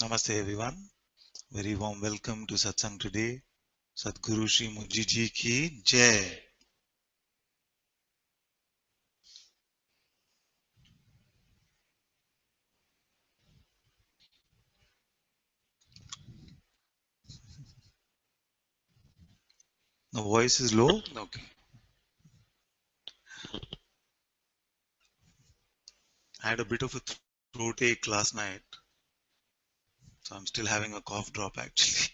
Namaste everyone. Very warm welcome to Satsang today. Sadguru Shri Muji Ji ki Jai. The voice is low. Okay. I had a bit of a throat ache last night, so I'm still having a cough drop actually.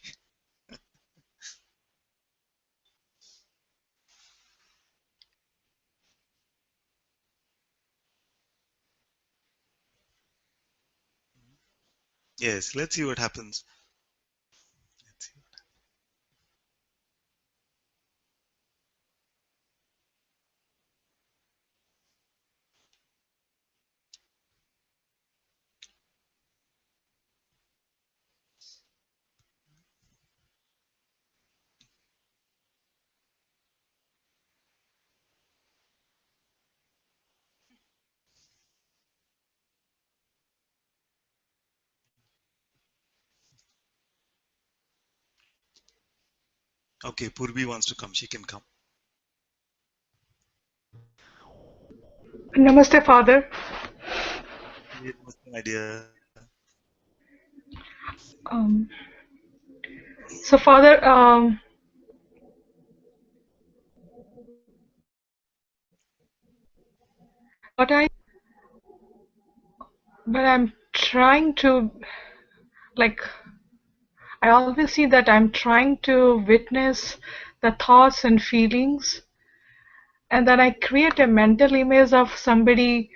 Yes, let's see what happens. Let's see. Okay, Purvi wants to come. She can come. Namaste, Father. Yes, namaste, my dear. Um, Father, what I, but I'm trying to, like, I always see that I'm trying to witness the thoughts and feelings, and then I create a mental image of somebody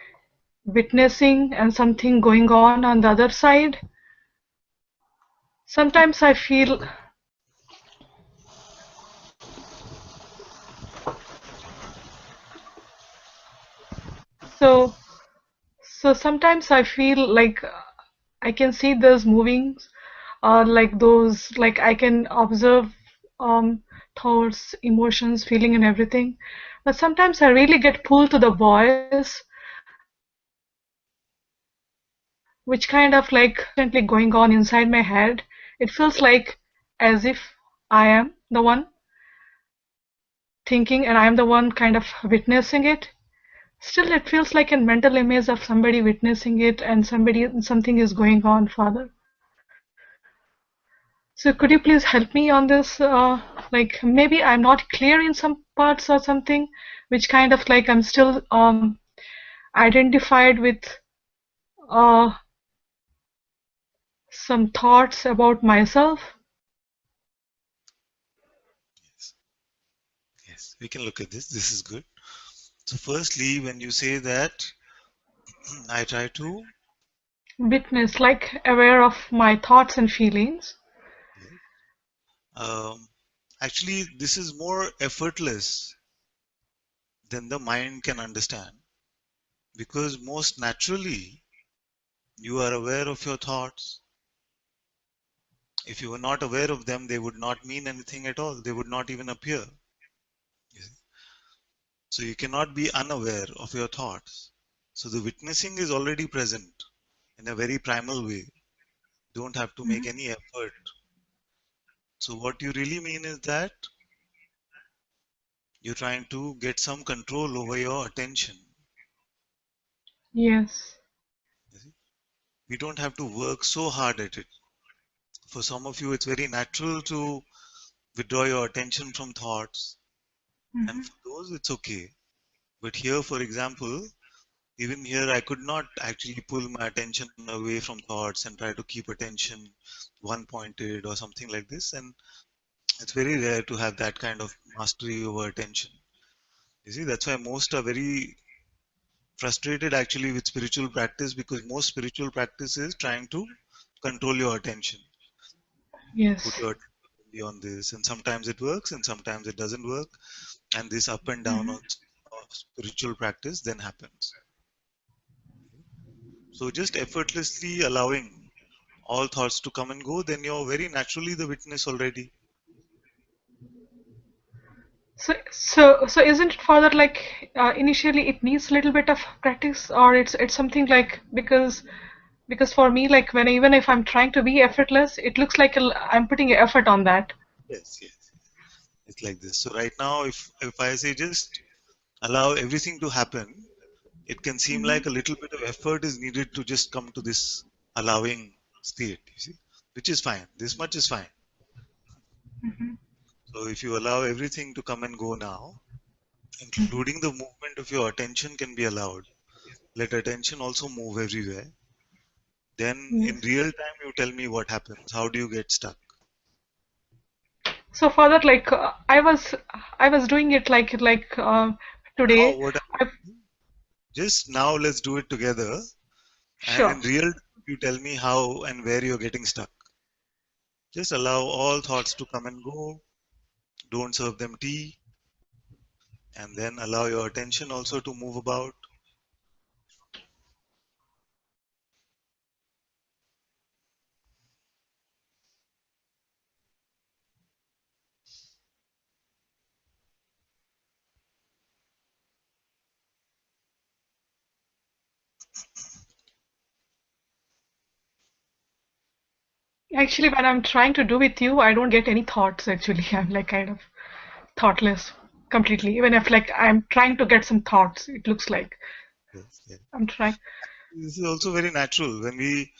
witnessing and something going on the other side. Sometimes I feel so. So sometimes I feel like I can see those moving, like those, like I can observe thoughts, emotions, feeling, and everything. But sometimes I really get pulled to the voice, which kind of like constantly going on inside my head. It feels like as if I am the one thinking and I am the one kind of witnessing it. Still, it feels like a mental image of somebody witnessing it and something is going on, Father. So could you please help me on this? Like maybe I'm not clear in some parts or something, which kind of like I'm still identified with uh, some thoughts about myself. Yes, yes, we can look at this. This is good. So, firstly, when you say that, I try to. Witness, like aware of my thoughts and feelings. Yes. Actually, this is more effortless than the mind can understand because most naturally you are aware of your thoughts. If you were not aware of them, they would not mean anything at all. They would not even appear. You see? So you cannot be unaware of your thoughts. So the witnessing is already present in a very primal way. Don't have to make Mhm. any effort. So what you really mean is that you're trying to get some control over your attention. Yes. You see? We don't have to work so hard at it. For some of you, it's very natural to withdraw your attention from thoughts, and Mhm. for those, it's okay. But here, for example, even here, I could not actually pull my attention away from thoughts and try to keep attention one pointed or something like this. And it's very rare to have that kind of mastery over attention. You see, that's why most are very frustrated actually with spiritual practice because most spiritual practice is trying to control your attention. Put Yes. your attention only on this, and sometimes it works and sometimes it doesn't work. And this up and down Mhm. of spiritual practice then happens. So just effortlessly allowing all thoughts to come and go, then you're very naturally the witness already. So isn't it further like initially it needs a little bit of practice, or it's something like because Because for me, like when even if I'm trying to be effortless, it looks like I'm putting effort on that. Yes, yes. It's like this. So right now, if I say just allow everything to happen, it can seem Hmm. like a little bit of effort is needed to just come to this allowing state, you see, which is fine. This much is fine. Hmm. So if you allow everything to come and go now, including the movement of your attention can be allowed. Let attention also move everywhere. Then in Yes. real time, you tell me what happens. How do you get stuck? So for that, like I was doing it like Now, today. what I just now let's do it together. And Sure. in real time, you tell me how and where you're getting stuck. Just allow all thoughts to come and go. Don't serve them tea. And then allow your attention also to move about. Actually, when I'm trying to do with you, I don't get any thoughts. Actually, I'm like kind of thoughtless completely. Even if like I'm trying to get some thoughts, it looks like Yes, yes. I'm trying. This is also very natural. When we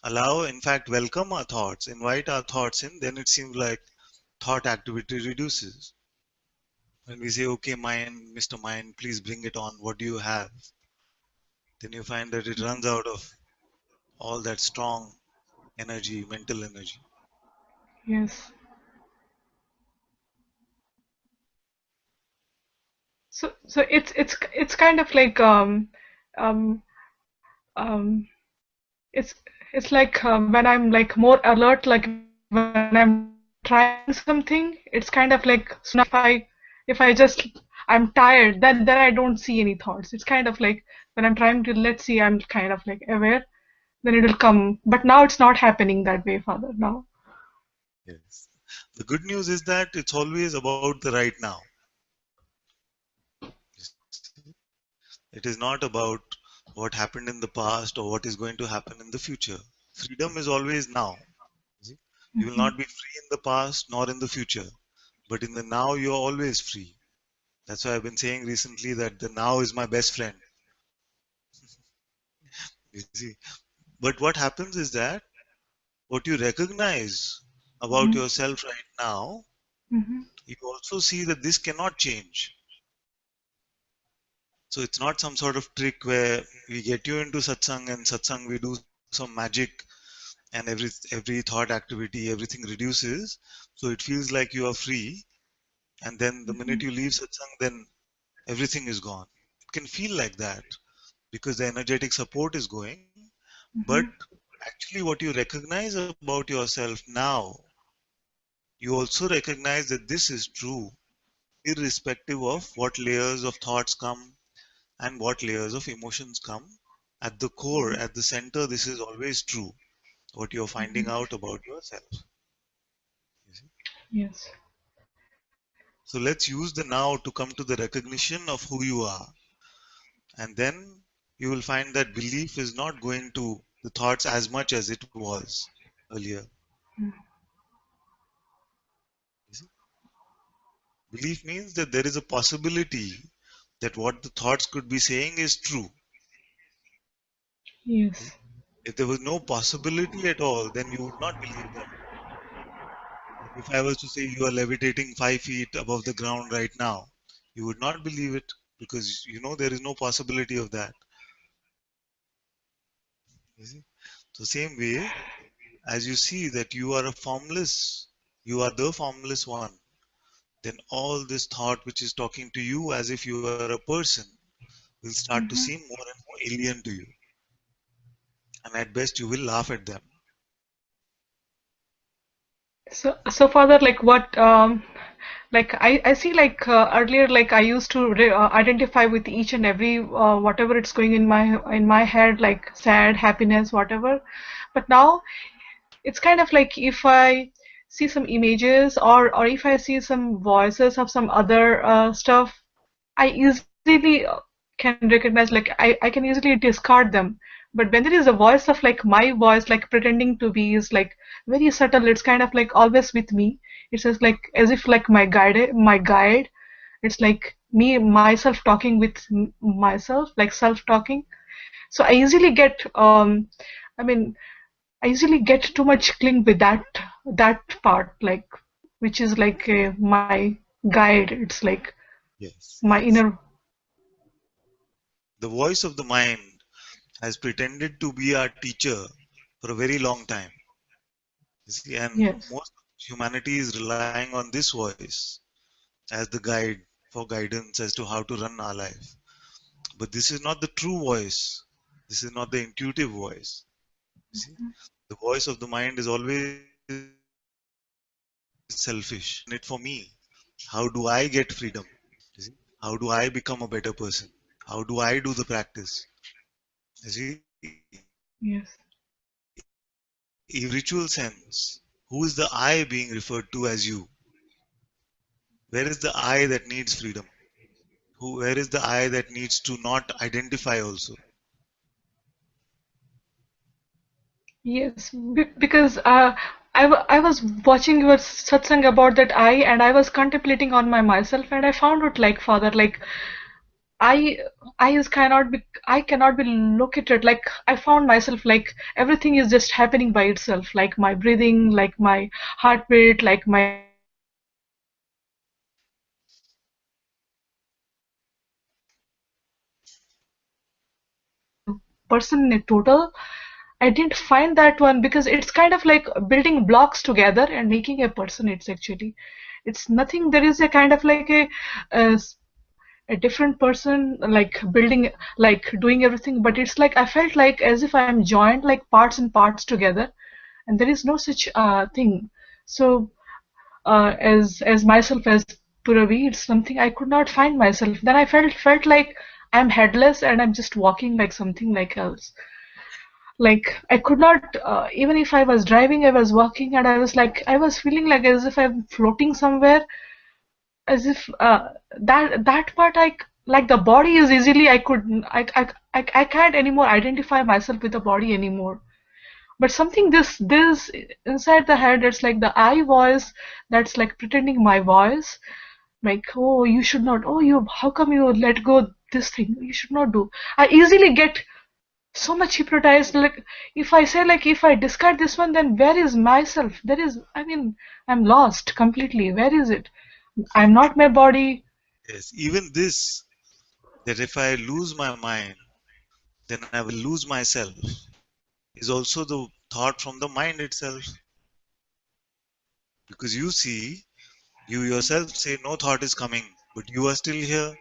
allow, in fact, welcome our thoughts, invite our thoughts in, then it seems like thought activity reduces. When we say, okay, mind, Mr. Mind, please bring it on, what do you have? Then you find that it runs out of all that strong energy, mental energy. Yes. So it's kind of like um um it's it's like when I'm like more alert, like when I'm trying something, it's kind of like so now if I just I'm tired, then I don't see any thoughts. It's kind of like when I'm trying to, let's see, I'm kind of like aware, then it will come. But now it's not happening that way, Father. Now. Yes. The good news is that it's always about the right now. It is not about what happened in the past or what is going to happen in the future. Freedom is always now. See? You will Hmm. not be free in the past nor in the future, but in the now you are always free. That's why I've been saying recently that the now is my best friend. You see, but what happens is that what you recognize about Hmm. yourself right now, Hmm. you also see that this cannot change. So it's not some sort of trick where we get you into satsang and satsang we do some magic and every thought activity everything reduces, so it feels like you are free, and then the minute Hmm. you leave satsang then everything is gone. It can feel like that because the energetic support is going, but Hmm. actually what you recognize about yourself now, you also recognize that this is true irrespective of what layers of thoughts come and what layers of emotions come. At the core, at the center, this is always true, what you're finding Hmm. out about yourself. You see? Yes. So let's use the now to come to the recognition of who you are. And then you will find that belief is not going to the thoughts as much as it was earlier. You see? Belief means that there is a possibility that what the thoughts could be saying is true. Yes. If there was no possibility at all, then you would not believe them. Like if I was to say you are levitating 5 feet above the ground right now, you would not believe it because you know there is no possibility of that. You see? So same way, as you see that you are a formless, you are the formless one, then all this thought which is talking to you as if you are a person will start to seem Hmm. more and more alien to you. And at best, you will laugh at them. So Father, like what like I see like earlier like I used to identify with each and every whatever it's going in my head, like sad, happiness, whatever. But now it's kind of like if I see some images or if I see some voices of some other stuff, I easily can recognize, like I can easily discard them. But when there is a voice of like my voice, like pretending to be, is like very subtle. It's kind of like always with me. It's just like as if like my guide. It's like me myself talking with myself, like self-talking. So I easily get I mean I usually get too much cling with that part, like which is like my guide. It's like Yes, my yes. inner. The voice of the mind has pretended to be our teacher for a very long time. You see, and Yes, most of humanity is relying on this voice as the guide for guidance as to how to run our life. But this is not the true voice. This is not the intuitive voice. You see, the voice of the mind is always selfish. It for me. How do I get freedom? You see, how do I become a better person? How do I do the practice? You see, in a yes, spiritual sense, who is the I being referred to as you? Where is the I that needs freedom? Where is the I that needs to not identify also? yes. Because I was watching your satsang about that I, and I was contemplating on my myself, and I found it like father, like I I cannot be located. Like I found myself like everything is just happening by itself, like my breathing, like my heartbeat, like my thoughts, like everything is just happening by itself. Person in a total, I didn't find that one because it's kind of like building blocks together and making a person. It's nothing. There is a kind of like a a different person, like building, like doing everything, but it's like I felt like as if I'm joined like parts and parts together, and there is no such thing. So as myself, as Puravi, it's something I could not find myself. Then I felt like I'm headless and I'm just walking like something like else. Like I could not, even if I was driving, I was walking, and I was feeling like as if I'm floating somewhere, as if that part like the body is easily I could I can't anymore identify myself with the body anymore. But something this inside the head, it's like the I voice that's like pretending my voice, like, oh, you should not, oh, you, how come you let go this thing, you should not do. I easily get so much hypnotized. Like if I say, like if I discard this one, then where is myself? There is, I mean, I'm lost completely. Where is it? I'm not my body. Yes, even this, that if I lose my mind, then I will lose myself, is also the thought from the mind itself. Because you see, you yourself say no thought is coming, but you are still here.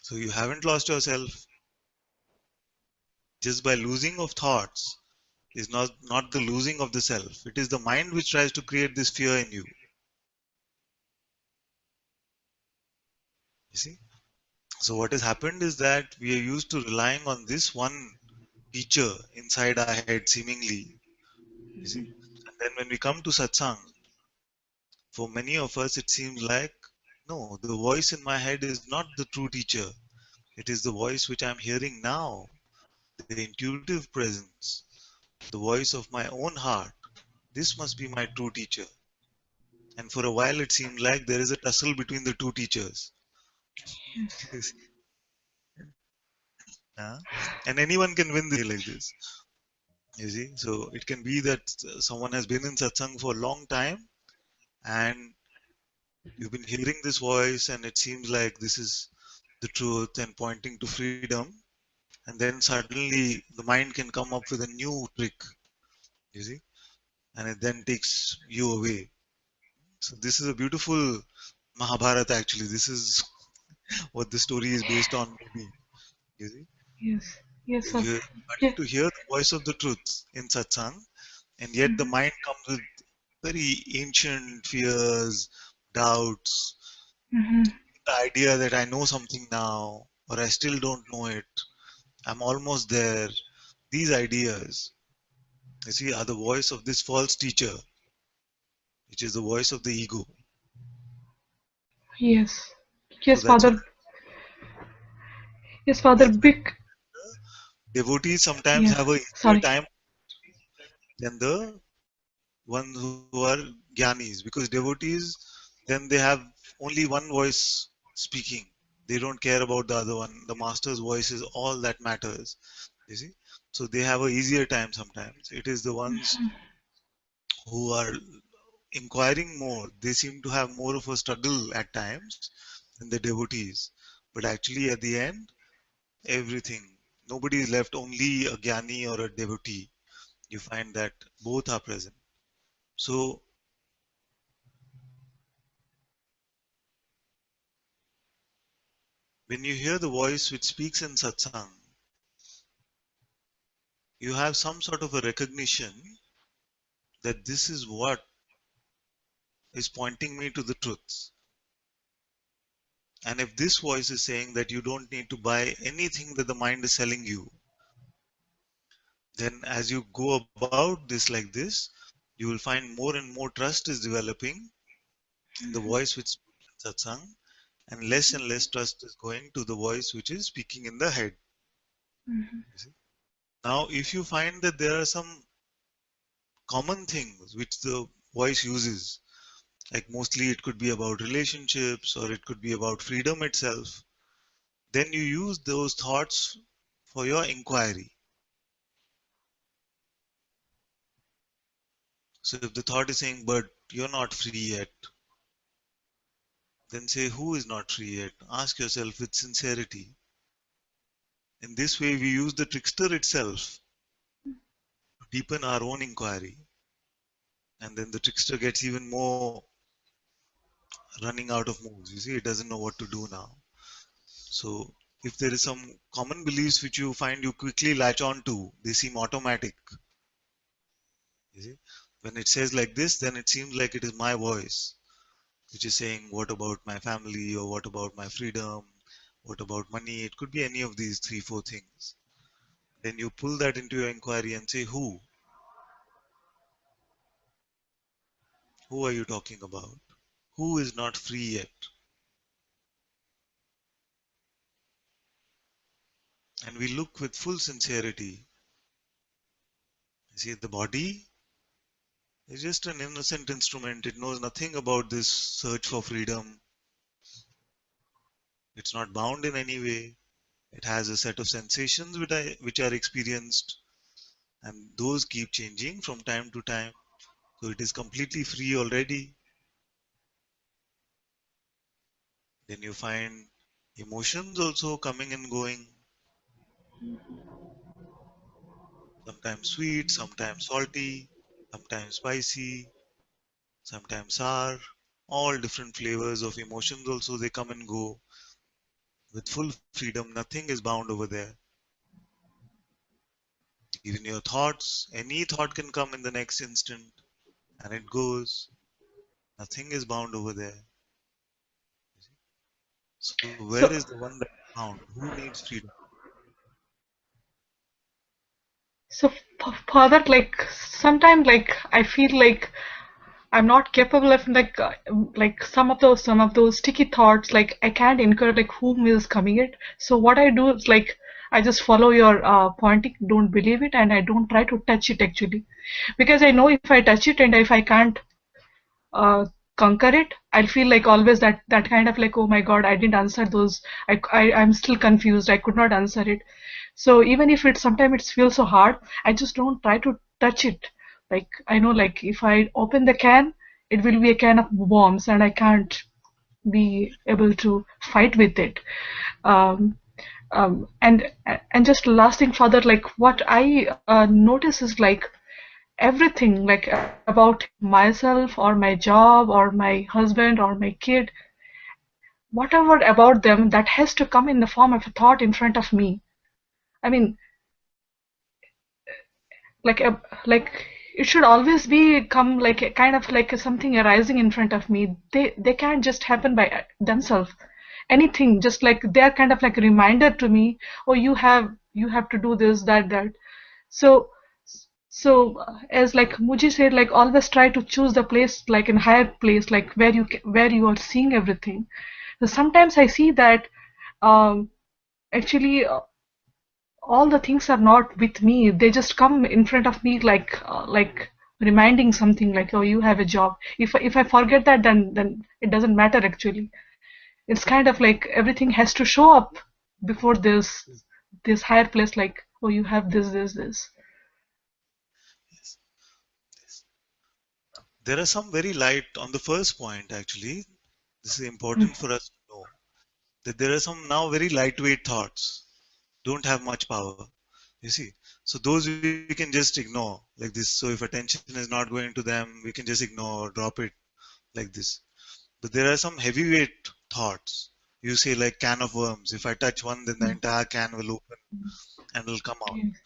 So you haven't lost yourself. Just by losing of thoughts is not the losing of the self. It is the mind which tries to create this fear in you. You see? So what has happened is that we are used to relying on this one teacher inside our head seemingly. You see? And then when we come to satsang, for many of us it seems like no, the voice in my head is not the true teacher. It is the voice which I'm hearing now, the intuitive presence, the voice of my own heart. This must be my true teacher. And for a while it seemed like there is a tussle between the two teachers. Uh, and anyone can win this like this. You see, so it can be that someone has been in satsang for a long time and you've been hearing this voice and it seems like this is the truth and pointing to freedom. And then suddenly the mind can come up with a new trick, you see, and it then takes you away. So this is a beautiful Mahabharata actually. This is what the story is based on, maybe. You see, Yes, yes, sir. you're starting Yeah. to hear the voice of the truth in satsang, and yet the Mhm, mind comes with very ancient fears, doubts, mhm. the idea that I know something now, or I still don't know it, I'm almost there. These ideas, you see, are the voice of this false teacher, which is the voice of the ego. Yes, So yes, Father. Yes, Father. that's why Big. devotees sometimes Yeah. have a easier Sorry. time than the ones who are gyanis, because devotees, then they have only one voice speaking. They don't care about the other one. The master's voice is all that matters. You see? So they have a easier time sometimes. It is the ones who are inquiring more. They seem to have more of a struggle at times than the devotees. But actually, at the end, everything. Nobody is left, only a jnani or a devotee. You find that both are present. So when you hear the voice which speaks in satsang, you have some sort of a recognition that this is what is pointing me to the truths. And if this voice is saying that you don't need to buy anything that the mind is selling you, then as you go about this like this, you will find more and more trust is developing in the voice which speaks in satsang, and less trust is going to the voice which is speaking in the head. You see? Now, if you find that there are some common things which the voice uses, like mostly it could be about relationships or it could be about freedom itself, then you use those thoughts for your inquiry. So if the thought is saying, but you're not free yet, then say, who is not free yet? Ask yourself with sincerity. In this way, we use the trickster itself to deepen our own inquiry. And then the trickster gets even more running out of moves. You see, it doesn't know what to do now. So if there is some common beliefs which you find you quickly latch on to, they seem automatic. You see, when it says like this, then it seems like it is my voice, which is saying, what about my family, or what about my freedom, what about money? It could be any of these three, four things. Then you pull that into your inquiry and say, who? Who are you talking about? Who is not free yet? And we look with full sincerity. You see, the body is just an innocent instrument. It knows nothing about this search for freedom. It's not bound in any way. It has a set of sensations which are experienced, and those keep changing from time to time. So it is completely free already. Then you find emotions also coming and going, sometimes sweet, sometimes salty, sometimes spicy, sometimes sour. All different flavors of emotions also, they come and go with full freedom. Nothing is bound over there. Even your thoughts, any thought can come in the next instant and it goes. Nothing is bound over there. So where So is the one that is bound? Who needs freedom? so for that, like sometimes like I feel like I'm not capable of like some of those sticky thoughts. Like I can't incur like whom is coming it. So what I do is like I just follow your pointing. Don't believe it, and I don't try to touch it actually, because I know if I touch it and if I can't uh, conquer it, I'll feel like always that kind of like, oh my God, I didn't answer those. I'm still confused. I could not answer it. So even if it sometimes it feels so hard, I just don't try to touch it. Like I know, like if I open the can, it will be a can of bombs, and I can't be able to fight with it. Um, and just last thing further, like what I notice is like everything like about myself or my job or my husband or my kid, whatever about them, that has to come in the form of a thought in front of me. I mean, like a, like it should always be come like a kind of like something arising in front of me. They can't just happen by themselves. Anything just like they're kind of like a reminder to me, oh, you have to do this, that. So as like Muji said, like always try to choose the place like in higher place, like where you are seeing everything. So sometimes I see that um, actually all the things are not with me. They just come in front of me like reminding something like, oh, you have a job. If I forget that, then it doesn't matter actually. It's kind of like everything has to show up before this higher place, like, oh, you have this. Yes. Yes. There are some very light on the first point actually. This is Mm, important for us to know that there are some now very lightweight thoughts, don't have much power. You see, so those we can just ignore like this. So if attention is not going to them, we can just ignore, drop it like this. But there are some heavyweight thoughts. You say like can of worms. If I touch one, then the mm, entire can will open mm. and will come out. Yes,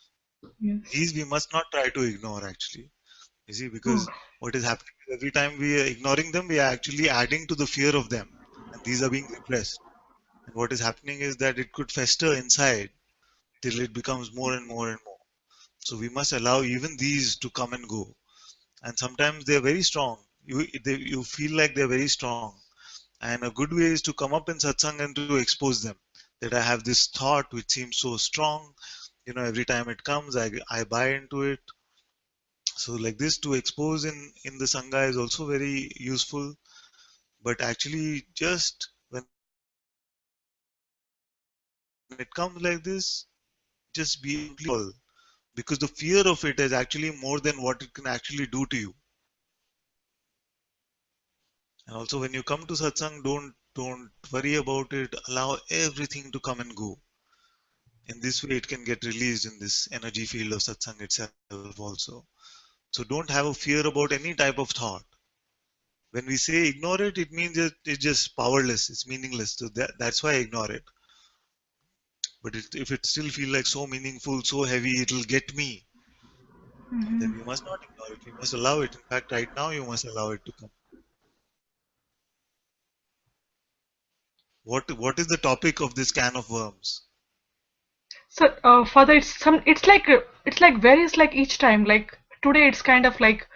yes. These we must not try to ignore actually. You see, Oh, because what is happening is every time we are ignoring them, we are actually adding to the fear of them, and these are being repressed. And what is happening is that it could fester inside till it becomes more and more and more. So we must allow even these to come and go. And sometimes they're very strong. You feel like they're very strong. And a good way is to come up in satsang and to expose them. That I have this thought which seems so strong. Every time it comes, I buy into it. So like this to expose in the sangha is also very useful. But actually, just when it comes like this, just be absolutely calm because the fear of it is actually more than what it can actually do to you. And also when you come to satsang, don't worry about it. Allow everything to come and go. In this way, it can get released in this energy field of satsang itself also. So don't have a fear about any type of thought. When we say ignore it, it means it's just powerless. It's meaningless. So that's why I ignore it. But if it still feel like so meaningful, so heavy, it'll get me. Then we must not ignore it. We must allow it. In fact, right now you must allow it to come. What is the topic of this can of worms? so, Father, it's like varies like each time. Like today, it's kind of like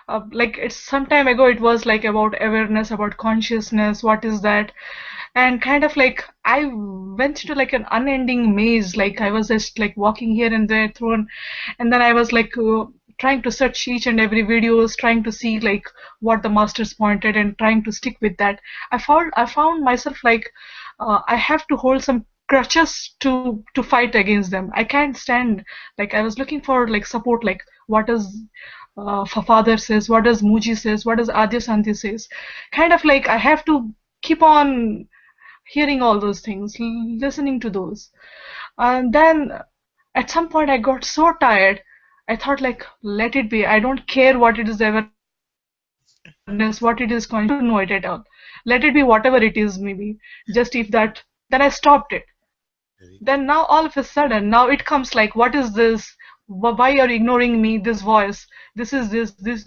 it's some time ago. It was like about awareness, about consciousness. What is that? And kind of like I went to like an unending maze. Like I was just like walking here and there through, and then I was like trying to search each and every videos, trying to see like what the masters pointed and trying to stick with that. I found myself like I have to hold some crutches to fight against them. I can't stand. Like I was looking for like support, like what does father says, what does Muji says, what does Adya Santi says. Kind of like I have to keep on hearing all those things, listening to those. And then at some point I got so tired. I thought like, let it be. I don't care what it is awareness, what it is conscious. I don't want to know it at all. Let it be whatever it is, maybe. Just if that. Then I stopped it. Very Then now all of a sudden, now it comes like, what is this? Why are you ignoring me? This voice. This,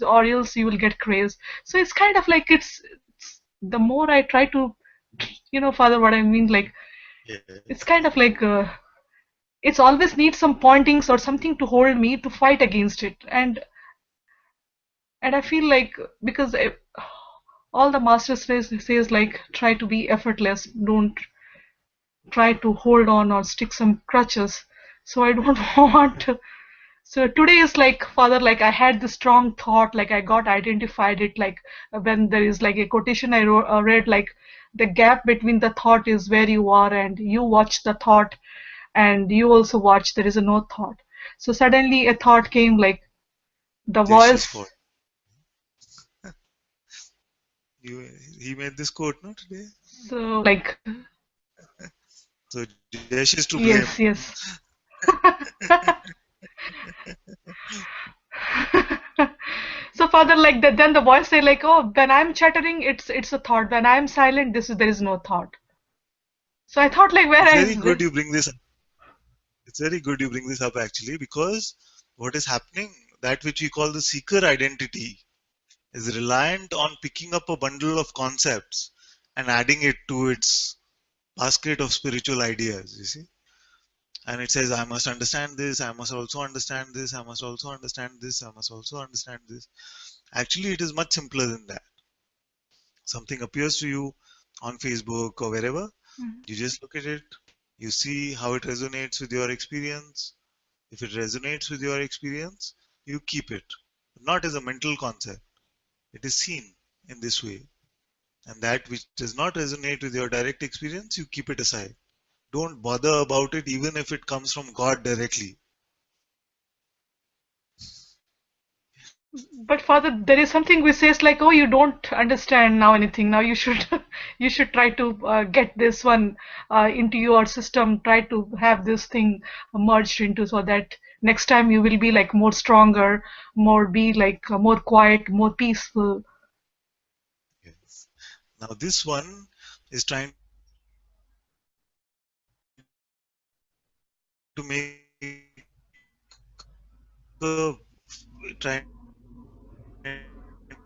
or else you will get crazed. So it's kind of like it's the more I try to, Father, what I mean, like yes, it's kind of like it's always needs some pointings or something to hold me to fight against it. And I feel like because all the masters says like try to be effortless, don't try to hold on or stick some crutches. So I don't want to. So today is like, Father, like I had this strong thought, like I got identified it, like when there is like a quotation I read, like the gap between the thought is where you are, and you watch the thought, and you also watch, there is a no thought. So suddenly a thought came, like the Jashi's voice. quote. You, he made this quote, no, today. So like, So Jash is to blame. yes, yes. So Father, like that, then the voice say like, oh, when I'm chattering, it's a thought. When I'm silent, there is no thought. So I thought like, where It's very is good this? you bring this. It's very good you bring this up actually because what is happening, that which we call the seeker identity, is reliant on picking up a bundle of concepts and adding it to its basket of spiritual ideas. You see, and it says, I must understand this, I must also understand this, I must also understand this, I must also understand this. Actually, it is much simpler than that. Something appears to you on Facebook or wherever, you just look at it, You see how it resonates with your experience. If it resonates with your experience, you keep it. Not as a mental concept. It is seen in this way. And that which does not resonate with your direct experience, you keep it aside. Don't bother about it even if it comes from God directly. But Father, there is something which says like, oh, you don't understand now anything. Now you should you should try to get this one into your system. Try to have this thing merged into so that next time you will be like more stronger, more be like more quiet, more peaceful. Yes. Now this one is trying to make trying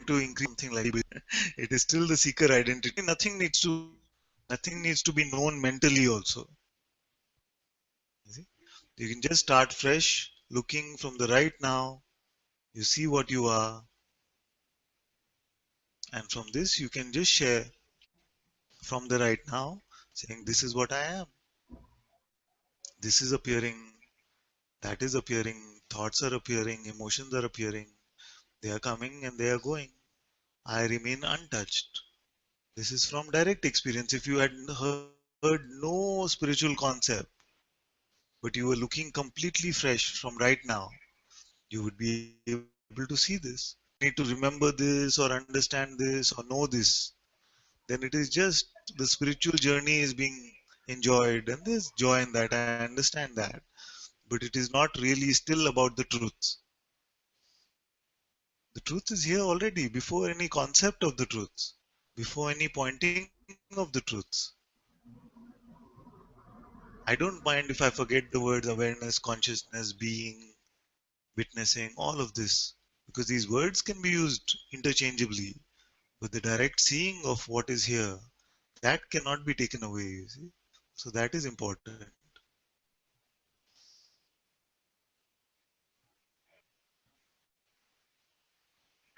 to increase something like it is still the seeker identity. Nothing needs to be known mentally also. You see? You can just start fresh, looking from the right now. You see what you are, and from this you can just share from the right now, saying this is what I am. This is appearing, that is appearing, thoughts are appearing, emotions are appearing. They are coming and they are going. I remain untouched. This is from direct experience. If you had heard no spiritual concept, but you were looking completely fresh from right now, you would be able to see this. You don't need to remember this or understand this or know this. Then it is just the spiritual journey is being enjoyed, and there's joy in that. I understand that. But it is not really still about the truth. The truth is here already before any concept of the truth, before any pointing of the truths. I don't mind if I forget the words awareness, consciousness, being, witnessing, all of this, because these words can be used interchangeably. But the direct seeing of what is here, that cannot be taken away, you see. So that is important.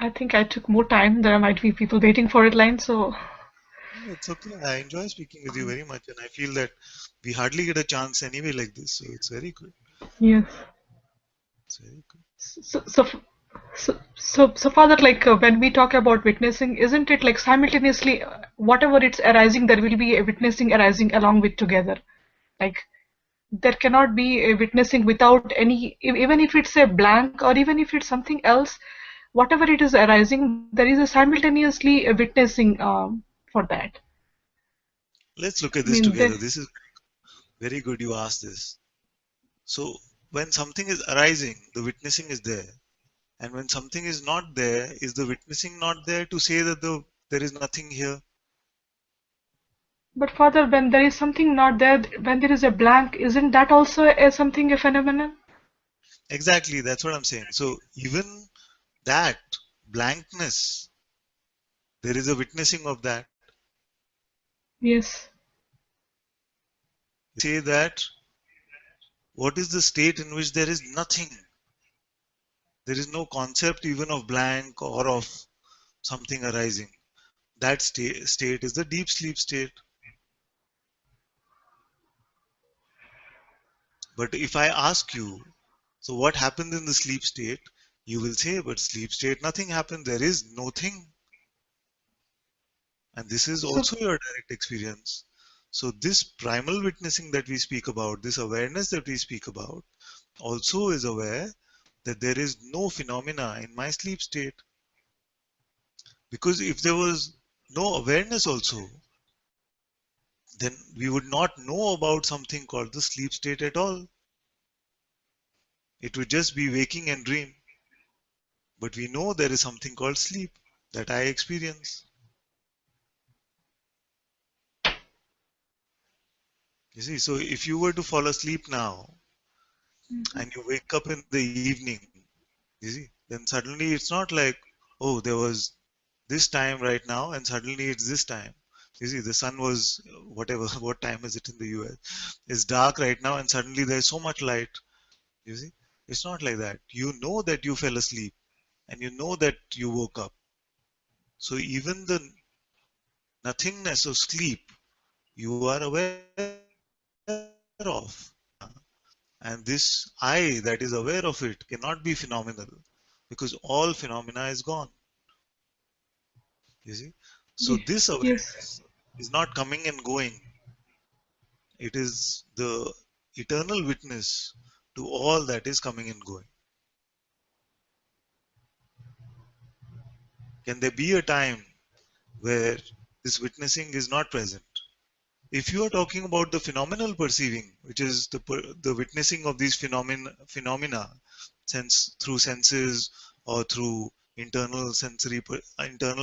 I think I took more time. There might be people waiting for it line, so No, it's okay. I enjoy speaking with you very much, and I feel that we hardly get a chance anyway like this. So it's very good. yes. It's very good. So, so, so, Father, like when we talk about witnessing, isn't it like simultaneously, whatever it's arising, there will be a witnessing arising along with together? Like there cannot be a witnessing without any, even if it's a blank or even if it's something else, whatever it is arising, there is a simultaneously a witnessing for that. Let's look at I this mean, together. This is very good you asked this. So when something is arising, the witnessing is there. And when something is not there, is the witnessing not there to say that there is nothing here? but Father, when there is something not there, when there is a blank, isn't that also a something, a phenomenon? Exactly, that's what I'm saying. So even that blankness, there is a witnessing of that. Yes. Say that what is the state in which there is nothing? There is no concept even of blank or of something arising. That state is the deep sleep state. But if I ask you, so what happens in the sleep state? You will say, but sleep state, nothing happens. There is no thing. And this is So, also your direct experience. So, this primal witnessing that we speak about, this awareness that we speak about, also is aware that there is no phenomena in my sleep state. Because if there was no awareness also, then we would not know about something called the sleep state at all. It would just be waking and dream. But we know there is something called sleep that I experience. You see, so if you were to fall asleep now and you wake up in the evening, you see, then suddenly it's not like, oh, there was this time right now and suddenly it's this time. You see, the sun was whatever, what time is it in the US? It's dark right now and suddenly there's so much light. You see, it's not like that. You know that you fell asleep and you know that you woke up. So even the nothingness of sleep, you are aware of that. of and this I that is aware of it cannot be phenomenal because all phenomena is gone. You see? So this Yes. awareness is not coming and going. It is the eternal witness to all that is coming and going. Can there be a time where this witnessing is not present? If you are talking about the phenomenal perceiving, which is the witnessing of these phenomena sense through senses or through internal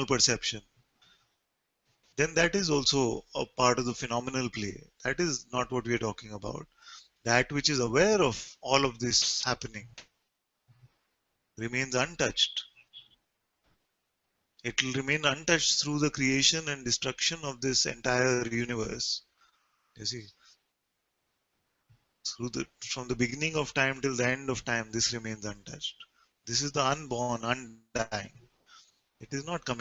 perception, then that is also a part of the phenomenal play. That is not what we are talking about. That which is aware of all of this happening remains untouched. It will remain untouched through the creation and destruction of this entire universe. You see, from the beginning of time till the end of time, this remains untouched. This is the unborn, undying. It is not coming and going.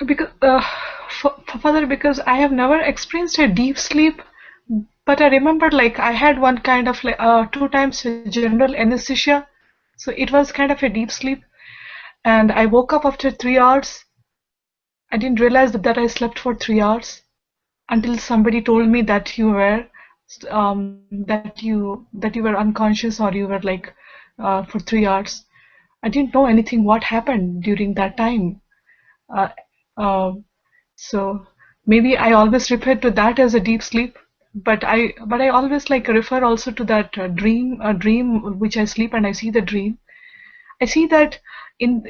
Because further, because I have never experienced a deep sleep, but I remember like I had one kind of like 2 times general anesthesia, so it was kind of a deep sleep, and I woke up after 3 hours. I didn't realize that I slept for 3 hours until somebody told me that you were that you were unconscious or you were like for 3 hours. I didn't know anything what happened during that time. Uh, uh, so maybe I always refer to that as a deep sleep, but I always like refer also to that dream which I sleep and I see the dream. I see that in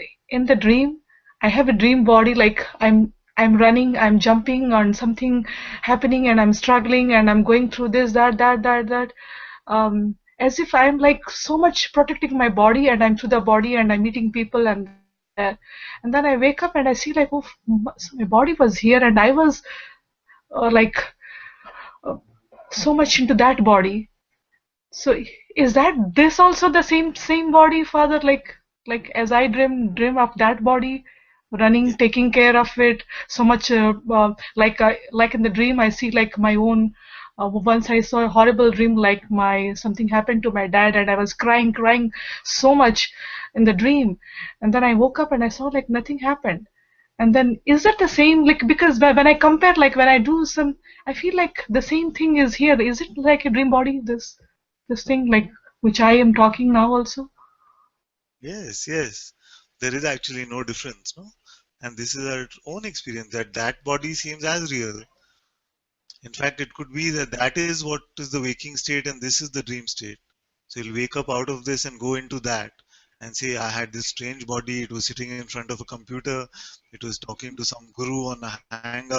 the dream, I have a dream body like I'm running, I'm jumping on something happening, and I'm struggling, and I'm going through this, that, as if I'm like so much protecting my body, and I'm through the body, and I'm meeting people, and then I wake up and I see like, oh, so my body was here, and I was like uh, so much into that body. So is that this also the same body, Father? Like as I dream of that body, running, Yeah. taking care of it, so much like in the dream I see like my own. Once I saw a horrible dream, like my something happened to my dad, and I was crying so much in the dream, and then I woke up and I saw like nothing happened. And then is that the same? Like because when I compare, like when I do some, I feel like the same thing is here. Is it like a dream body? This thing like which I am talking now also. Yes, yes. There is actually no difference, no? And this is our own experience that that body seems as real. In fact, it could be that that is what is the waking state and this is the dream state. So you'll wake up out of this and go into that and say, I had this strange body. It was sitting in front of a computer. It was talking to some guru on a hangout,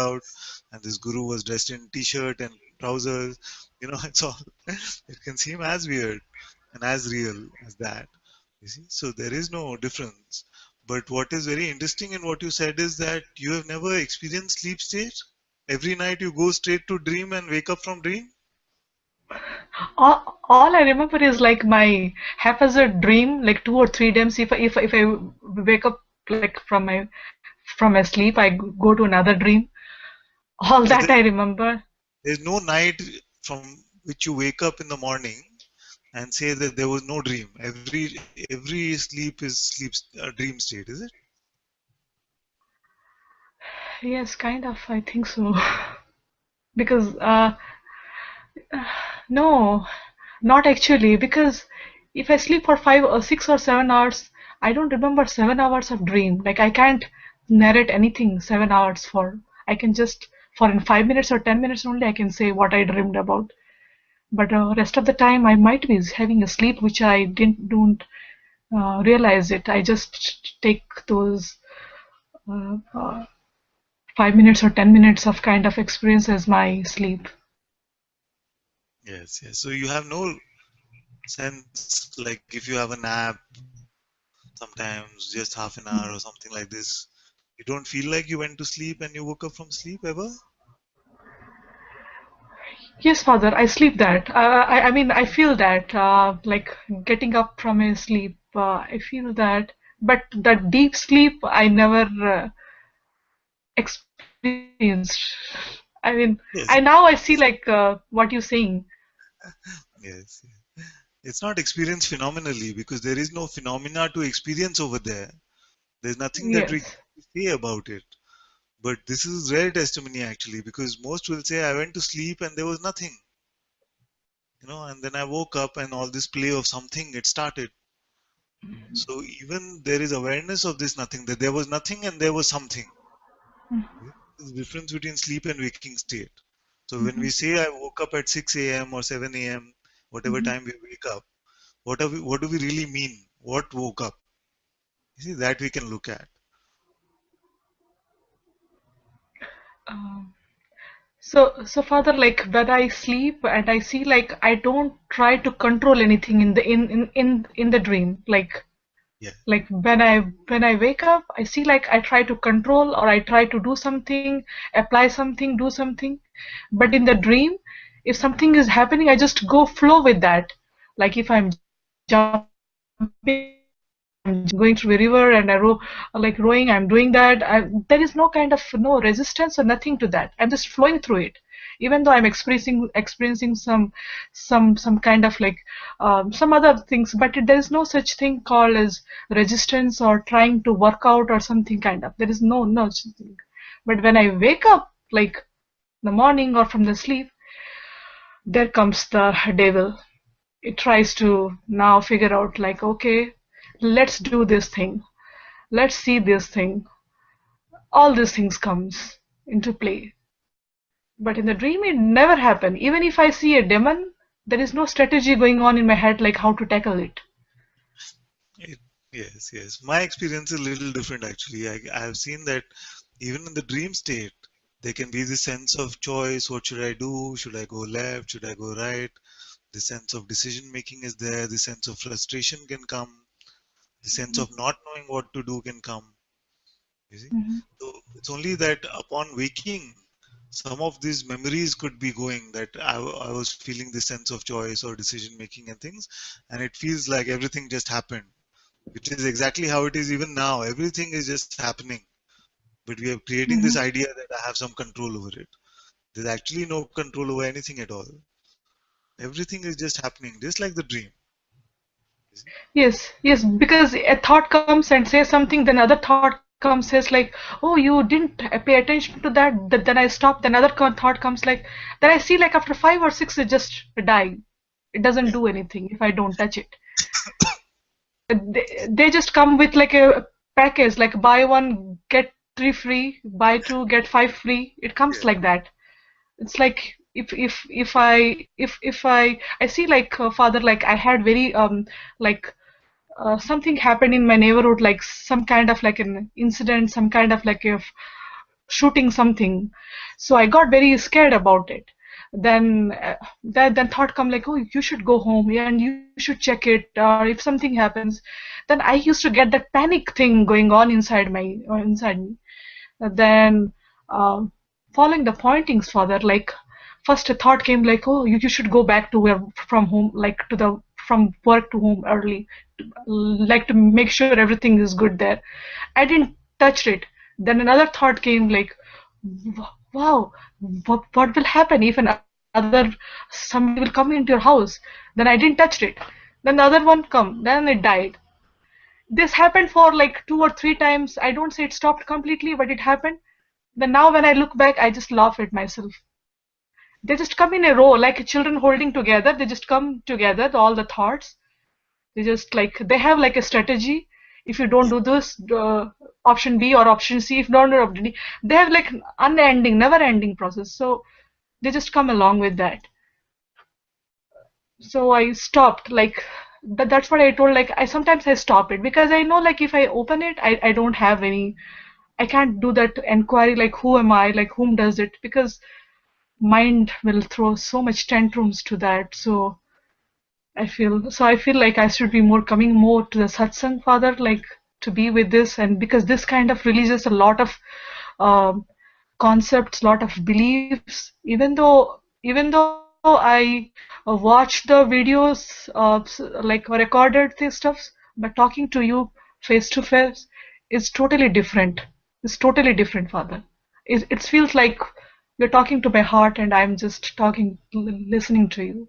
and this guru was dressed in t-shirt and trousers. You know, it's all. It can seem as weird and as real as that. You see, so there is no difference. But what is very interesting in what you said is that you have never experienced sleep state. Every night you go straight to dream and wake up from dream. All I remember is like my haphazard dream, like 2 or 3 times. If I wake up like from my sleep, I go to another dream. All So that I remember. there's no night from which you wake up in the morning and say that there was no dream. Every sleep is dream state, is it? Yes, kind of. I think so. Because no, not actually. Because if I sleep for 5 or 6 or 7 hours, I don't remember 7 hours of dream. Like I can't narrate anything 7 hours for. I can just for in 5 minutes or 10 minutes only I can say what I dreamed about. But rest of the time I might be having a sleep which I didn't don't realize it. I just take those uh, uh, 5 minutes or 10 minutes of kind of experience as my sleep. Yes, yes. So you have no sense like if you have a nap sometimes just half an hour or something like this, you don't feel like you went to sleep and you woke up from sleep ever? Yes, Father, I sleep that. I mean, I feel that, like getting up from a sleep. I feel that, but that deep sleep, I never experienced. I mean, I now Yes. I see like what you're saying. Yes. It's not experienced phenomenally because there is no phenomena to experience over there. There's nothing that we Yes. can say about it. But this is rare testimony actually because most will say I went to sleep and there was nothing, and then I woke up and all this play of something it started. So even there is awareness of this nothing, that there was nothing and there was something. There's a difference between sleep and waking state. So when we Mhm, say I woke up at 6 a.m. or 7 a.m., whatever mhm. time we wake up, what do we really mean? What woke up? You see, that we can look at. Um, so Father, like when I sleep and I see like I don't try to control anything in the in the dream. Yeah. Like when I wake up, I see like I try to control or I try to do something, apply something, do something. But in the dream, if something is happening, I just go flow with that. Like if I'm jumping, I'm going through a river and like rowing, I'm doing that. There is no kind of no resistance or nothing to that. I'm just flowing through it, even though I'm experiencing some kind of like some other things. But there is no such thing called as resistance or trying to work out or something kind of. There is no such thing. But when I wake up, like in the morning or from the sleep, there comes the devil. It tries to now figure out like, okay, let's do this thing, let's see this thing. All these things comes into play, but in the dream it never happen. Even if I see a demon, there is no strategy going on in my head like how to tackle it. It, yes, yes. My experience is a little different actually. I have seen that even in the dream state, there can be this sense of choice. What should I do? Should I go left? Should I go right? The sense of decision making is there. The sense of frustration can come. The sense of not knowing what to do can come. You see? Mhm, So it's only that upon waking, some of these memories could be going that I was feeling this sense of choice or decision making and things, and it feels like everything just happened, which is exactly how it is even now. Everything is just happening, but we are creating this mhm. idea that I have some control over it. There's actually no control over anything at all. Everything is just happening, just like the dream. You see? Yes, yes, because a thought comes and says something, then another thought comes says like, oh, you didn't pay attention to that. Then I stop. Then another thought comes like, then I see like after 5 or 6 it just die. It doesn't Yeah, do anything if I don't touch it. They just come with like a package, like buy one get three free, buy two get five free. It comes yeah, like that. It's like if I see like father, like I had very like something happened in my neighborhood, like some kind of like an incident, some kind of like a shooting something. So I got very scared about it. Then then thought come like, oh, you should go home, yeah, and you should check it, or if something happens. Then I used to get that panic thing going on inside me. Then um, following the pointings further, like first a thought came like, oh, you should go back to where from home, like to the from work to home early, like to make sure everything is good there. I didn't touch it. Then another thought came like, wow, what will happen if another somebody will come into your house? Then I didn't touch it. Then the other one come, then it died. This happened for like 2 or 3 times. I don't say it stopped completely, but it happened. Then now when I look back, I just laugh at myself. They just come in a row, like children holding together. They just come together, all the thoughts. They just like, they have like a strategy. If you don't yeah. do this, option B or option C, if you don't do option D, they have like unending, never ending process. So they just come along with that. So I stopped, like, that's what I told, like I sometimes I stop it because I know like if I open it, I don't have any, I can't do that inquiry like who am I, like whom does it, because mind will throw so much tantrums to that. So I feel like I should be more coming more to the satsang, Father, like to be with this, and because this kind of releases a lot of um, concepts, lot of beliefs. Even though I watched the videos, like recorded these stuffs, but talking to you face to face is totally different. It's totally different, Father. It feels like you're talking to my heart, and I'm just talking, listening to you.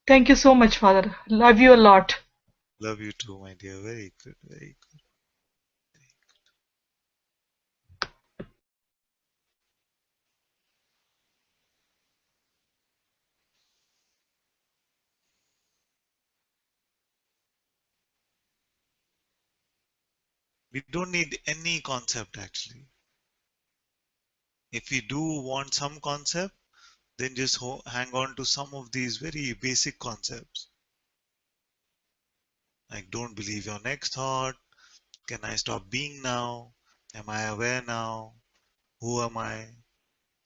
Thank you so much, Father. Love you a lot. Love you too, my dear. Very good, very good. We don't need any concept actually. If we do want some concept, then just hang on to some of these very basic concepts. Like, don't believe your next thought. Can I stop being now? Am I aware now? Who am I?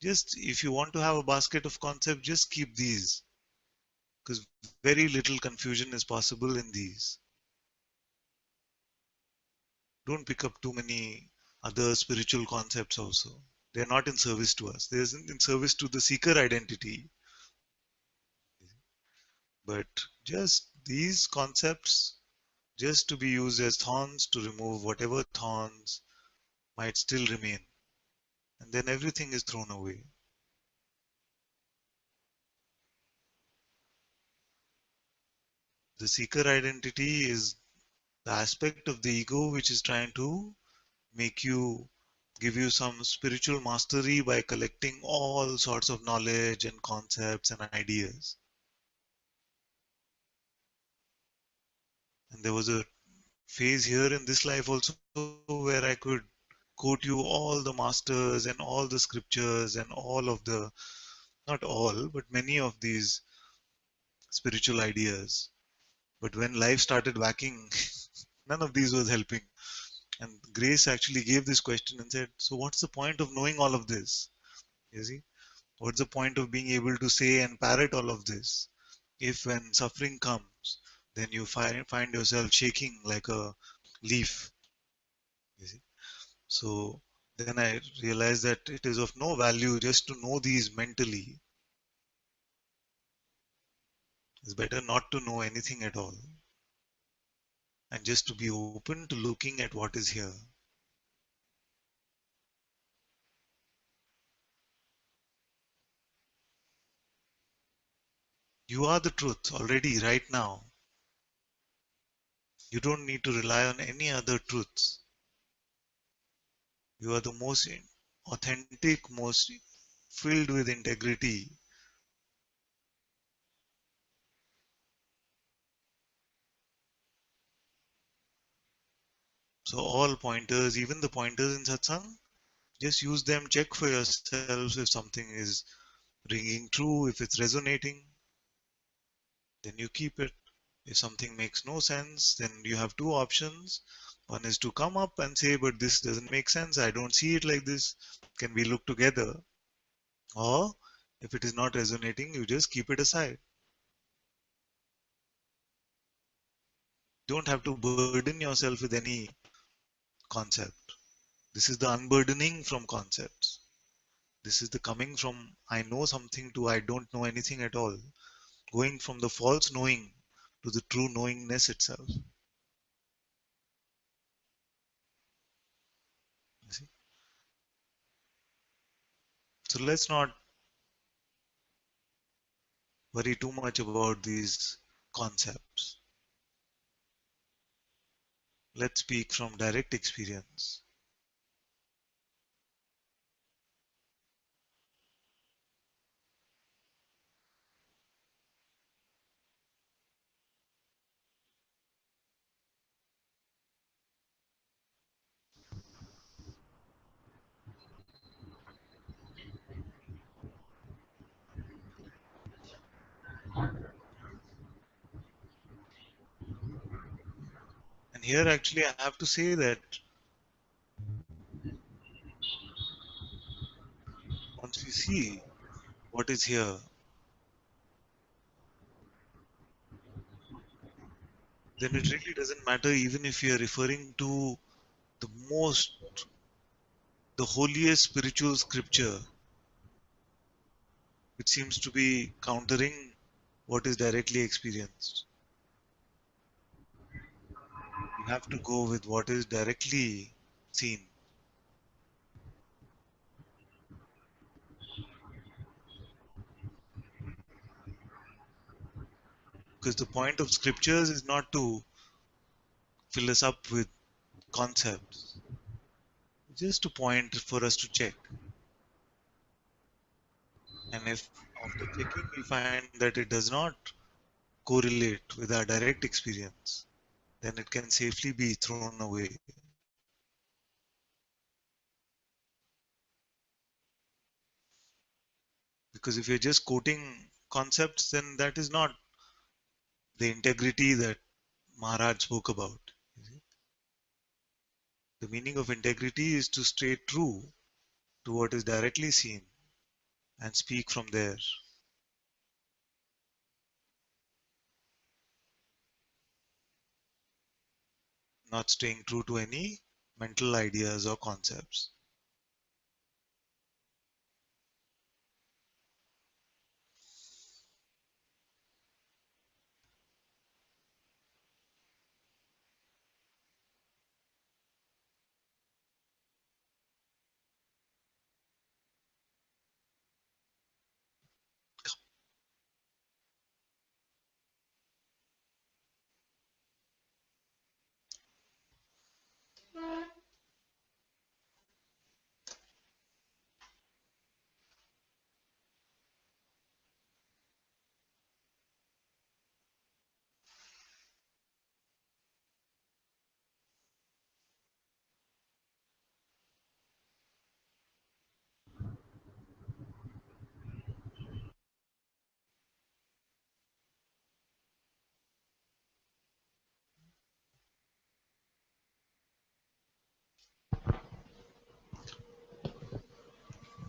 Just if you want to have a basket of concepts, just keep these because very little confusion is possible in these. Don't pick up too many other spiritual concepts also. They're not in service to us. They isn't in service to the seeker identity. But just these concepts, just to be used as thorns to remove whatever thorns might still remain. And then everything is thrown away. The seeker identity is the aspect of the ego which is trying to make you give you some spiritual mastery by collecting all sorts of knowledge and concepts and ideas. And there was a phase here in this life also where I could quote you all the masters and all the scriptures and all of the, not all, but many of these spiritual ideas. But when life started whacking, none of these was helping. And Grace actually gave this question and said, so what's the point of knowing all of this? You see, what's the point of being able to say and parrot all of this if when suffering comes, then you find yourself shaking like a leaf? You see? So then I realized that it is of no value just to know these mentally. It's better not to know anything at all and just to be open to looking at what is here. You are the truth already right now. You don't need to rely on any other truths. You are the most authentic, most filled with integrity. So all pointers, even the pointers in satsang, just use them, check for yourselves if something is ringing true, if it's resonating, then you keep it. If something makes no sense, then you have two options. One is to come up and say, but this doesn't make sense. I don't see it like this. Can we look together? Or if it is not resonating, you just keep it aside. You don't have to burden yourself with any concept. This is the unburdening from concepts. This is the coming from I know something to I don't know anything at all. Going from the false knowing to the true knowingness itself. You see? So let's not worry too much about these concepts. Let's speak from direct experience. And here, actually, I have to say that once we see what is here, then it really doesn't matter even if you're referring to the most, the holiest spiritual scripture, which seems to be countering what is directly experienced. You have to go with what is directly seen. Because the point of scriptures is not to fill us up with concepts, just to point for us to check. And if after checking we find that it does not correlate with our direct experience, then it can safely be thrown away. Because if you're just quoting concepts, then that is not the integrity that Maharaj spoke about. You see? The meaning of integrity is to stay true to what is directly seen and speak from there, not staying true to any mental ideas or concepts.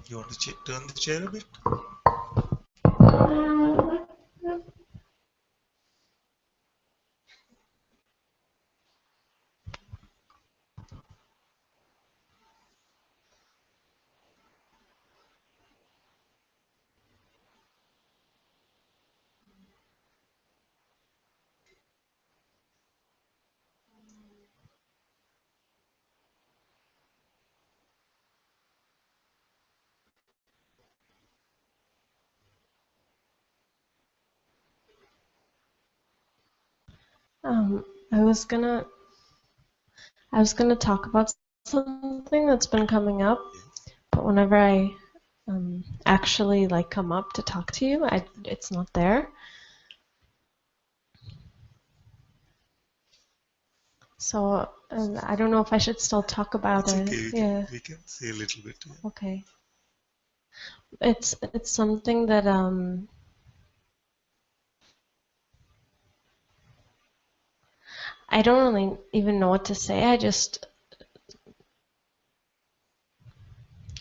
You want to turn the chair a bit? Um, I was gonna I was gonna talk about something that's been coming up, Yes. but whenever I actually like come up to talk to you, it's not there. So I don't know if I should still talk about It's it. okay. Yeah. We can say a little bit. Yeah. Okay. It's something that I don't really even know what to say.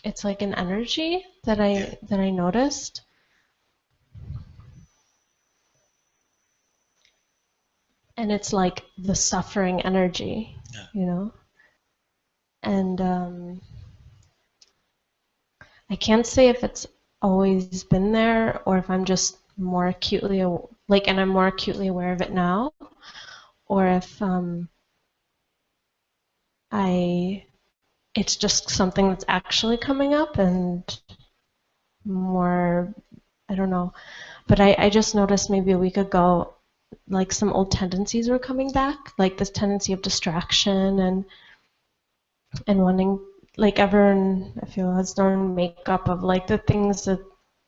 It's like an energy that Yeah. I noticed. And it's like the suffering energy, Yeah. you know? And I can't say if it's always been there or if I'm just more acutely and I'm more acutely aware of it now, or if I it's just something that's actually coming up and more, I don't know. But I just noticed maybe a week ago, like some old tendencies were coming back, like this tendency of distraction and wanting, like everyone I feel has their own makeup of like the things that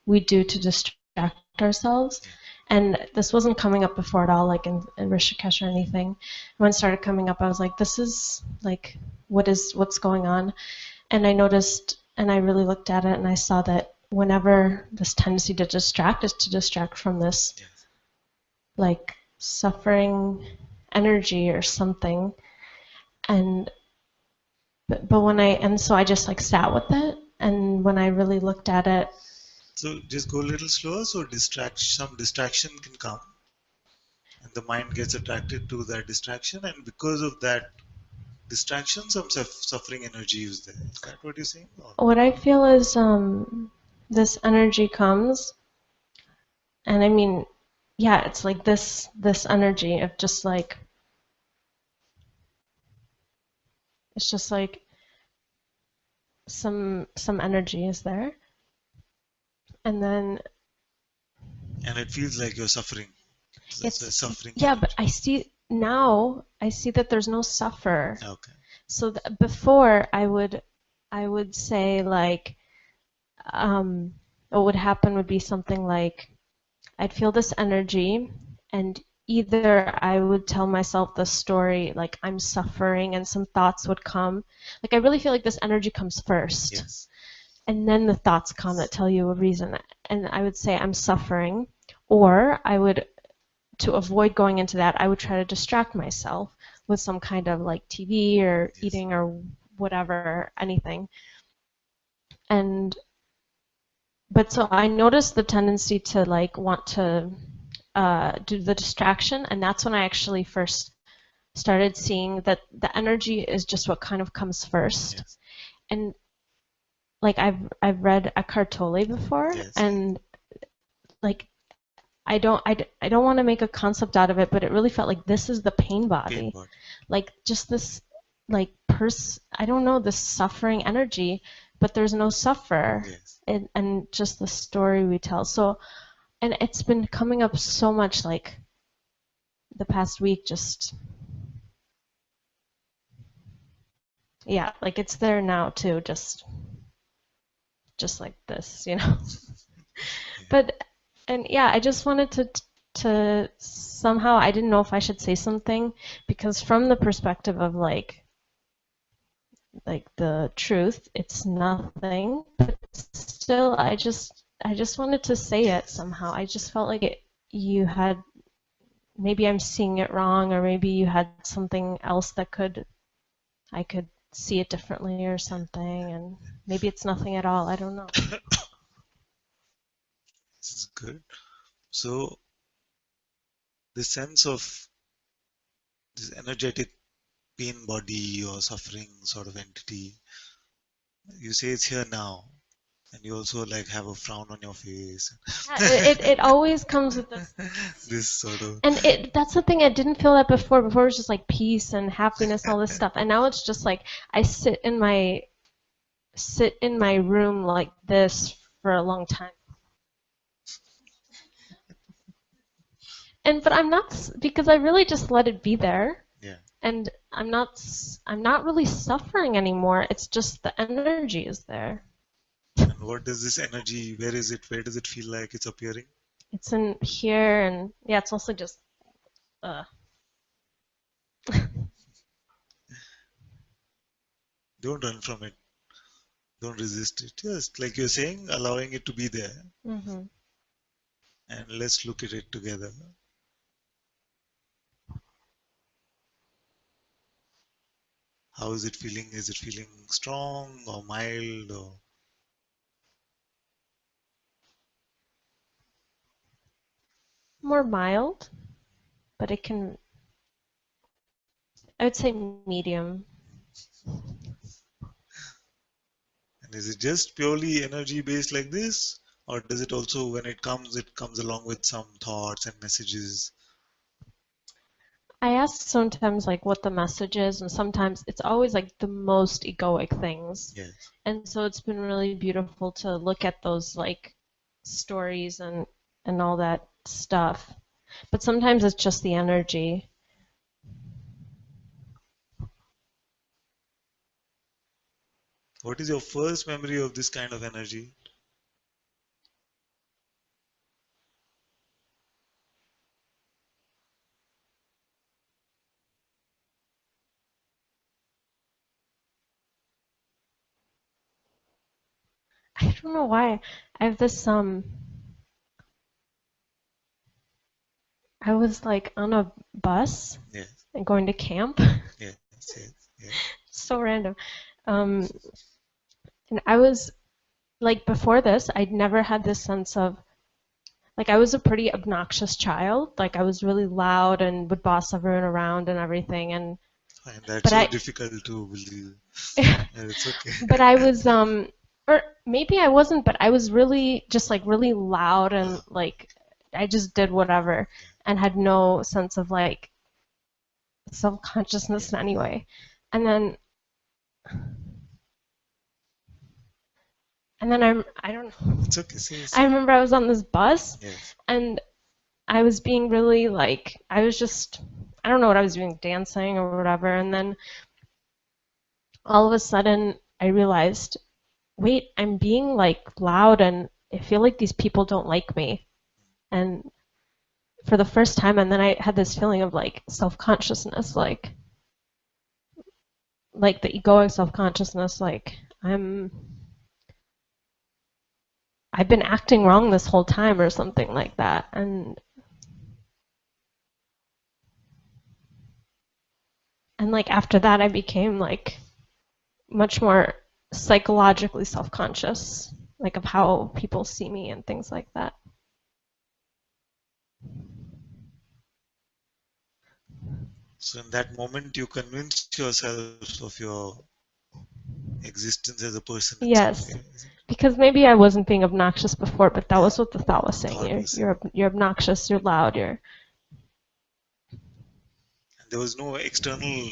we do to distract ourselves. Yeah. And this wasn't coming up before at all, like in Rishikesh or anything. When it started coming up, I was like, this is like, what's going on? And I noticed, and I really looked at it, and I saw that whenever this tendency to distract is to distract from this Yes. like suffering energy or something. And but when so I just like sat with it, and when I really looked at it, So just go a little slower so some distraction can come And the mind gets attracted to that distraction, and because of that distraction, some suffering energy is there. Is that what you're saying? Or? What I feel is this energy comes, and I mean, yeah, it's like this energy of just like, it's just like some energy is there, and then And it feels like you're suffering. That's a it's, suffering yeah, energy. but I see now, I see that there's no suffer. Okay. So before I would say like, what would happen would be something like, I'd feel this energy, and either I would tell myself the story like I'm suffering, and some thoughts would come. Like I really feel like this energy comes first, Yes. and then the thoughts come that tell you a reason. And I would say I'm suffering, or I would, to avoid going into that, I would try to distract myself with some kind of like TV or Yes. eating or whatever, anything. And but so I noticed the tendency to like want to do the distraction, and that's when I actually first started seeing that the energy is just what kind of comes first. Yes. And like I've read Eckhart Tolle before, Yes. and like I don't want to make a concept out of it, but it really felt like this is the pain body. Pain body. Like just this like I don't know, this suffering energy, but there's no suffer. Yes. And just the story we tell. So, and it's been coming up so much like the past week, just yeah, like it's there now too, just like this, you know. Yeah. But and yeah, I just wanted to somehow, I didn't know if I should say something, because from the perspective of like the truth, it's nothing, but still I just wanted to say it somehow. I just felt like you had, maybe I'm seeing it wrong, or maybe you had something else that I could see it differently or something, and maybe it's nothing at all. I don't know. This is good. So the sense of this energetic pain body or suffering sort of entity, you say it's here now, and you also like have a frown on your face. It always comes with this. This sort of And that's the thing, I didn't feel that before. Before it was just like peace and happiness and all this stuff. And now it's just like I sit in my room like this for a long time. But I'm not, because I really just let it be there. yeah. And I'm not really suffering anymore. It's just the energy is there. And what does this energy? Where is it? Where does it feel like it's appearing? It's in here, and yeah, it's also just Don't run from it. Don't resist it. Just like you're saying, allowing it to be there. Mm-hmm. And let's look at it together. How is it feeling? Is it feeling strong or mild or More mild, but I would say medium. and is it just purely energy based like this? Or does it also, when it comes along with some thoughts and messages? I ask sometimes like what the message is, and sometimes it's always like the most egoic things. Yes. And so it's been really beautiful to look at those like stories and all that stuff. But sometimes it's just the energy. What is your first memory of this kind of energy? I don't know why. I have this I was like on a bus Yes. and going to camp. Yes. Yes. Yes. So random. And I was like, before this, I'd never had this sense of like I was a pretty obnoxious child. Like I was really loud and would boss everyone around and everything. And Fine, that's but so I, difficult to believe. It's okay. but I was or maybe I wasn't, but I was really just like really loud and like I just did whatever and had no sense of like self-consciousness in any way. And then I don't know. It's okay. Say, I say. remember I was on this bus Yes. and I was being really like I was just I don't know what I was doing, dancing or whatever, and then all of a sudden I realized, wait, I'm being like loud and I feel like these people don't like me. And for the first time, and then I had this feeling of like self-consciousness, like the egoic self-consciousness, like I've been acting wrong this whole time or something like that. And like after that I became like much more psychologically self-conscious, like of how people see me and things like that. So in that moment, you convinced yourself of your existence as a person in some Yes, way, isn't it? because maybe I wasn't being obnoxious before, but that Yeah, was what the thought was saying. thought You're was saying. you're obnoxious. You're loud. You're. And there was no external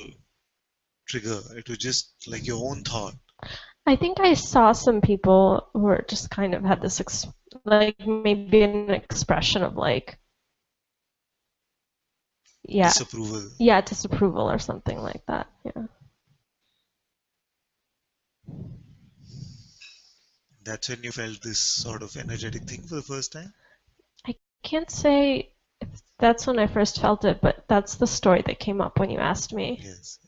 trigger. It was just like your own thought. I think I saw some people who were just kind of had this like maybe an expression of like yeah Disapproval. yeah disapproval or something like that. Yeah. That's when you felt this sort of energetic thing for the first time? I can't say if that's when I first felt it, but that's the story that came up when you asked me. Yes.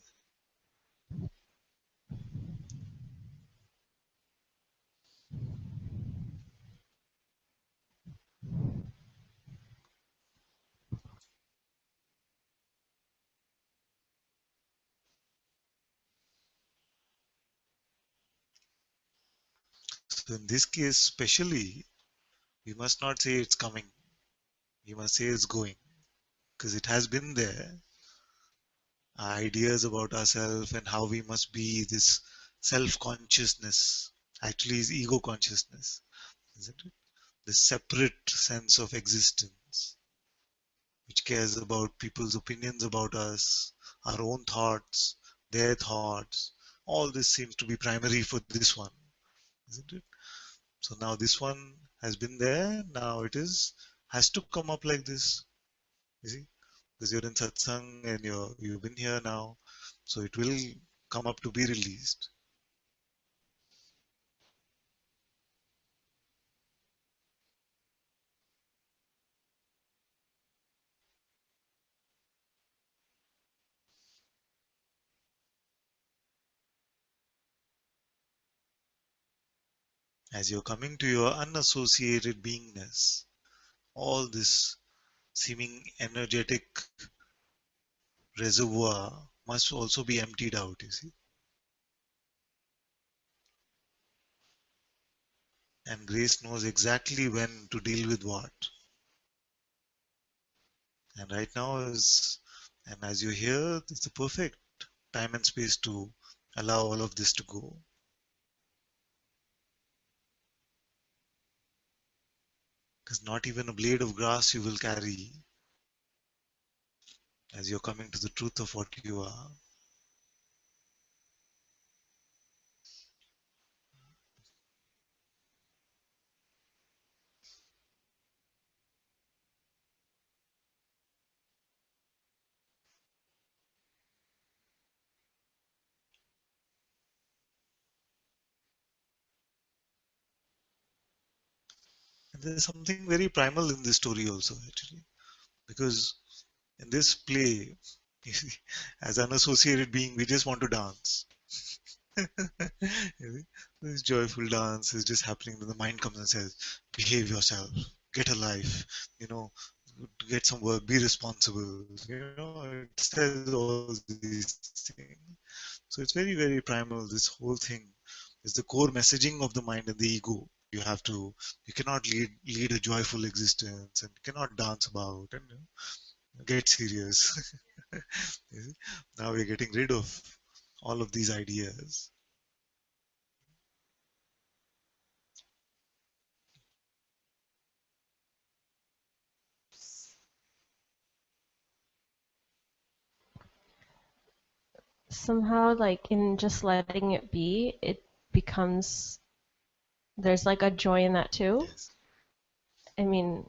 So in this case, especially, we must not say it's coming. We must say it's going. Because it has been there. Our ideas about ourselves and how we must be, this self-consciousness, actually is ego consciousness, isn't it? The separate sense of existence, which cares about people's opinions about us, our own thoughts, their thoughts. All this seems to be primary for this one, isn't it? So now this one has been there, now it is has to come up like this. You see? Because you're in satsang and you've been here now. So it will come up to be released. As you're coming to your unassociated beingness, all this seeming energetic reservoir must also be emptied out, you see. And grace knows exactly when to deal with what. And right now is, and as you're here, it's the perfect time and space to allow all of this to go. Because not even a blade of grass you will carry as you're coming to the truth of what you are. And there's something very primal in this story also, actually. Because in this play, as an associated being, we just want to dance. This joyful dance is just happening. Then the mind comes and says, behave yourself, get a life, you know, get some work, be responsible. It says all these things. So it's very, very primal. This whole thing is the core messaging of the mind and the ego. You have to, you cannot lead a joyful existence and cannot dance about and get serious. You see? Now we're getting rid of all of these ideas. Somehow, like in just letting it be, it becomes there's like a joy in that too. Yes. I mean,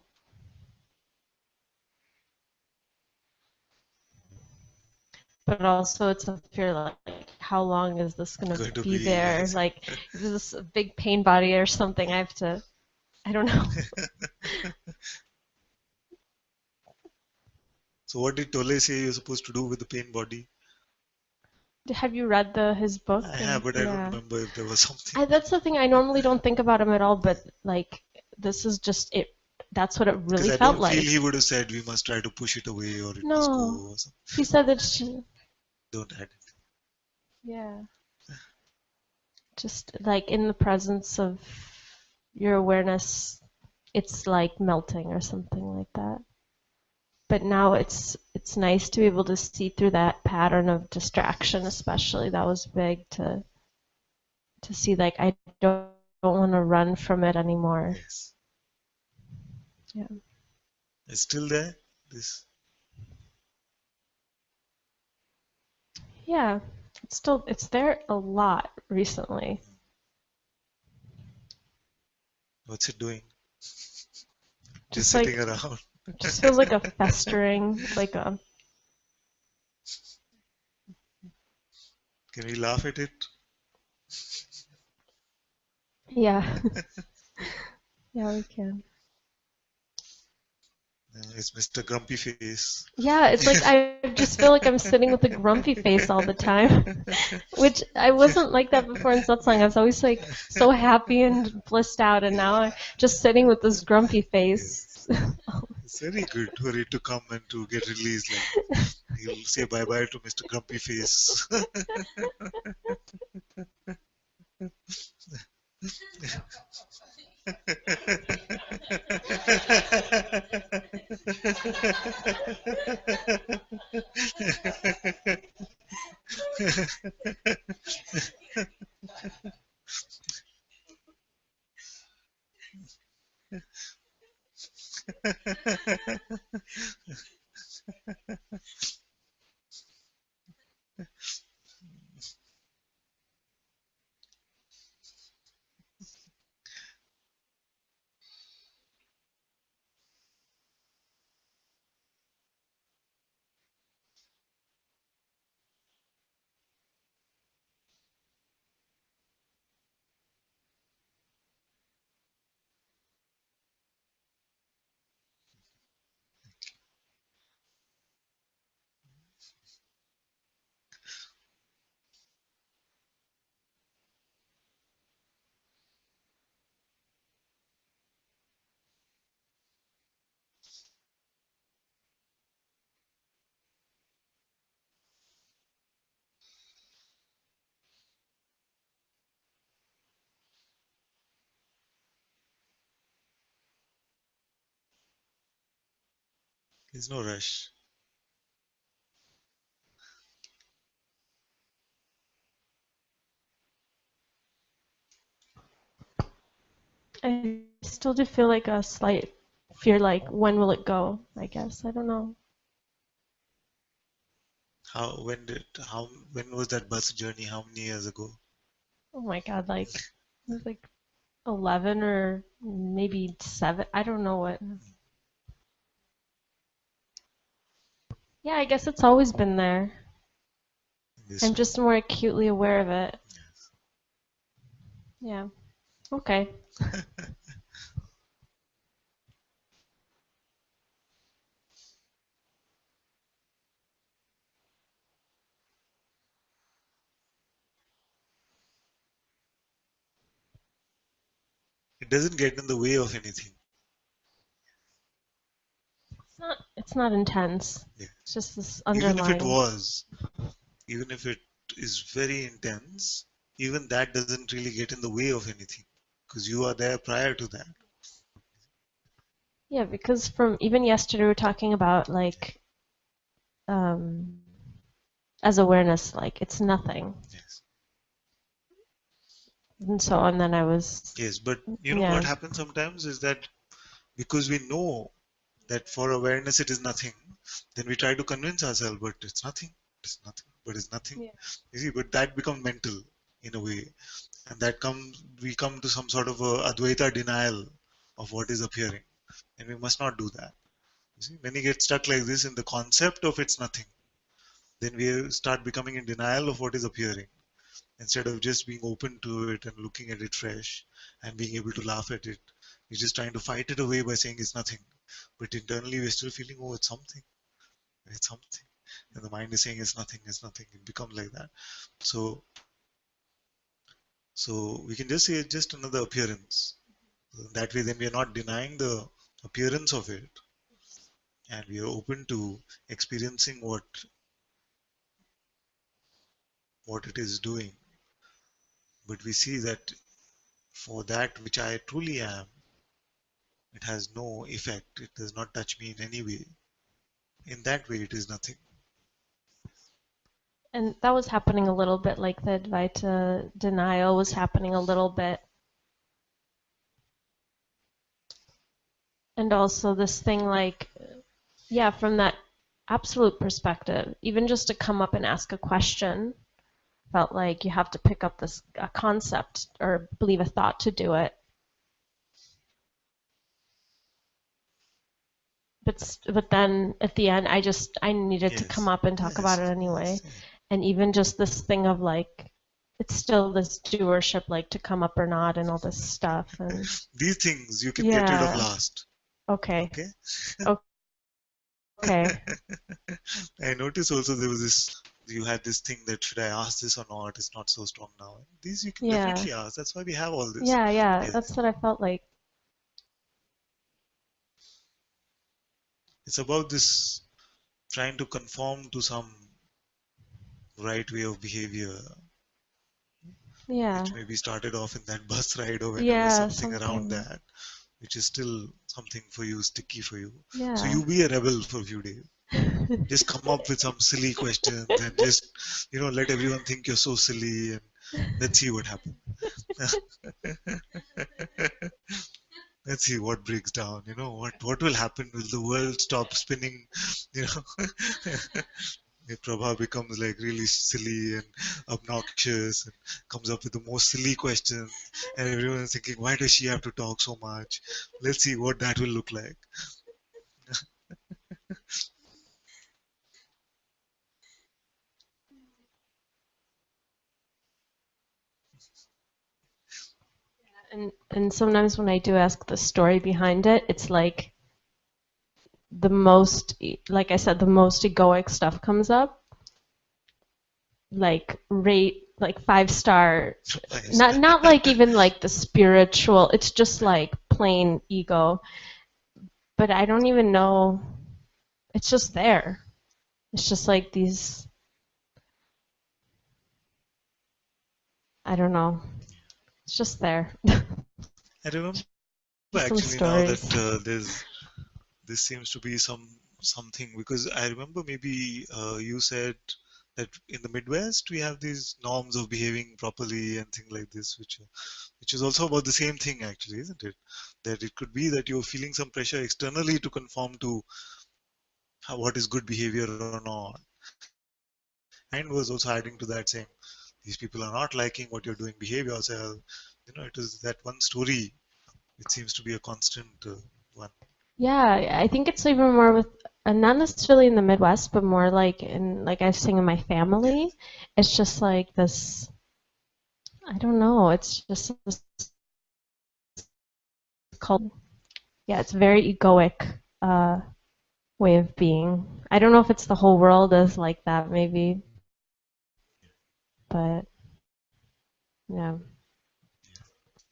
but also it's a fear like how long is this gonna Going to be be, there? yes. Like, is this a big pain body or something? I have to, I don't know. So what did Tolle say you're supposed to do with the pain body? Have you read his book? I have, And but I don't yeah, remember if there was something. that's the thing. I normally don't think about him at all, but like this is just it. That's what it Because really I felt don't feel like. he would have said we must try to push it away or it must go No, or something. he said that she, Don't add it. yeah, just like in the presence of your awareness, it's like melting or something like that. But now it's nice to be able to see through that pattern of distraction, especially that was big to see like I don't want to run from it anymore. Yes. Yeah. It's still there? This. Yeah. It's there a lot recently. What's it doing? Just Just sitting like around. just feels like a festering, like a Can we laugh at it? yeah. Yeah, we can. It's Mr. Grumpy Face. Yeah, it's like I just feel like I'm sitting with a grumpy face all the time, which I wasn't like that before in Satsang. I was always like so happy and blissed out, and now I'm just sitting with this grumpy face. Yes. It's very good for it to come and to get released. Like he'll say bye bye to Mr. Grumpy Face. There's no rush. I still do feel like a slight fear, like when will it go? I guess I don't know. When was that bus journey? How many years ago? Oh my God, like it was like 11 or maybe 7. I don't know what. Yeah, I guess it's always been there. This I'm way. just more acutely aware of it. Yeah. Okay. It doesn't get in the way of anything. It's not intense. Yeah. It's just this Even if it underlying. was, even if it is very intense, even that doesn't really get in the way of anything. because you are there prior to that. Yeah, because from even yesterday we were talking about like um, as awareness, like it's nothing, Yes. and so and then I was Yes, but what yeah happens sometimes is that because we know that for awareness it is nothing, then we try to convince ourselves, but it's nothing, it's nothing, but it's nothing. yeah You see, but that becomes mental in a way, and that comes we come to some sort of a Advaita denial of what is appearing, and we must not do that. You see, when you get stuck like this in the concept of it's nothing, then we start becoming in denial of what is appearing instead of just being open to it and looking at it fresh and being able to laugh at it. We're just trying to fight it away by saying it's nothing, but internally we're still feeling, oh, it's something, it's something, and the mind is saying it's nothing, it's nothing. It becomes like that. So, so we can just say it's just another appearance. That way, then we are not denying the appearance of it, and we are open to experiencing what it is doing. But we see that for that which I truly am, it has no effect. It does not touch me in any way. In that way, it is nothing. and that was happening a little bit like the Advaita denial was Yeah. happening a little bit, and also this thing like yeah from that absolute perspective, even just to come up and ask a question felt like you have to pick up this a concept or believe a thought to do it. But then at the end, I needed to come Yes. up and talk about Yes. it anyway, Yes. Yes. and even just this thing of like it's still this doership, like to come up or not, and all this stuff, and These things you can get rid of yeah, last. okay, Okay. okay, I noticed also there was this. You had this thing that should I ask this or not? It's not so strong now. These you can yeah, definitely ask. That's why we have all this. yeah, yeah. Yes. That's what I felt like. It's about this trying to conform to some right way of behavior, Yeah, which maybe started off in that bus ride or whenever yeah, something around something. that, which is still something for you, sticky for you. So Yeah. you be a rebel for a few days. Just come up with some silly questions and just, let everyone think you're so silly and let's see what happens. Let's see what breaks down. What will happen? Will the world stop spinning? You know, if Prabha becomes like really silly and obnoxious and comes up with the most silly questions, and everyone's thinking, why does she have to talk so much? Let's see what that will look like. And sometimes when I do ask the story behind it, it's like the most, like I said, the most egoic stuff comes up, like rate like 5 star, Nice. not like even like the spiritual. It's just like plain ego. But I don't even know. It's just there. It's just like these. I don't know. It's just there. I remember Just some actually now that stories. this seems to be something because I remember maybe you said that in the Midwest we have these norms of behaving properly and things like this, which is also about the same thing actually, isn't it? That it could be that you're feeling some pressure externally to conform to what is good behavior or not, and your mind was also adding to that, saying these people are not liking what you're doing. Behave yourself. It is that one story. It seems to be a constant one. Yeah, I think it's even more with, not necessarily in the Midwest, but more like in, like I was saying, in my family. Yes. It's just like this, I don't know, it's just this cult. Yeah, it's very egoic way of being. I don't know if it's the whole world is like that, maybe, but yeah.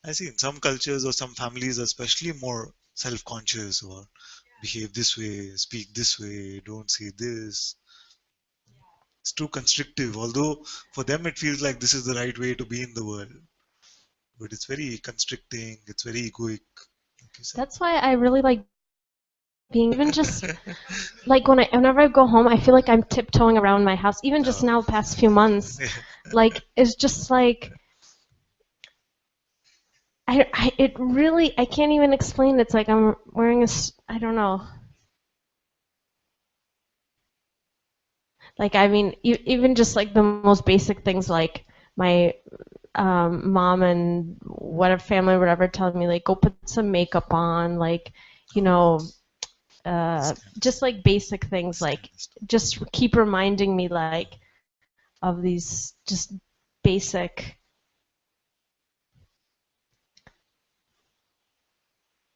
I see in some cultures or some families, especially more self-conscious or behave this way, speak this way, don't say this. It's too constrictive, although for them it feels like this is the right way to be in the world. but it's very constricting. It's very egoic, like you said. That's why I really like being even just like whenever I go home, I feel like I'm tiptoeing around my house. Even just Oh. now, the past few months, like it's just like it really I can't even explain. It's like I'm wearing I don't know. Like I mean, even just like the most basic things, like my mom and whatever family, whatever, telling me like go put some makeup on, like you Oh, know, this kind of just stuff. like basic things, This kind like of stuff. just keep reminding me like of these just basic,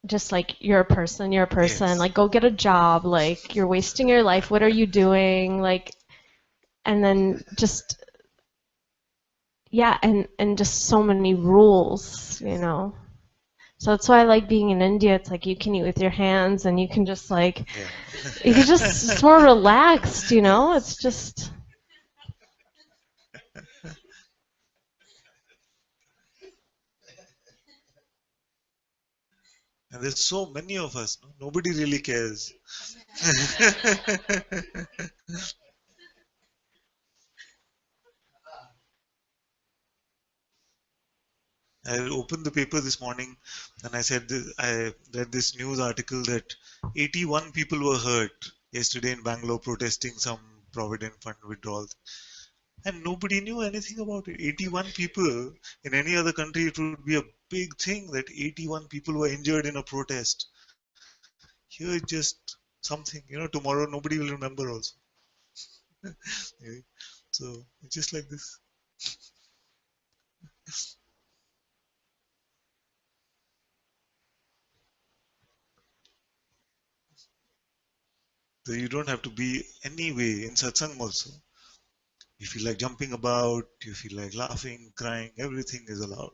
just like you're a person, Yes. like go get a job, like you're wasting your life, what are you doing, like, and then just yeah, and just so many rules, you know. So that's why I like being in India. It's like you can eat with your hands and you can just like Yeah. you can just it's more relaxed, you know? It's Yes. just And there's so many of us. No? Nobody really cares. I opened the paper this morning and I said I read this news article that 81 people were hurt yesterday in Bangalore protesting some Provident Fund withdrawal. And nobody knew anything about it. 81 people. In any other country, it would be a big thing that 81 people were injured in a protest. Here, it's just something. Tomorrow nobody will remember also. Yeah. So it's just like this. So you don't have to be any way in satsang also. You feel like jumping about, you feel like laughing, crying, everything is allowed.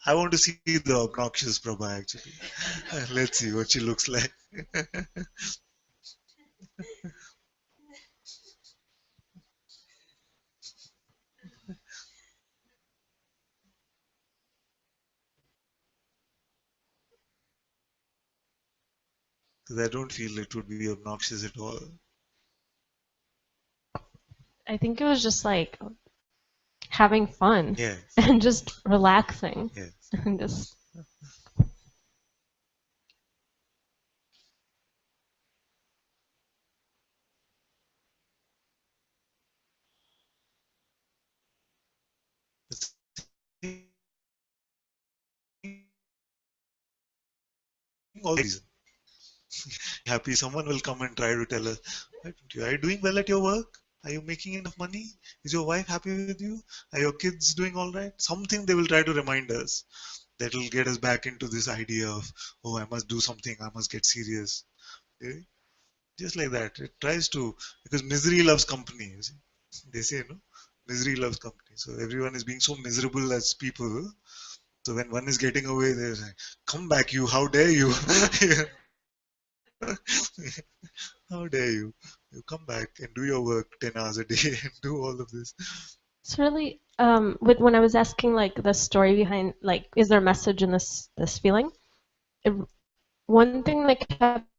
I want to see the obnoxious Prabha actually. Let's see what she looks like. Because I don't feel it would be obnoxious at all. I think it was just like having fun Yes, and just relaxing yes. and just The thing also reason. Happy someone will come and try to tell us, are you doing well at your work? Are you making enough money? Is your wife happy with you? Are your kids doing all right? Something they will try to remind us that will get us back into this idea of, oh, I must do something, I must get serious. Okay? Just like that. It tries to, because misery loves company. You see. They say, no? Misery loves company. So everyone is being so miserable as people. So when one is getting away, they're like, come back, you, how dare you? How dare you? You come back and do your work 10 hours a day and do all of this. it's really with when I was asking like the story behind like is there a message in this feeling? It, one thing that kept the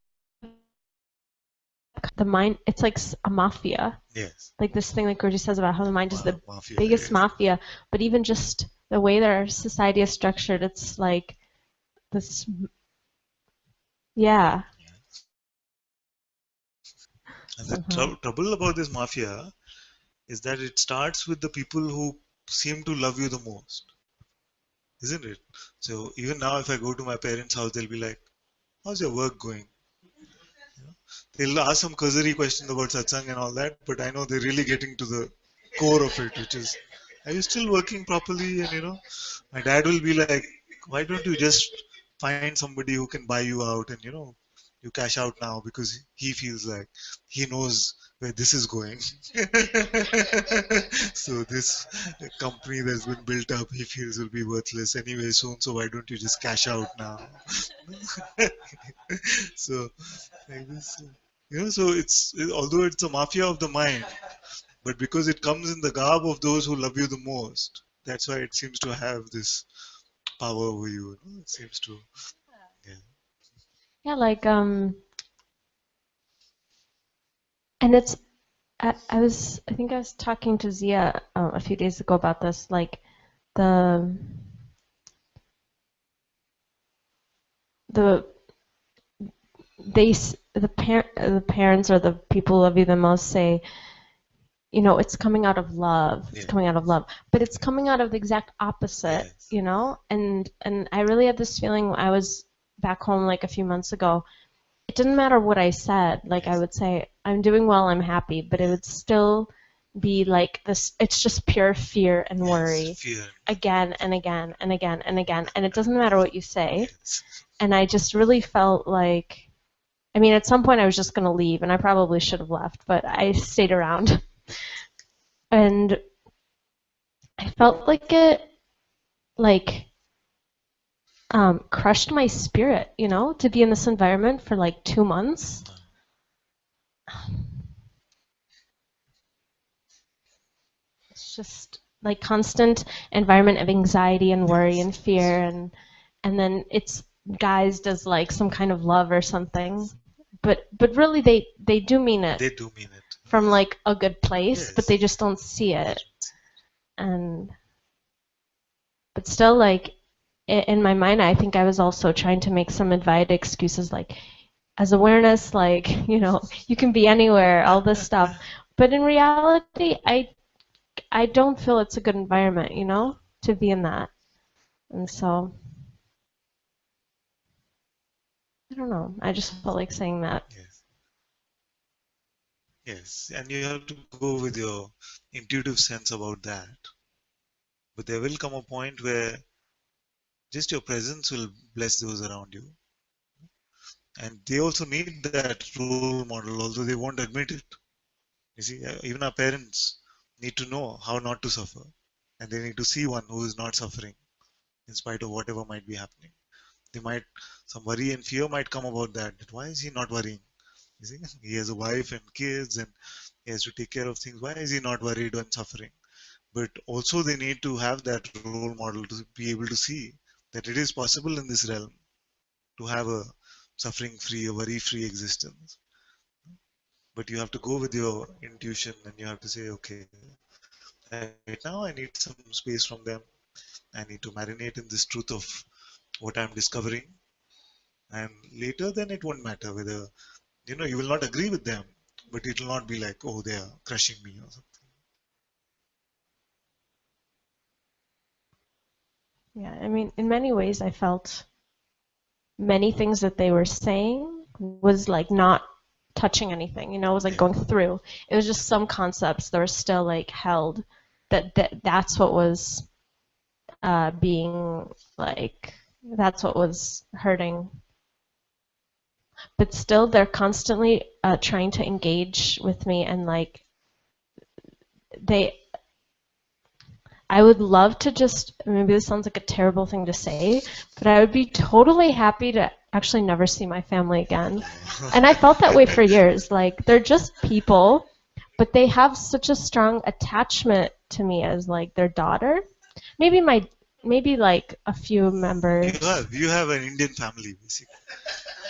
mind, it's like a mafia. Yes. Like this thing like Guruji says about how the mind is the Mafia, biggest yes. mafia, but even just the way that our society is structured, it's like this, yeah, And the somehow. trouble about this mafia is that it starts with the people who seem to love you the most, isn't it? So even now, if I go to my parents' house, they'll be like, how's your work going? They'll ask some cursory questions about satsang and all that, but I know they're really getting to the core of it, which is, are you still working properly? And my dad will be like, why don't you just find somebody who can buy you out and you cash out now because he feels like he knows where this is going. So this company that's been built up, he feels will be worthless anyway soon. So why don't you just cash out now? So like this, so although it's a mafia of the mind, but because it comes in the garb of those who love you the most, That's why it seems to have this power over you. It seems to, yeah. Yeah, like and it's I think I was talking to Zia a few days ago about this, like the the the parents or the people who love you the most say, you know, it's coming out of love. It's Yeah. coming out of love, but it's coming out of the exact opposite, Yes. you know. And I really had this feeling. I was back home like a few months ago. It didn't matter what I said. Like I Yes. would say, I'm doing well, I'm happy, but it would still be like this. It's just pure fear and Yes. worry Fear. again and again and again and again. And it doesn't matter what you say. Yes. And I just really felt like, I mean, at some point I was just going to leave, and I probably should have left, but I stayed around. And I felt like it, like, crushed my spirit, you know, to be in this environment for like 2 months. It's just like constant environment of anxiety and worry and fear, and then it's guised as like some kind of love or something. But really they do mean it They do mean it. from like a good place, but Yes. they just don't see it. And but still, like in my mind, I think I was also trying to make some invited excuses, like as awareness, like, you know, you can be anywhere, all this stuff. But in reality, I don't feel it's a good environment, you know, to be in that. And so I don't know. I just felt like saying that. Yes. Yes. And you have to go with your intuitive sense about that. But there will come a point where just your presence will bless those around you. And they also need that role model, although they won't admit it. You see, even our parents need to know how not to suffer. And they need to see one who is not suffering in spite of whatever might be happening. They might, some worry and fear might come about that. That why is he not worrying? You see, he has a wife and kids and he has to take care of things. Why is he not worried when suffering? But also they need to have that role model to be able to see that it is possible in this realm to have a suffering free, a worry free existence. But you have to go with your intuition and you have to say, okay, right now I need some space from them. I need to marinate in this truth of what I'm discovering. And later, then it won't matter whether, you will not agree with them, but it will not be like, oh, they are crushing me or something. Yeah, I mean, in many ways, I felt many things that they were saying was like not touching anything, you know, it was like Yeah. going through. It was just some concepts that were still like held, that's what was being like, that's what was hurting. But still, they're constantly trying to engage with me, and like they, I would love to just, maybe this sounds like a terrible thing to say, but I would be totally happy to actually never see my family again. And I felt that way for years. Like, they're just people, but they have such a strong attachment to me as like their daughter. Maybe like a few members. You have an Indian family, basically.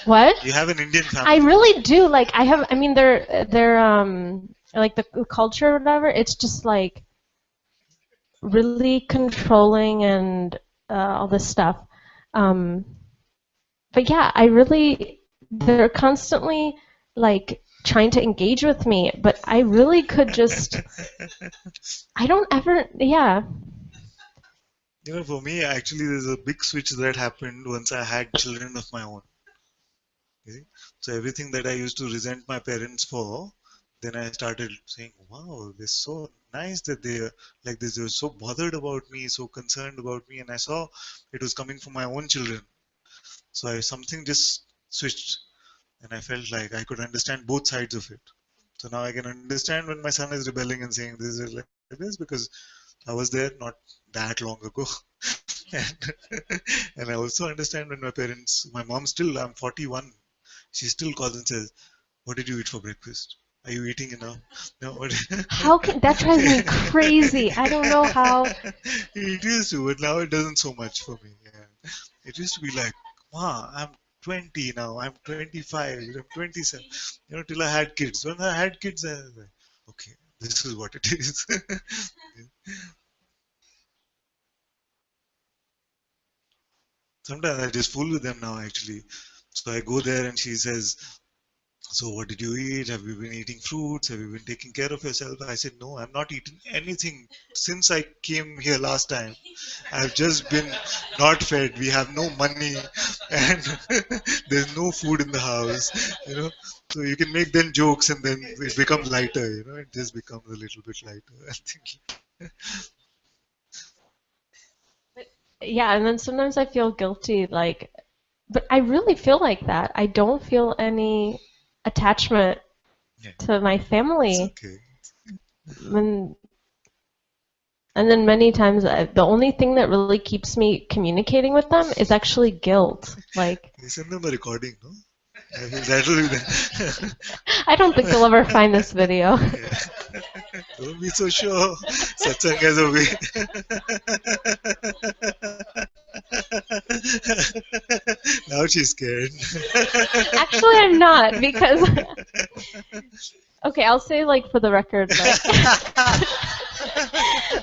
What? You have an Indian I family. really do. Like, I mean, they're like the culture or whatever. It's just like really controlling and all this stuff. Um, but yeah, they're constantly like trying to engage with me, but I really could just, I don't ever, yeah. For me, actually, there's a big switch that happened once I had children of my own. You see? So everything that I used to resent my parents for, then I started saying, wow, they're so nice that they're like this. They were so bothered about me, so concerned about me. And I saw it was coming from my own children. So something just switched. And I felt like I could understand both sides of it. So now I can understand when my son is rebelling and saying this is like this because I was there not that long ago. and, and I also understand when my parents, my mom still, I'm 41, she still calls and says, what did you eat for breakfast? Are you eating enough? No, but How can that drives me crazy? I don't know how. it used to, but now it doesn't so much for me. Yeah. It used to be like, wow, I'm 20 now, I'm 25, I'm 27. Till I had kids. When I had kids, I was like, okay, this is what it is. Sometimes I just fool with them now, actually. So I go there and she says, so what did you eat? Have you been eating fruits? Have you been taking care of yourself? I said, no, I'm not eating anything since I came here last time. I've just been not fed. We have no money and there's no food in the house. So you can make then jokes and then it becomes lighter. It just becomes a little bit lighter. I think. Yeah, and then sometimes I feel guilty, like, but I really feel like that. I don't feel any attachment Yeah, to my it's family. okay. And, and then many times, the only thing that really keeps me communicating with them is actually guilt. Like, You send them a recording, no? I think that'll be the. I don't think they'll ever find this video. Yeah. Don't be so sure. Satsang has a way. Now she's scared. Actually, I'm not because, okay, I'll say like for the record,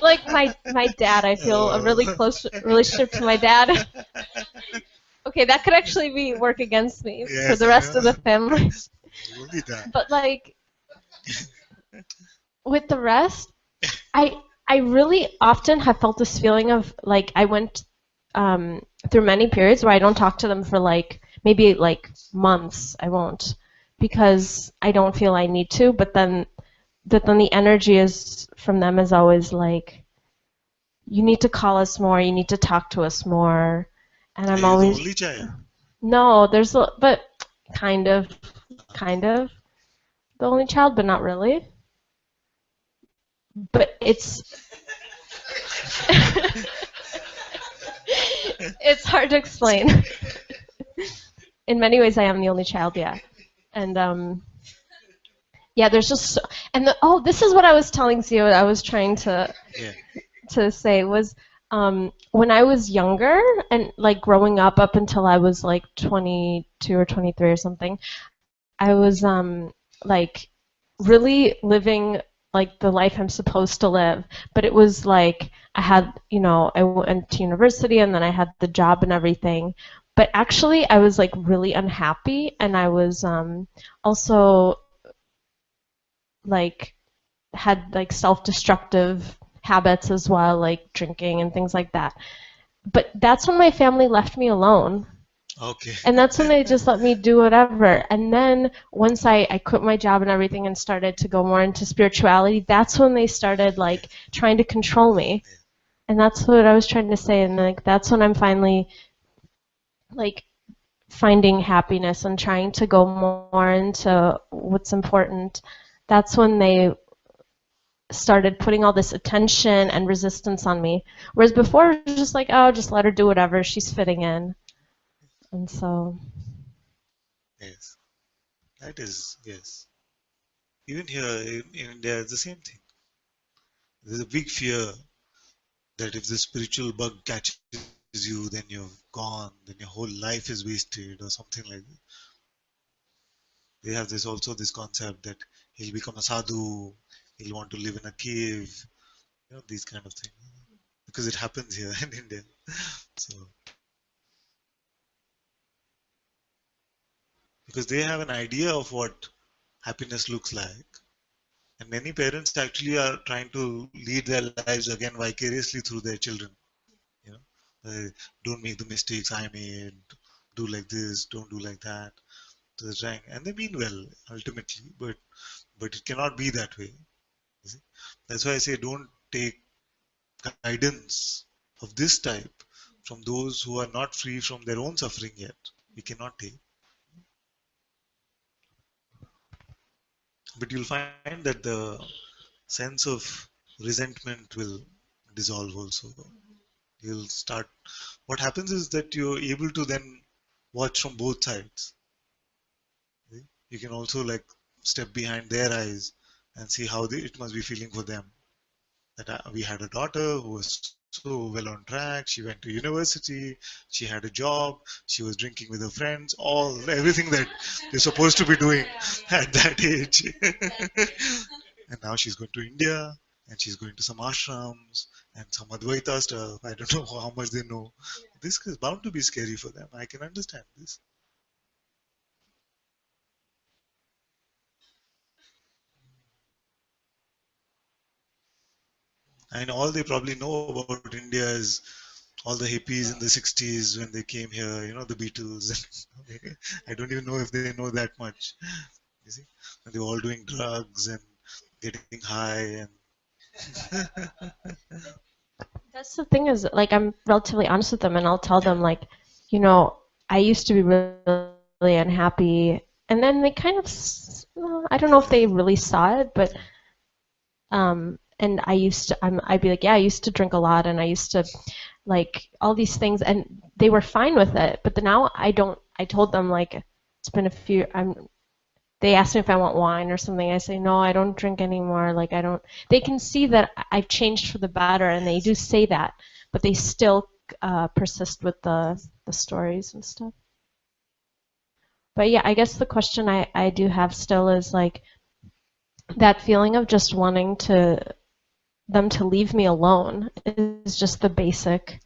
like, like my dad, I feel a really close relationship to my dad. Okay, that could actually be work against me for Yes, the I rest of the know. family. Only that. But like with the rest, I really often have felt this feeling of like I went through many periods where I don't talk to them for like maybe like months. I won't because I don't feel I need to. But then the energy is from them is always like you need to call us more. You need to talk to us more. And Are I'm you the always only child? no. But kind of, kind of the only child, but not really. But it's hard to explain. In many ways, I am the only child, yeah. And yeah, there's just oh, this is what I was telling you. I was trying Yeah. to say was when I was younger and like growing up until I was like 22 or 23 or something, I was like really living like the life I'm supposed to live. But it was like I had, I went to university and then I had the job and everything. But actually, I was like really unhappy, and I was also like had like self-destructive habits as well, like drinking and things like that. But that's when my family left me alone. Okay. And that's when they just let me do whatever. And then once I quit my job and everything and started to go more into spirituality, that's when they started Yeah. like trying to control me. Yeah. And that's what I was trying to say. And like that's when I'm finally like finding happiness and trying to go more into what's important. That's when they started putting all this attention and resistance on me. Whereas before it was just like, oh, just let her do whatever, she's fitting in. And so Yes. That is, yes. Even here in India, it's the same thing. There's a big fear that if the spiritual bug catches you, then you're gone, then your whole life is wasted, or something like that. They have this concept that he'll become a sadhu, he'll want to live in a cave, these kind of things. Because it happens here in India. So, because they have an idea of what happiness looks like, and many parents actually are trying to lead their lives again vicariously through their children. You know, don't make the mistakes I made. Do like this. Don't do like that. So they're trying, and they mean well ultimately, but it cannot be that way. You see? That's why I say don't take guidance of this type from those who are not free from their own suffering yet. We cannot take. But you'll find that the sense of resentment will dissolve also. You'll start. What happens is that you're able to then watch from both sides. You can also like step behind their eyes and see how it must be feeling for them. That we had a daughter who was so well on track. She went to university. She had a job. She was drinking with her friends. Everything that you're supposed to be doing at that age. And now she's going to India and she's going to some ashrams and some Advaita stuff. I don't know how much they know. This is bound to be scary for them. I can understand this. And all they probably know about India is all the hippies in the 60s when they came here, the Beatles. I don't even know if they know that much. You see? And they're all doing drugs and getting high and That's the thing is, like, I'm relatively honest with them, and I'll tell them, like, you know, I used to be really unhappy, and then they kind of, well, I don't know if they really saw it, but, and I'd be like, yeah, I used to drink a lot, and I used to, like, all these things, and they were fine with it, but now I don't, I told them, like, it's been a few, they ask me if I want wine or something. I say, no, I don't drink anymore. Like, I don't. They can see that I've changed for the better, and they do say that, but they still persist with the stories and stuff. But yeah, I guess the question I do have still is like that feeling of just wanting them to leave me alone is just the basic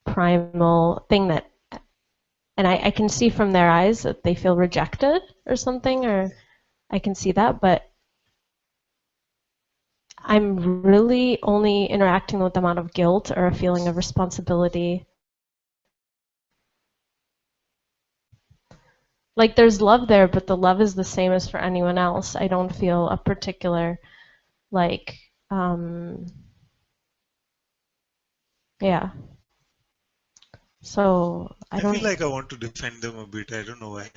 primal thing that, and I can see from their eyes that they feel rejected or something, or I can see that, but I'm really only interacting with them out of guilt or a feeling of responsibility. Like there's love there, but the love is the same as for anyone else. I don't feel a particular, like, yeah. So I I feel don't. like I want to defend them a bit. I don't know why.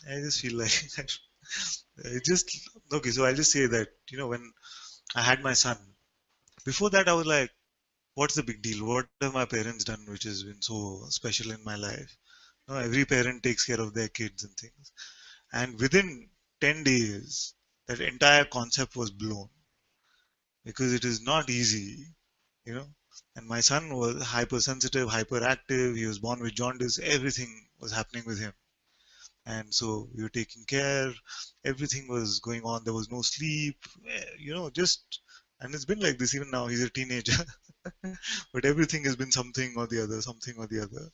I just feel like it just okay. So I'll just say that when I had my son, before that I was like, what's the big deal? What have my parents done which has been so special in my life? Every parent takes care of their kids and things. And within 10 days, that entire concept was blown because it is not easy, you know. And my son was hypersensitive, hyperactive. He was born with jaundice. Everything was happening with him. And so we were taking care. Everything was going on. There was no sleep, just. And it's been like this even now. He's a teenager. But everything has been something or the other, something or the other.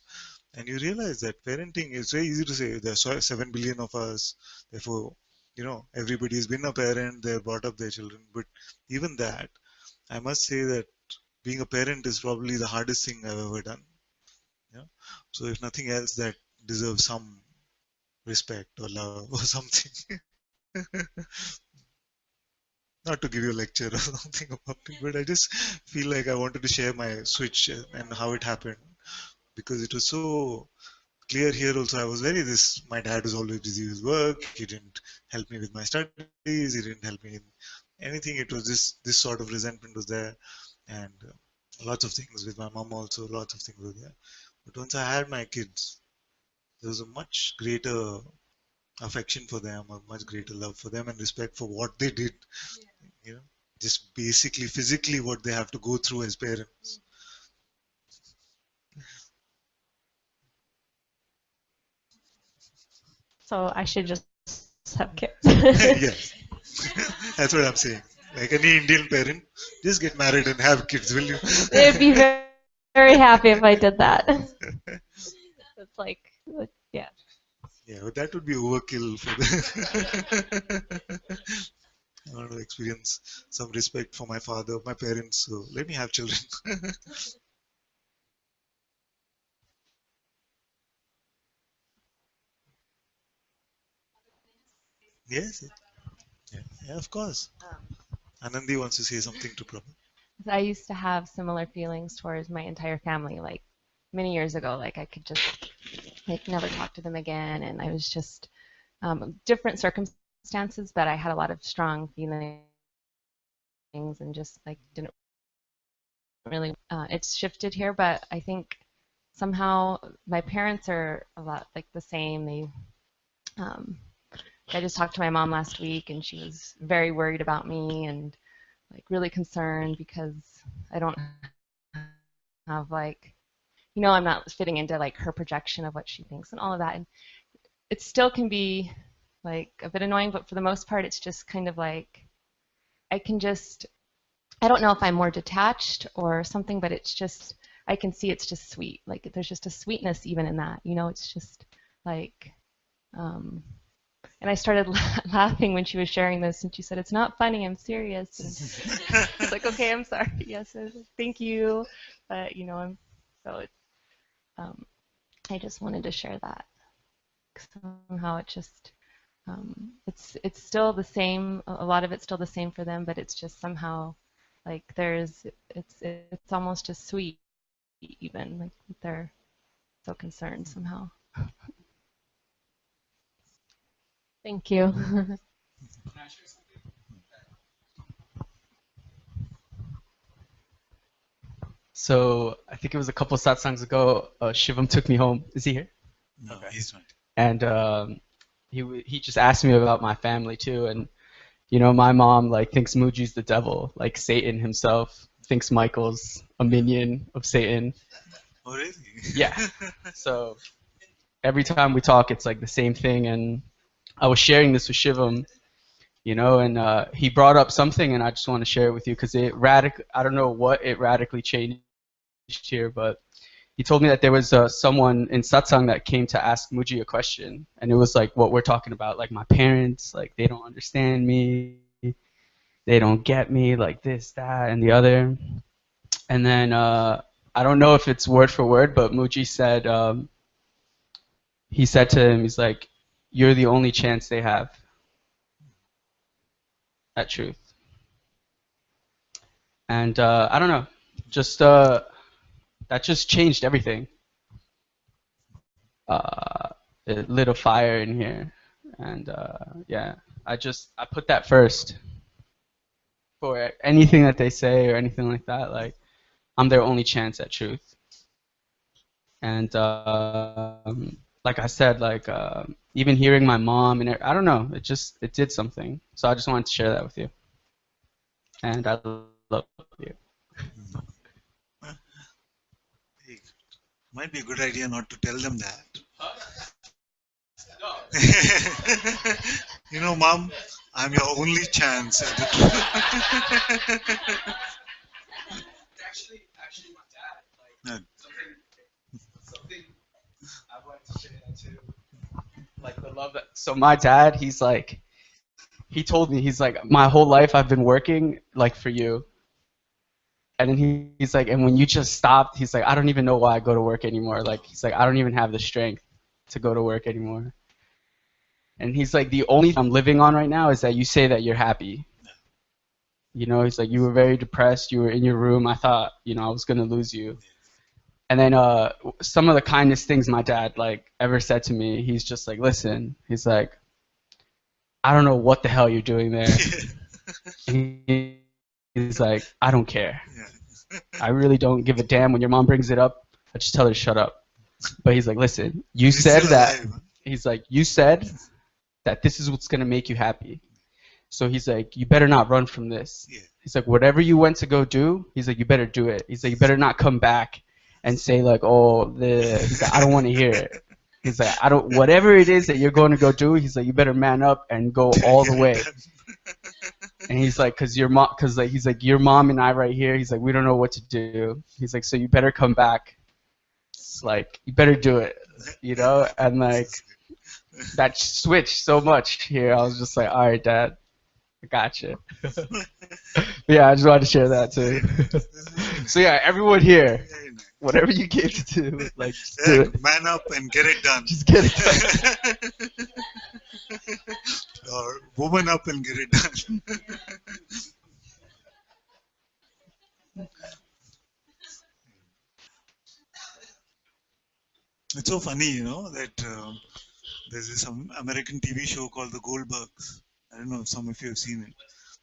And you realize that parenting is very easy to say. There's 7 billion of us. Therefore, everybody has been a parent. They've brought up their children. But even that, I must say that being a parent is probably the hardest thing I've ever done. So if nothing else, that deserves some respect or love or something. Not to give you a lecture or something about it, but I just feel like I wanted to share my switch and how it happened because it was so clear here also. I was very this. My dad was always busy with work. He didn't help me with my studies. He didn't help me in anything. It was this sort of resentment was there, and lots of things with my mom also. Lots of things were there. But once I had my kids, there was a much greater affection for them, a much greater love for them, and respect for what they did. You know, just basically physically what they have to go through as parents. So I should just have kids. Yes, that's what I'm saying. Like any Indian parent, just get married and have kids, will you? They'd be very, very happy if I did that. It's like, yeah. Yeah, but that would be overkill for the. I want to experience some respect for my father, my parents. So let me have children. Yes, yeah, yeah, of course. Anandi wants to say something to Prabhu. I used to have similar feelings towards my entire family, like many years ago. Like I could just like never talk to them again, and I was just different circumstances, but I had a lot of strong feelings and just like didn't really. It's shifted here, but I think somehow my parents are a lot like the same. They I just talked to my mom last week, and she was very worried about me and like really concerned because I don't have like, I'm not fitting into like her projection of what she thinks and all of that. And it still can be like a bit annoying, but for the most part, it's just kind of like I can just, I don't know if I'm more detached or something, but it's just, I can see it's just sweet. Like there's just a sweetness even in that, it's just like, and I started laughing when she was sharing this, and she said, "It's not funny, I'm serious." And I was like, "Okay, I'm sorry. Yes, thank you." But so it's, I just wanted to share that. Somehow it just, it's still the same. A lot of it's still the same for them, but it's just somehow like it's almost just sweet, even like they're so concerned somehow. Thank you. So I think it was a couple of satsangs ago. Shivam took me home. Is he here? No, Okay. he's not. And he just asked me about my family too. And my mom like thinks Muji's the devil, like Satan himself. Thinks Michael's a minion of Satan. Oh, really? Yeah. So every time we talk, it's like the same thing. And I was sharing this with Shivam, and he brought up something, and I just want to share it with you because I don't know what it radically changed here, but he told me that there was someone in Satsang that came to ask Muji a question, and it was like what we're talking about, like my parents, like they don't understand me, they don't get me, like this, that, and the other. And then I don't know if it's word for word, but Muji said, he said to him, he's like, "You're the only chance they have at truth." And I don't know, just that just changed everything. It lit a fire in here, and yeah, I put that first for anything that they say or anything like that. Like I'm their only chance at truth, and like I said, like even hearing my mom and I don't know, it did something. So I just wanted to share that with you, and I love you. Hey, might be a good idea not to tell them that. Mom, I'm your only chance at the truth. Actually, my dad, No. something I wanted to share that too. Like the love that. So my dad, he told me, he's like, my whole life I've been working like for you. And then he's like, and when you just stopped, he's like, I don't even know why I go to work anymore. Like he's like, I don't even have the strength to go to work anymore. And he's like, the only thing I'm living on right now is that you say that you're happy. He's like, you were very depressed. You were in your room. I thought, I was gonna lose you. And then some of the kindest things my dad like ever said to me, he's just like, listen, he's like, I don't know what the hell you're doing there. And he's like, I don't care. I really don't give a damn when your mom brings it up. I just tell her to shut up. But he's like, listen, you said that. He's like, you said that this is what's gonna make you happy. So he's like, you better not run from this. He's like, whatever you went to go do, he's like, you better do it. He's like, you better not come back and say like, oh, he's like, I don't want to hear it. He's like, whatever it is that you're going to go do, he's like, you better man up and go all the way. And he's like, he's like, your mom and I right here, he's like, we don't know what to do. He's like, so you better come back. It's like, you better do it, And like, that switched so much here. I was just like, all right, Dad, I gotcha. Yeah, I just wanted to share that too. So yeah, everyone here, whatever you came to do, like just do it. Man up and get it done. Just get it done. Or woman up and get it done. It's so funny, that there's this American TV show called The Goldbergs. I don't know if some of you have seen it.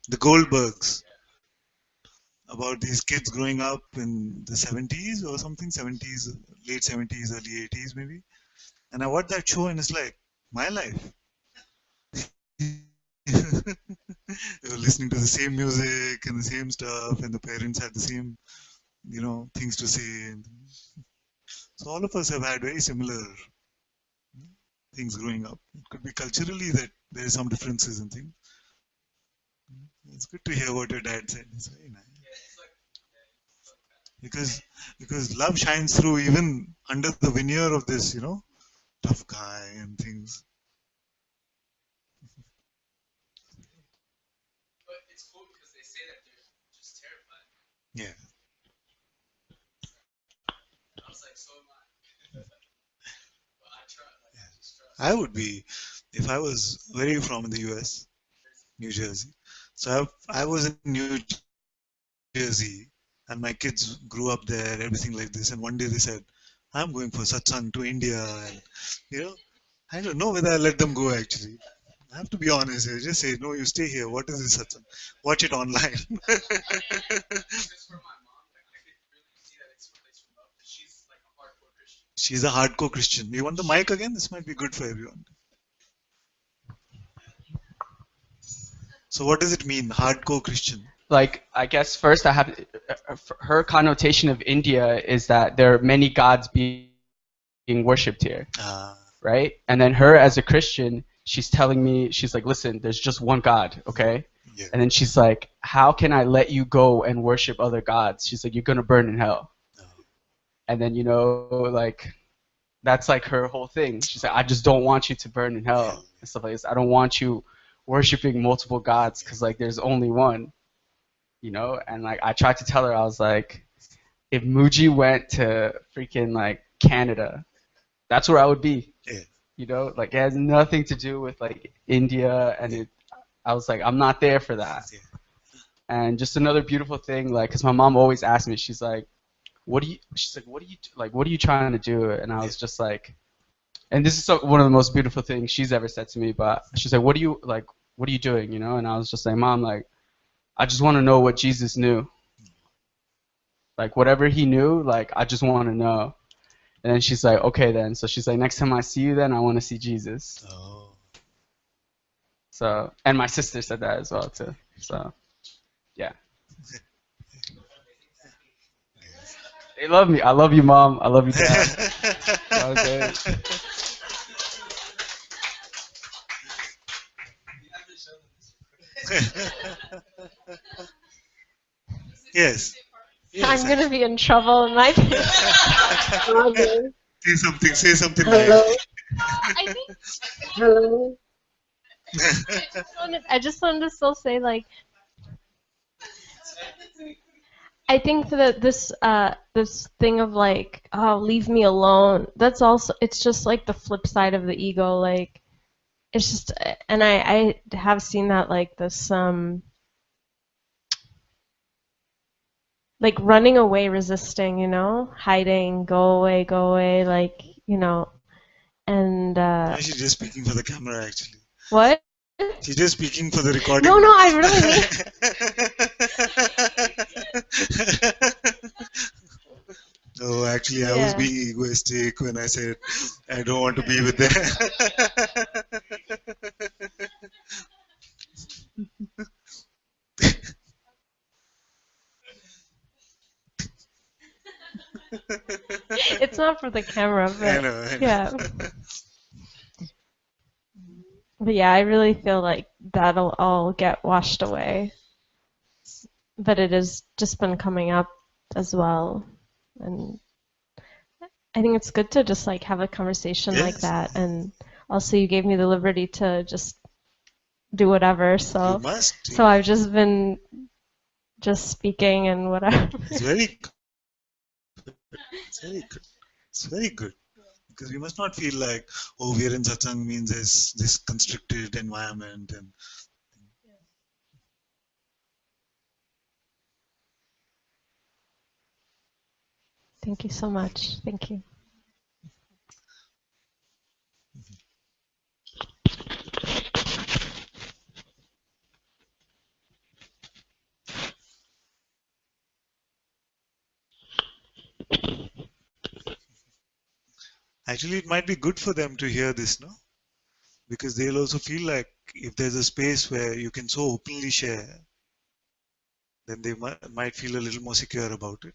The Goldbergs, about these kids growing up in the 70s or something, 70s, late 70s, early 80s maybe. And I watched that show and it's like, my life. They were listening to the same music and the same stuff, and the parents had the same, things to say. And so all of us have had very similar things growing up. It could be culturally that there are some differences and things. It's good to hear what your dad said. It's very nice. Because because love shines through even under the veneer of this, tough guy and things. Yeah. I would be if I was where are you from in the US? New Jersey. So I was in New Jersey and my kids grew up there, everything like this. And one day they said, I'm going for satsang to India. And, you know, I don't know whether I let them go actually. I have to be honest here. Just say, no, you stay here. What is this satsang? Watch it online. She's a hardcore Christian. You want the mic again? This might be good for everyone. So what does it mean, hardcore Christian? Like, I guess first I have her connotation of India is that there are many gods being worshipped here, right? And then her as a Christian, she's telling me, she's like, listen, there's just one God, okay? Yeah. And then she's like, how can I let you go and worship other gods? She's like, you're gonna burn in hell. And then, like, that's like her whole thing. She's like, I just don't want you to burn in hell and stuff like this. I don't want you worshiping multiple gods because like there's only one, And like I tried to tell her, I was like, if Muji went to freaking like Canada, that's where I would be. Yeah. Like it has nothing to do with like India, and I was like, I'm not there for that. Yeah. And just another beautiful thing, like, cause my mom always asks me, she's like, what are you trying to do? And I was just like, and this is one of the most beautiful things she's ever said to me. But she's like, what are you doing? And I was just like, Mom, like, I just want to know what Jesus knew. Like whatever he knew, like I just want to know. And then she's like, okay then. So she's like, next time I see you, then I want to see Jesus. Oh. So, and my sister said that as well too. So, yeah. They love me. I love you, Mom. I love you, Dad. Okay. Yes. I'm gonna be in trouble in my Say something Hello. like. I think. Hello. I just wanted to still say, like, I think that this thing of like, oh, leave me alone. That's also, it's just like the flip side of the ego. Like, it's just, and I have seen that like this like running away, resisting, hiding, go away, like, and She's just speaking for the camera, actually. what? She's just speaking for the recording. No, I really mean. No, actually, I was being egoistic when I said I don't want to be with them. It's not for the camera, but I know. yeah. But yeah, I really feel like that'll all get washed away. But it has just been coming up as well. And I think it's good to just like have a conversation like that. And also you gave me the liberty to just do whatever. So You must. So I've just been just speaking and whatever. It's very good. It's very good. It's very good. Because we must not feel like, oh, we are in satsang means there's this constricted environment. And Thank you so much. Thank you. actually, it might be good for them to hear this, no? because they'll also feel like if there's a space where you can so openly share, then they might feel a little more secure about it.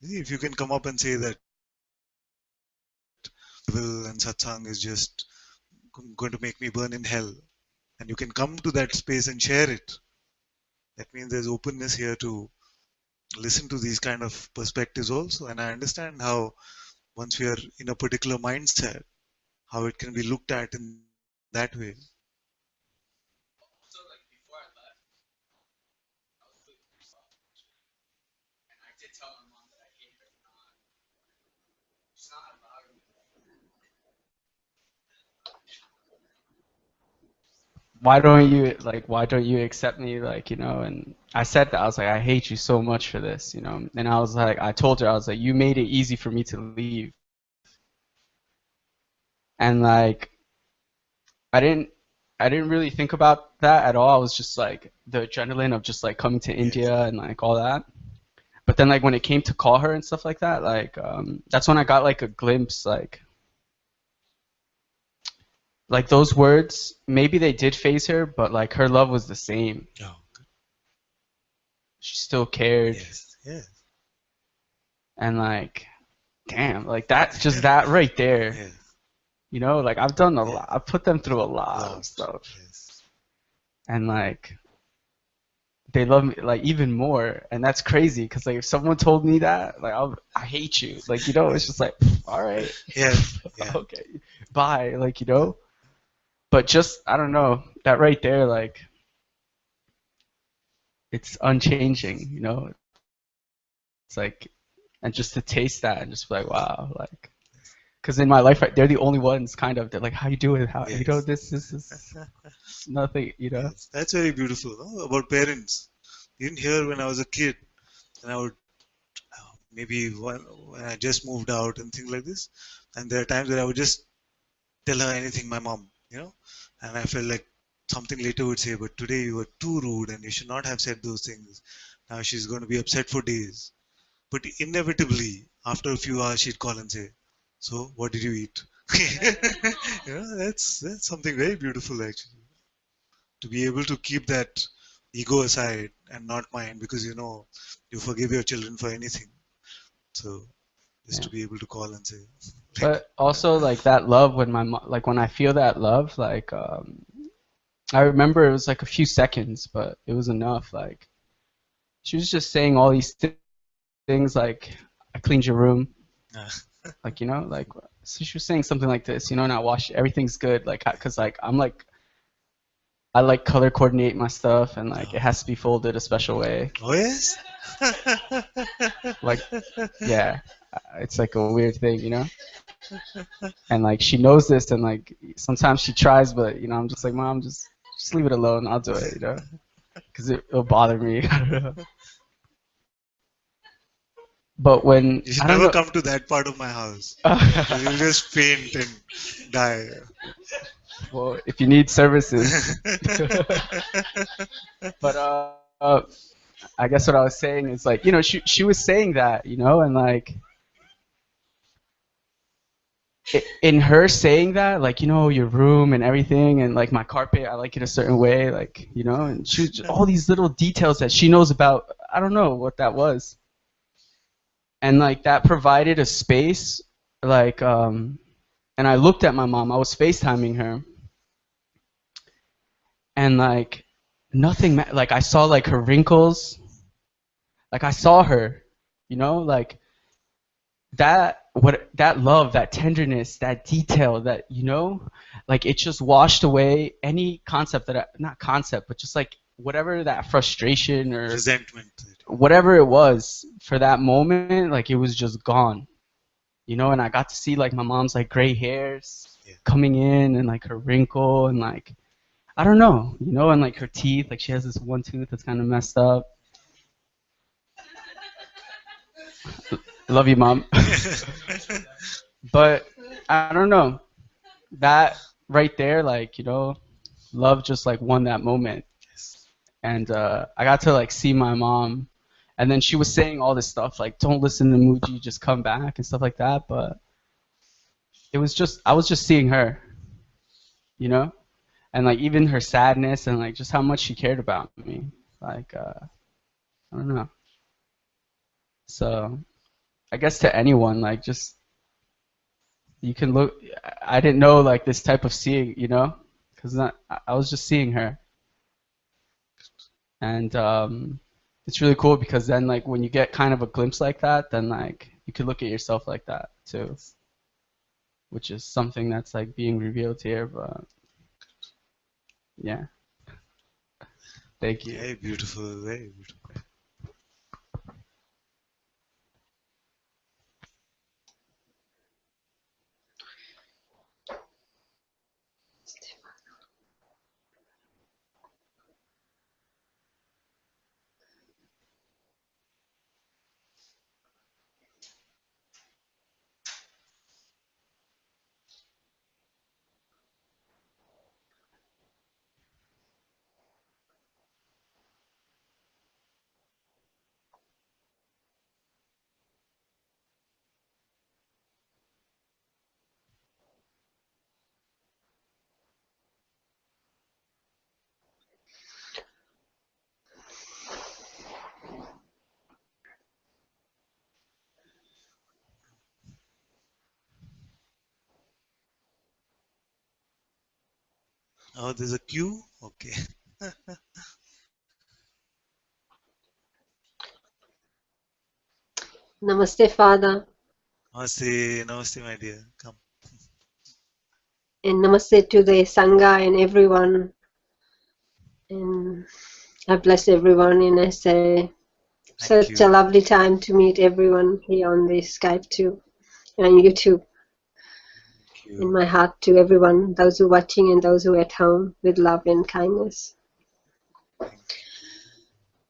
If you can come up and say that evil and satsang is just going to make me burn in hell, and you can come to that space and share it, that means there's openness here to listen to these kind of perspectives also. And I understand how once we are in a particular mindset, how it can be looked at in that way. Also, like before I left, I was really pissed off, and I did tell my mom that I hate her. She's not allowing me. Why don't you accept me, like, and I said that, I was like, I hate you so much for this, and I was like, I told her, I was like, you made it easy for me to leave. And like, I didn't I didn't really think about that at all. I was just like the adrenaline of just like coming to Yes. India and like all that. But then like when it came to call her and stuff like that, like that's when I got like a glimpse, like those words, maybe they did phase her, but like her love was the same. Oh, good. She still cared. Yes. Yes. And like, damn, like that's just that right there. Yes. Like I've done a Yeah. lot. I've put them through a lot of Love. stuff. Yes. And like they love me like even more, and that's crazy because like if someone told me that, like I hate you, like it's just like all right, Yes. Yeah. okay, bye, like but just I don't know, that right there, like it's unchanging, it's like, and just to taste that and just be like wow, like because in my life right, they're the only ones kind of, they're like how you doing, how Yes. this is nothing, Yes. That's very beautiful, no? About parents. Even here when I was a kid, and I would maybe when I just moved out and things like this, and there are times where I would just tell her anything, my mom, and I felt like something later would say, but today you were too rude and you should not have said those things. Now she's going to be upset for days. But inevitably, after a few hours, she'd call and say, so what did you eat? That's something very beautiful actually. To be able to keep that ego aside and not mind, because you forgive your children for anything. So just Yeah. to be able to call and say, But also like that love, when like when I feel that love, like I remember it was like a few seconds, but it was enough. Like she was just saying all these things, like I cleaned your room, uh, like like so she was saying something like this, and I washed, everything's good, like because like I like color coordinate my stuff, and like it has to be folded a special way. oh yes. Like yeah, it's like a weird thing. And like she knows this, and like sometimes she tries, but I'm just like, mom, just leave it alone, I'll do it, because it'll bother me. But when You should I don't never know, come to that part of my house. You'll just faint and die. well, if you need services. But I guess what I was saying is like, she was saying that, and like in her saying that, like, your room and everything, and like my carpet, I like it a certain way, like, and she just, all these little details that she knows about, I don't know what that was. And like that provided a space, like, and I looked at my mom, I was FaceTiming her, and like nothing, like I saw like her wrinkles, like I saw her, like that love, that tenderness, that detail, that like it just washed away any concept not concept, but just like whatever that frustration or Resentment. whatever it was for that moment, like it was just gone. And I got to see like my mom's like gray hairs coming in, and like her wrinkle, and like I don't know, and like her teeth, like she has this one tooth that's kind of messed up. Love you, mom. But I don't know, that right there, like love just like won that moment. And I got to like see my mom, and then she was saying all this stuff like, don't listen to Muji, just come back and stuff like that. But it was just, I was just seeing her, you know? And like even her sadness and like just how much she cared about me. Like I don't know. So I guess to anyone, like just you can look. I didn't know like this type of seeing, you know, because I was just seeing her, and it's really cool because then like when you get kind of a glimpse like that, then like you could look at yourself like that too, which is something that's like being revealed here. But yeah, thank you. Very beautiful, very beautiful. Oh, there's a queue? Okay. Namaste, Father, Namaste, namaste, my dear. Come. and namaste to the Sangha and everyone. And I bless everyone, and I say Thank such a you. lovely time to meet everyone here on this Skype too, and YouTube. Thank In you. my heart to everyone, those who are watching and those who are at home, with love and kindness.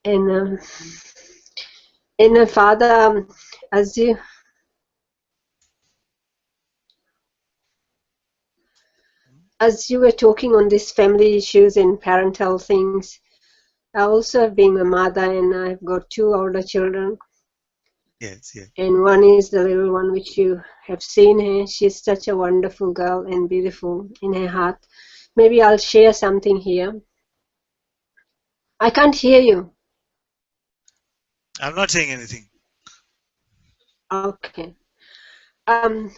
Thank And Father, as you were talking on these family issues and parental things, I also have been a mother, and I've got 2 older children. Yes, yes. And one is the little one which you have seen her. She's such a wonderful girl and beautiful in her heart. Maybe I'll share something here. I can't hear you. I'm not saying anything. Okay.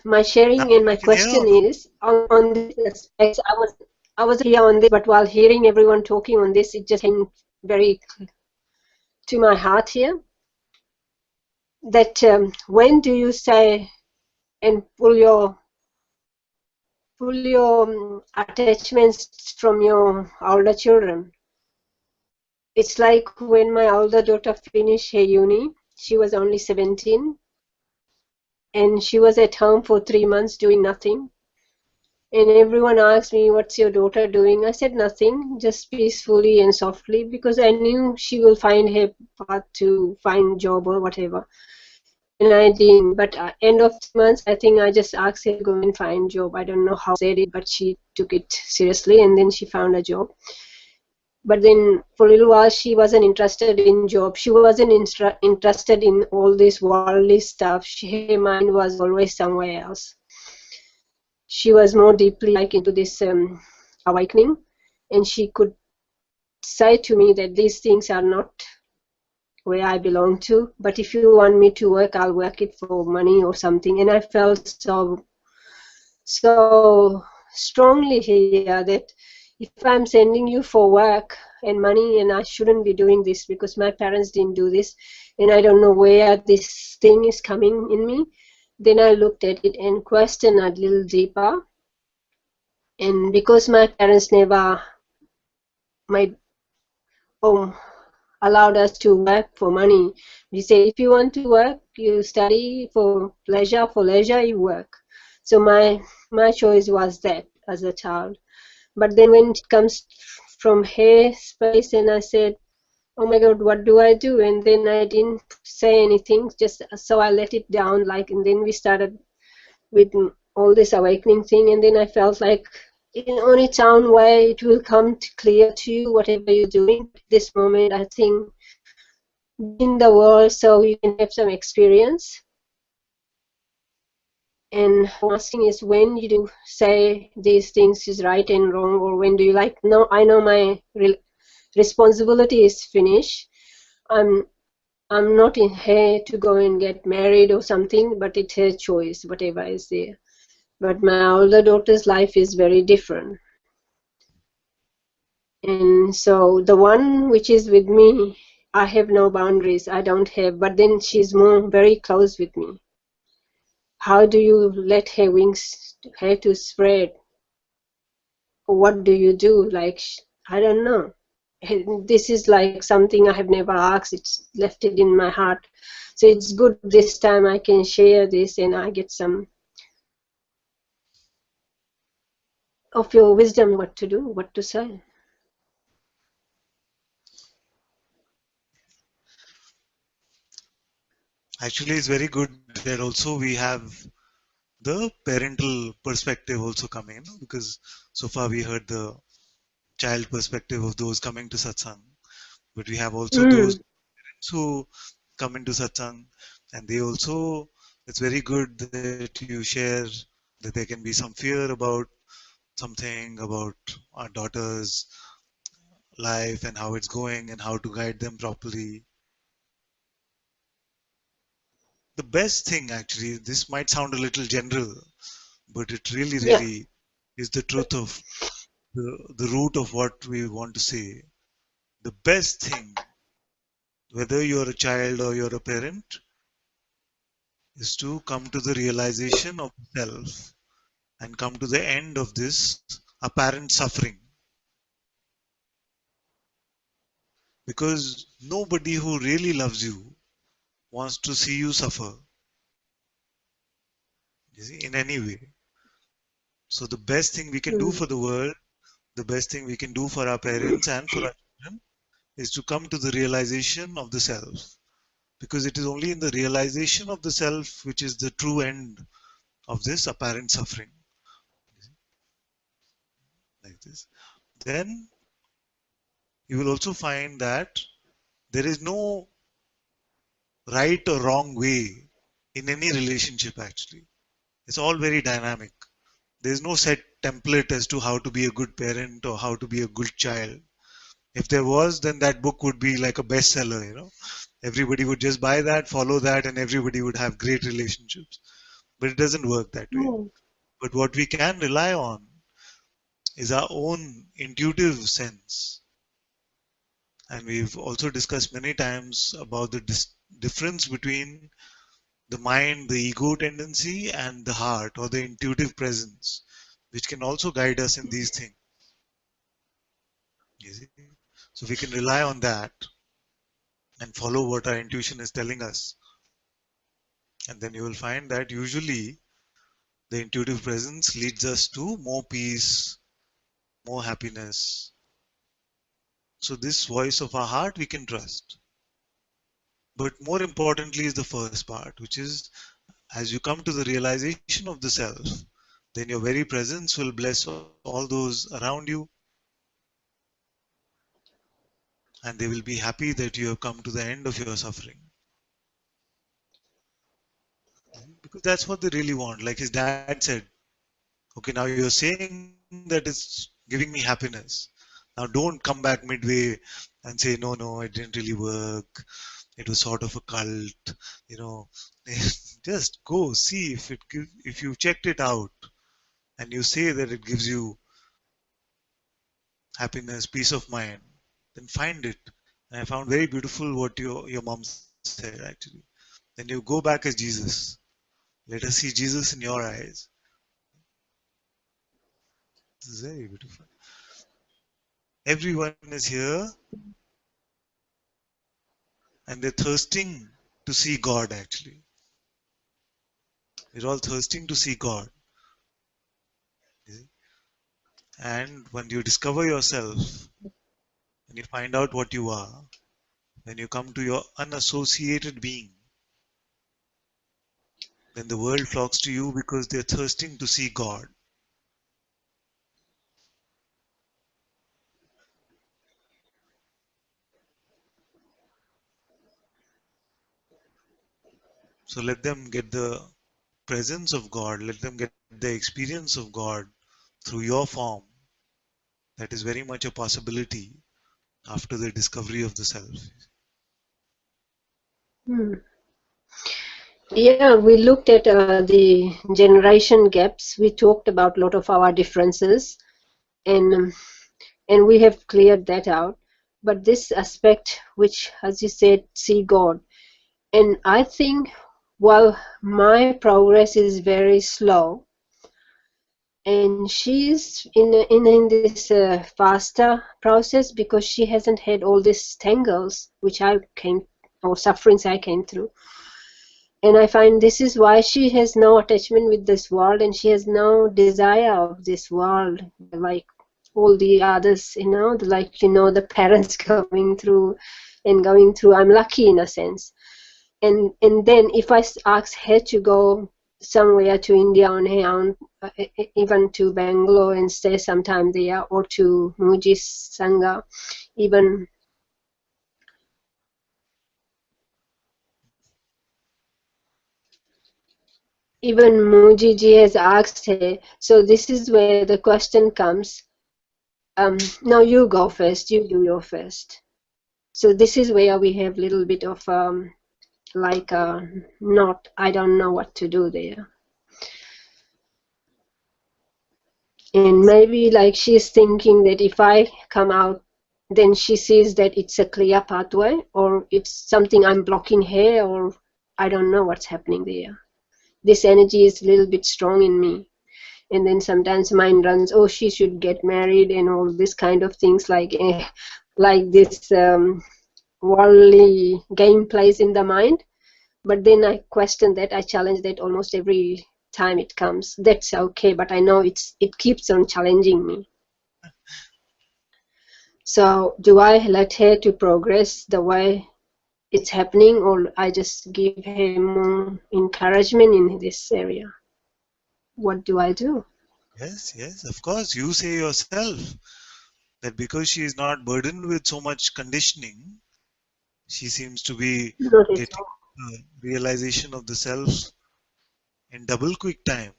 My sharing Now and my you can hear or question no? is on this aspect. I was here on this, but while hearing everyone talking on this, it just came very to my heart here. That when do you say and pull your attachments from your older children? It's like when my older daughter finished her uni, she was only 17, and she was at home for 3 months doing nothing. And everyone asked me, what's your daughter doing? I said nothing, just peacefully and softly, because I knew she will find her path to find job or whatever. And I didn't. But end of 3 months, I think I just asked her to go and find job. I don't know how she said it, but she took it seriously, and then she found a job. But then for a little while, she wasn't interested in job. She wasn't interested in all this worldly stuff. Her mind was always somewhere else. She was more deeply like into this awakening, and she could say to me that these things are not where I belong to, but if you want me to work, I'll work it for money or something. And I felt so strongly here that if I'm sending you for work and money, and I shouldn't be doing this because my parents didn't do this, and I don't know where this thing is coming in me, then I looked at it and questioned a little deeper. And because my parents never allowed us to work for money, we say if you want to work, you study. For leisure you work. So my choice was that as a child. But then when it comes from her space, and I said, oh my God, what do I do? And then I didn't say anything, just so I let it down. And then we started with all this awakening thing, and then I felt like on its own way it will come clear to you whatever you're doing. At this moment, I think in the world, so you can have some experience. And what I'm asking is, when you do say these things is right and wrong, or when do you like, no, I know my responsibility is finished. I'm not in here to go and get married or something, but it's her choice, whatever is there. But my older daughter's life is very different. And so the one which is with me, I have no boundaries. I don't have, but then she's more very close with me. How do you let her wings, her to spread? What do you do? Like, I don't know. This is like something I have never asked. It's left it in my heart. So it's good this time I can share this and I get some of your wisdom, what to do, what to say. Actually, it's very good that also we have the parental perspective also coming, because so far we heard the child perspective of those coming to satsang, but we have also those Mm, who come into satsang, and they also, it's very good that you share that there can be some fear about something, about our daughter's life and how it's going and how to guide them properly. The best thing, actually, this might sound a little general, but it really, yeah, really is the truth of the root of what we want to say. The best thing, whether you're a child or you're a parent, is to come to the realization of self and come to the end of this apparent suffering. Because nobody who really loves you wants to see you suffer, you see, in any way. So the best thing we can do mm, for the world, the best thing we can do for our parents and for our children, is to come to the realization of the self. Because it is only in the realization of the self which is the true end of this apparent suffering. Like this. Then you will also find that there is no right or wrong way in any relationship, actually. It's all very dynamic. There's no set template as to how to be a good parent or how to be a good child. If there was, then that book would be like a bestseller. Everybody would just buy that, follow that, and everybody would have great relationships. But it doesn't work that way. mm, But what we can rely on is our own intuitive sense. And we've also discussed many times about the difference between the mind, the ego tendency, and the heart or the intuitive presence, which can also guide us in these things. You see? So we can rely on that and follow what our intuition is telling us. And then you will find that usually the intuitive presence leads us to more peace, more happiness. So this voice of our heart we can trust. But more importantly is the first part, which is as you come to the realization of the self, then your very presence will bless all those around you, and they will be happy that you have come to the end of your suffering. Because that's what they really want. Like his dad said, okay, now you're saying that it's giving me happiness. Now don't come back midway and say, no, no, it didn't really work. It was sort of a cult, you know. Just go see if you checked it out and you say that it gives you happiness, peace of mind, then find it. And I found very beautiful what your mom said actually. Then you go back as Jesus. Let us see Jesus in your eyes. This is very beautiful. Everyone is here and they're thirsting to see God actually. We're all thirsting to see God. And when you discover yourself, when you find out what you are, when you come to your unassociated being, then the world flocks to you because they're thirsting to see God. So let them get the presence of God, let them get the experience of God through your form. That is very much a possibility after the discovery of the self. Hmm. Yeah, we looked at the generation gaps. We talked about a lot of our differences, and we have cleared that out. But this aspect, which, as you said, see God, and I think, well, my progress is very slow, and she's in this faster process because she hasn't had all these tangles which I came, or sufferings I came through. And I find this is why she has no attachment with this world, and she has no desire of this world, like all the others, like, the parents coming through and going through. I'm lucky in a sense. And then if I ask her to go somewhere to India on her own, even to Bangalore and stay sometime there, or to Muji's Sangha, even Mujiji has asked her. So this is where the question comes. No, you go first. You do your first. So this is where we have a little bit of like not. I don't know what to do there. And maybe like she's thinking that if I come out, then she sees that it's a clear pathway, or it's something I'm blocking her, or I don't know what's happening there. This energy is a little bit strong in me. And then sometimes mind runs, oh, she should get married and all this kind of things, like this worldly game plays in the mind. But then I question that, I challenge that almost every time it comes. That's okay, but I know it keeps on challenging me. So do I let her to progress the way it's happening, or I just give her more encouragement in this area? What do I do? Yes, of course. You say yourself that because she is not burdened with so much conditioning, she seems to be Not at getting all. the realization of the self in double quick time.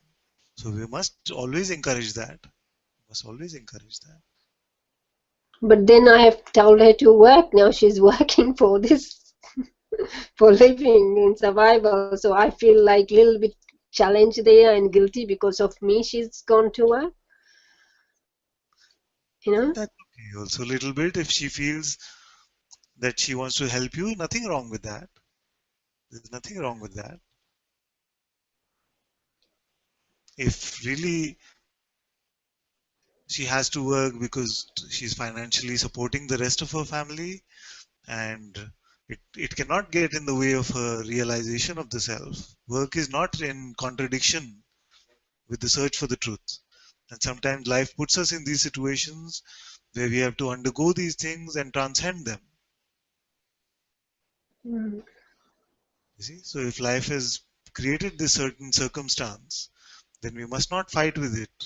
So we must always encourage that. Must always encourage that. But then I have told her to work. Now she's working for this, for living in survival. So I feel like a little bit challenged there and guilty because of me. She's gone to work, you know. That's okay. Also, a little bit if she feels that she wants to help you, nothing wrong with that. There's nothing wrong with that. If really she has to work because she's financially supporting the rest of her family, and it cannot get in the way of her realization of the self. Work is not in contradiction with the search for the truth. And sometimes life puts us in these situations where we have to undergo these things and transcend them. Mm. You see? So if life has created this certain circumstance, then we must not fight with it.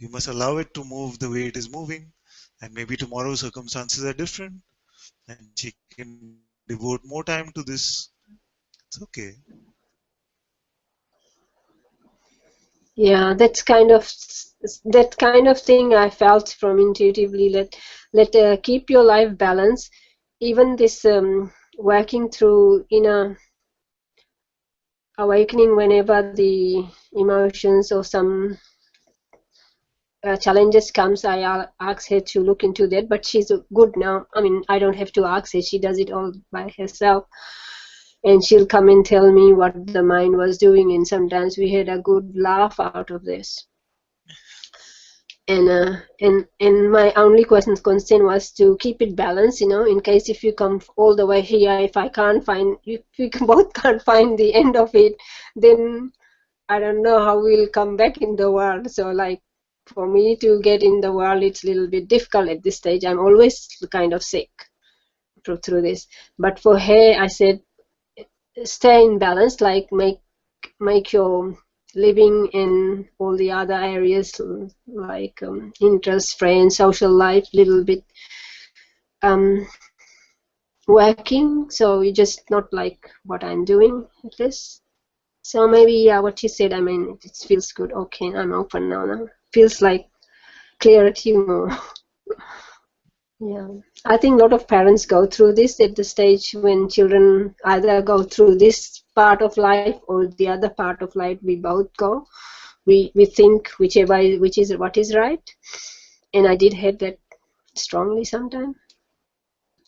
We must allow it to move the way it is moving. And maybe tomorrow circumstances are different and she can devote more time to this. It's okay. Yeah, that kind of thing I felt from intuitively. Let keep your life balanced. Even this working through inner awakening whenever the emotions or some challenges comes, I ask her to look into that. But she's good now. I mean, I don't have to ask her. She does it all by herself. And she'll come and tell me what the mind was doing. And sometimes we had a good laugh out of this. And my only concern was to keep it balanced, in case if you come all the way here, if we both can't find the end of it, then I don't know how we'll come back in the world. So like for me to get in the world, it's a little bit difficult at this stage. I'm always kind of sick through this. But for her, I said, stay in balance, like make your living in all the other areas, like interest, friends, social life, little bit um, working. So you just not like what I'm doing at least. So maybe, yeah, what you said, I mean, it feels good. Okay, I'm open now. Feels like clarity more. Yeah. I think a lot of parents go through this at the stage when children either go through this part of life or the other part of life. We both go. We think whichever which is what is right. And I did hate that strongly sometimes.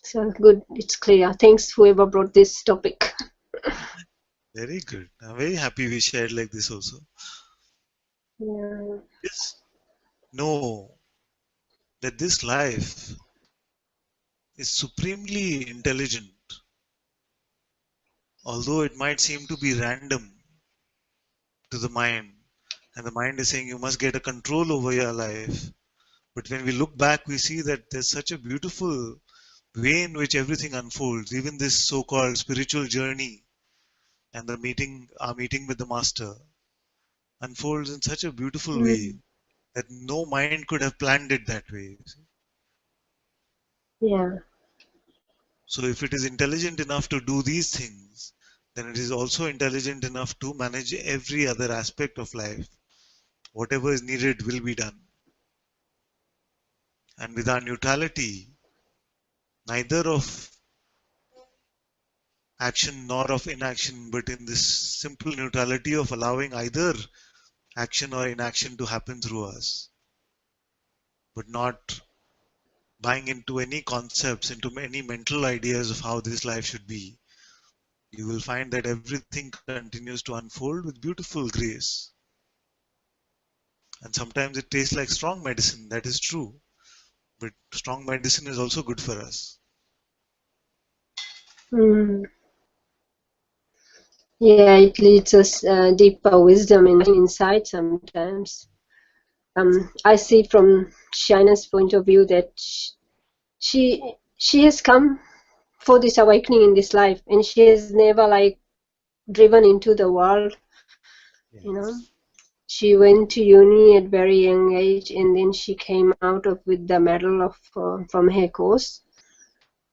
So good, it's clear. Thanks whoever brought this topic. Very good. I'm very happy we shared like this also. Yeah. Just know that this life is supremely intelligent, although it might seem to be random to the mind. And the mind is saying you must get a control over your life. But when we look back, we see that there's such a beautiful way in which everything unfolds, even this so-called spiritual journey and our meeting with the master unfolds in such a beautiful way Mm. that no mind could have planned it that way. Yeah. So if it is intelligent enough to do these things, then it is also intelligent enough to manage every other aspect of life. Whatever is needed will be done. And with our neutrality, neither of action nor of inaction, but in this simple neutrality of allowing either action or inaction to happen through us, but not buying into any concepts, into any mental ideas of how this life should be, you will find that everything continues to unfold with beautiful grace. And sometimes it tastes like strong medicine, that is true, but strong medicine is also good for us. Mm. Yeah, it leads us deeper wisdom and insight sometimes. I see from Shina's point of view that she has come for this awakening in this life, and she has never like driven into the world. You know, Yes. she went to uni at very young age, and then she came out of with the medal of from her course,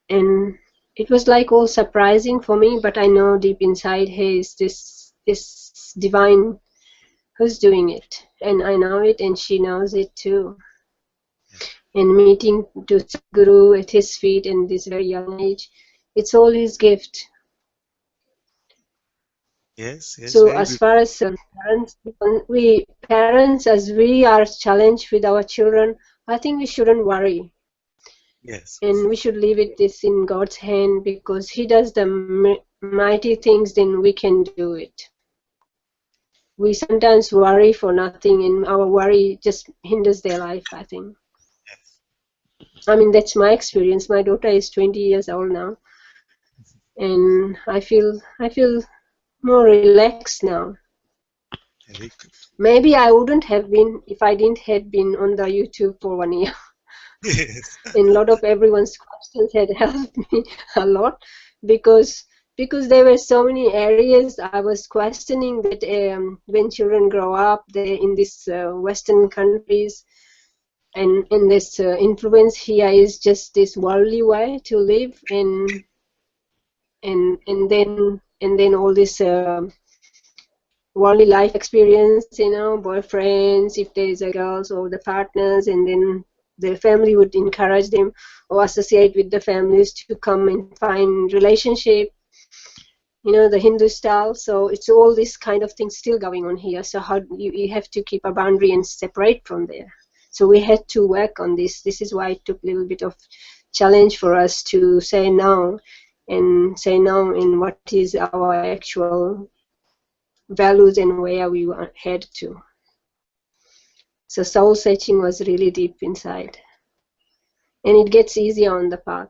and it was like all surprising for me. But I know deep inside her is this divine who's doing it, and I know it, and she knows it too. And meeting to Sadhguru at his feet in this very young age, it's all his gift. Yes, yes, So very as beautiful. far as parents, we parents, as we are challenged with our children, I think we shouldn't worry, Yes, and we should leave it this in God's hand, because He does the mighty things. Then we can do it. We sometimes worry for nothing, and our worry just hinders their life, I think. yes. I mean, that's my experience. My daughter is 20 years old now, and I feel more relaxed now. Very good. Maybe I wouldn't have been if I didn't have been on the YouTube for 1 year. Yes, And a lot of everyone's questions had helped me a lot, because there were so many areas I was questioning that when children grow up, they in these Western countries, and this influence here is just this worldly way to live, and then all this worldly life experience, boyfriends, if there is a girls or the partners, and then the family would encourage them or associate with the families to come and find relationship, the Hindu style. So it's all this kind of thing still going on here. So how you have to keep a boundary and separate from there. So we had to work on this. This is why it took a little bit of challenge for us to say no, and say no in what is our actual values and where we head to. So soul searching was really deep inside, and it gets easier on the path.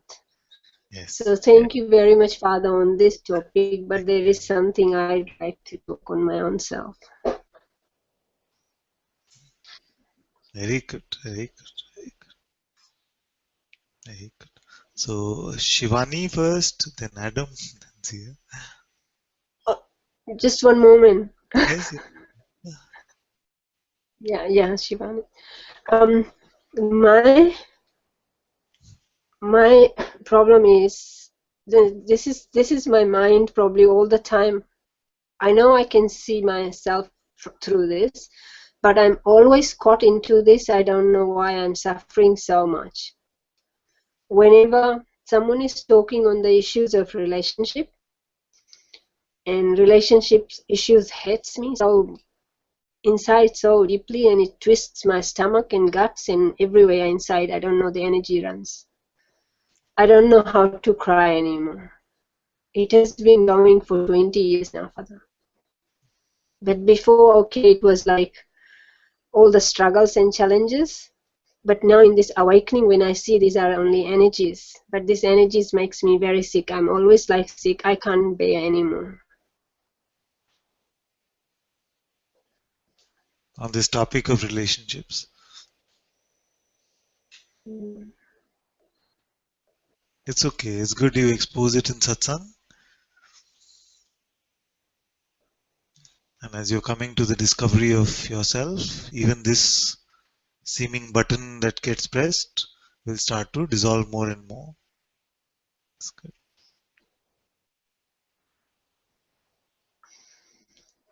So yes. thank you very much, Father, on this topic, but there is something I'd like to talk on my own self. Very good, very good, very good, very good. So Shivani first, then Adam, then Zia. Oh, just one moment. Yes, yes. Yeah, Shivani. My problem is this is my mind probably all the time. I know I can see myself through this, but I'm always caught into this. I don't know why I'm suffering so much. Whenever someone is talking on the issues of relationship, and relationships issues hits me so inside so deeply, and it twists my stomach and guts and everywhere inside. I don't know, the energy runs. I don't know how to cry anymore. It has been going for 20 years now, Father. But before, okay, it was like all the struggles and challenges. But now in this awakening, when I see these are only energies, but these energies makes me very sick. I'm always like sick. I can't bear anymore. On this topic of relationships. It's okay. It's good you expose it in satsang. And as you're coming to the discovery of yourself, even this seeming button that gets pressed will start to dissolve more and more. It's good.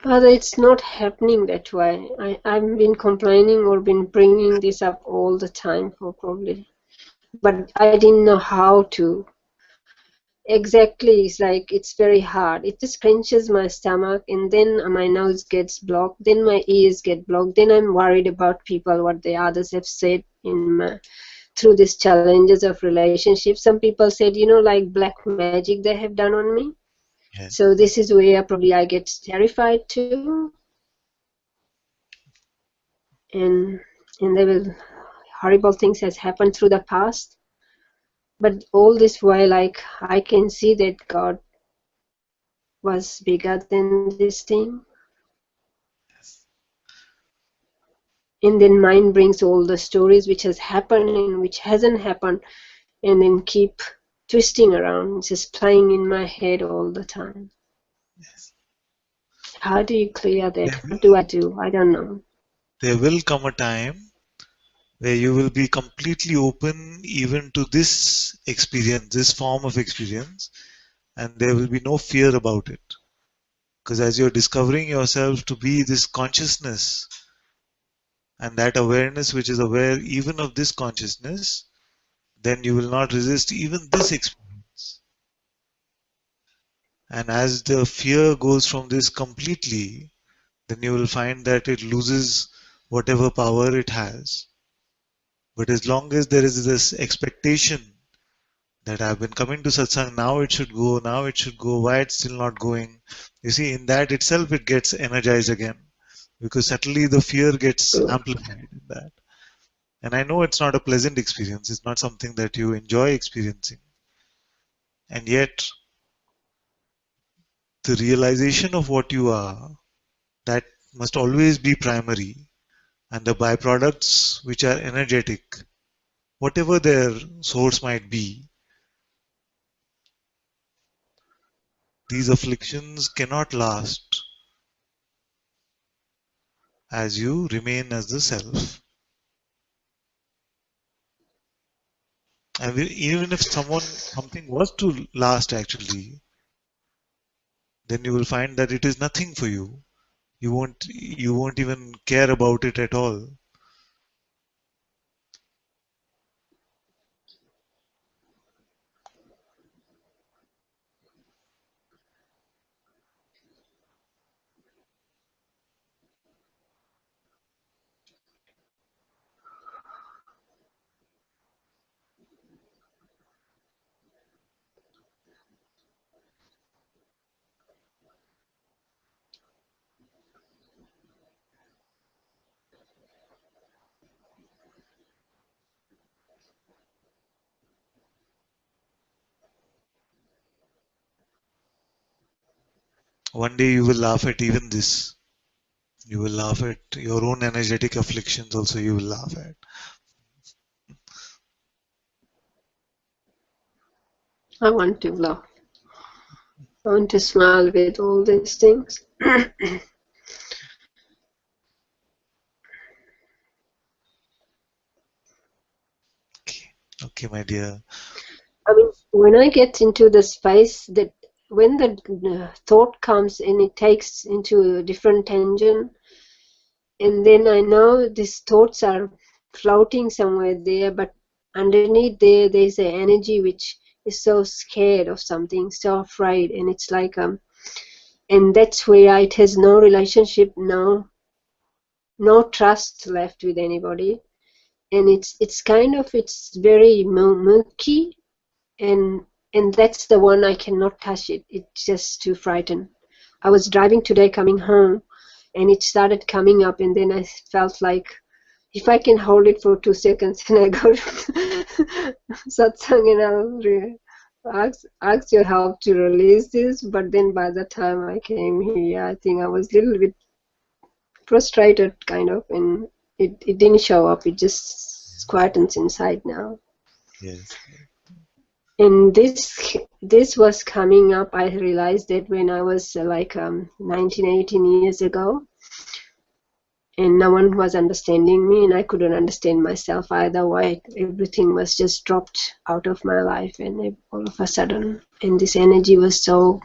Father, it's not happening that way. I've been complaining or been bringing this up all the time for probably, but I didn't know how to. Exactly, it's like it's very hard. It just clenches my stomach, and then my nose gets blocked, then my ears get blocked, then I'm worried about people, what the others have said in my, through these challenges of relationships. Some people said, like black magic they have done on me. Yes. So this is where probably I get terrified too. And there will horrible things has happened through the past. But all this while, like, I can see that God was bigger than this thing. And then mind brings all the stories which has happened and which hasn't happened, and then keep twisting around, just playing in my head all the time. Yes. How do you clear that? What do I do? I don't know. There will come a time where you will be completely open even to this experience, this form of experience, and there will be no fear about it. Because as you're discovering yourself to be this consciousness and that awareness which is aware even of this consciousness, then you will not resist even this experience. And as the fear goes from this completely, then you will find that it loses whatever power it has. But as long as there is this expectation that I've been coming to satsang, now it should go, why it's still not going? You see, in that itself it gets energized again, because suddenly the fear gets amplified in that. And I know it's not a pleasant experience, it's not something that you enjoy experiencing. And yet, the realization of what you are, that must always be primary. And the byproducts, which are energetic, whatever their source might be, these afflictions cannot last as you remain as the self. And even if something was to last actually, then you will find that it is nothing for you. You won't even care about it at all. One day you will laugh at even this. You will laugh at your own energetic afflictions also, you will laugh at. I want to laugh. I want to smile with all these things. Okay, my dear. I mean, when I get into the space that when the thought comes and it takes into a different tangent, and then I know these thoughts are floating somewhere there, but underneath there's an energy which is so scared of something, so afraid, and it's like and that's where it has no relationship, no trust left with anybody, and it's kind of, it's very murky, and that's the one I cannot touch it. It's just too frightened. I was driving today coming home, and it started coming up, and then I felt like if I can hold it for 2 seconds, and I go to Satsang and I'll ask your help to release this. But then by the time I came here, I think I was a little bit frustrated, kind of, and it didn't show up. It just quietens inside now. Yes. And this was coming up. I realized that when I was like 19, 18 years ago, and no one was understanding me, and I couldn't understand myself either. Why everything was just dropped out of my life, and all of a sudden, and this energy was so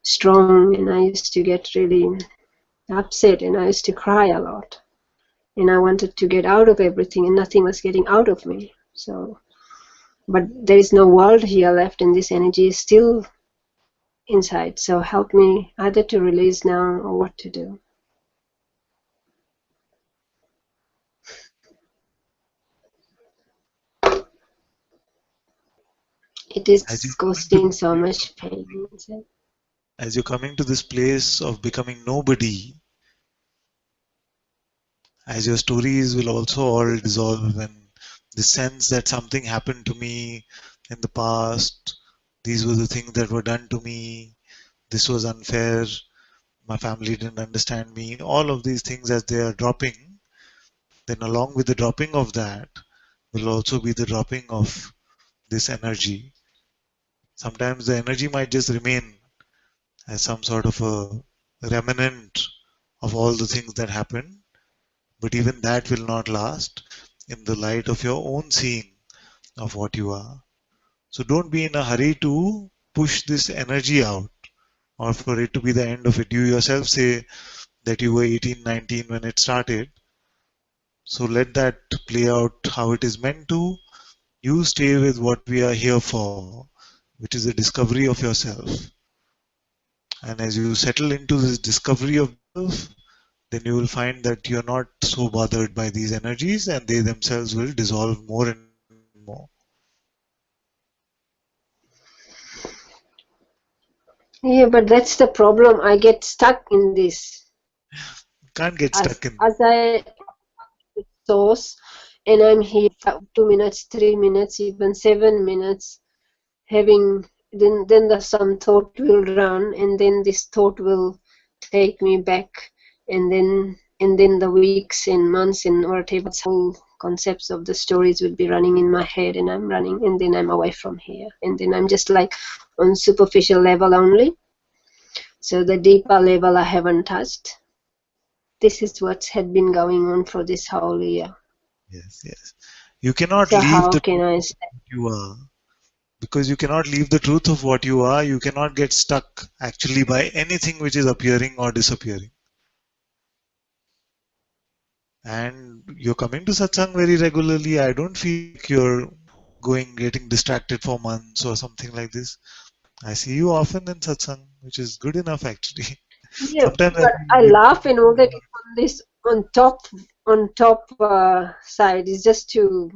strong, and I used to get really upset, and I used to cry a lot, and I wanted to get out of everything, and nothing was getting out of me. So, but there is no world here left, and this energy is still inside. So help me either to release now or what to do. It is As you causing so much pain inside. as you're coming to this place of becoming nobody, as your stories will also all dissolve, and the sense that something happened to me in the past, these were the things that were done to me, this was unfair, my family didn't understand me, all of these things as they are dropping, then along with the dropping of that will also be the dropping of this energy. Sometimes the energy might just remain as some sort of a remnant of all the things that happened, but even that will not last in the light of your own seeing of what you are. So don't be in a hurry to push this energy out or for it to be the end of it. You yourself say that you were 18, 19 when it started. So let that play out how it is meant to. You stay with what we are here for, which is the discovery of yourself. And as you settle into this discovery of yourself, then you will find that you're not so bothered by these energies, and they themselves will dissolve more and more. Yeah, but that's the problem. I get stuck in this. Can't get stuck in. As I source, and I'm here for 2 minutes, 3 minutes, even 7 minutes, having then some thought will run, and then this thought will take me back, and then the weeks and months and whatever whole concepts of the stories will be running in my head, and I'm running, and then I'm away from here, and then I'm just like on superficial level only. So the deeper level I haven't touched. This is what had been going on for this whole year. Yes, yes. You cannot So leave how the can I truth of what you are. Because you cannot leave the truth of what you are, you cannot get stuck actually by anything which is appearing or disappearing. And you're coming to satsang very regularly. I don't feel like you're getting distracted for months or something like this. I see you often in satsang, which is good enough actually. Yeah, Sometimes I but feel I you laugh and all that on this on top side is just to,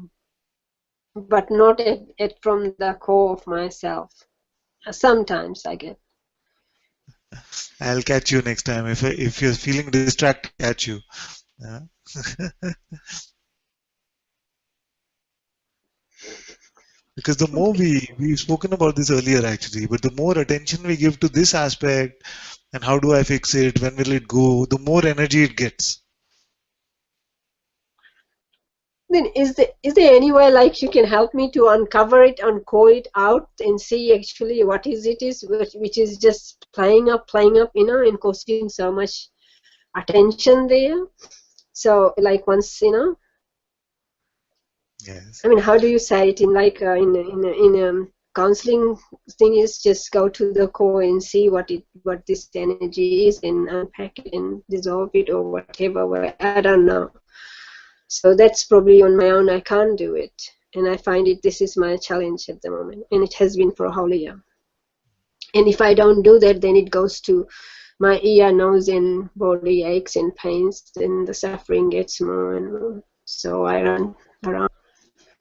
but not at from the core of myself. Sometimes I get. I'll catch you next time. If you're feeling distracted, I'll catch you. Yeah. Because the more we've spoken about this earlier actually, but the more attention we give to this aspect and how do I fix it, when will it go, the more energy it gets. Then is there any way like you can help me to uncover it, uncoil it out, and see actually what is which is just playing up, and causing so much attention there. So like once, Yes. I mean, how do you say it in like in counseling thing is just go to the core and see what this energy is and unpack it and dissolve it or whatever way. I don't know. So that's probably on my own. I can't do it, and I find this is my challenge at the moment, and it has been for a whole year. And if I don't do that, then it goes to my ear, nose, and body aches and pains, then the suffering gets more and more. So I run around.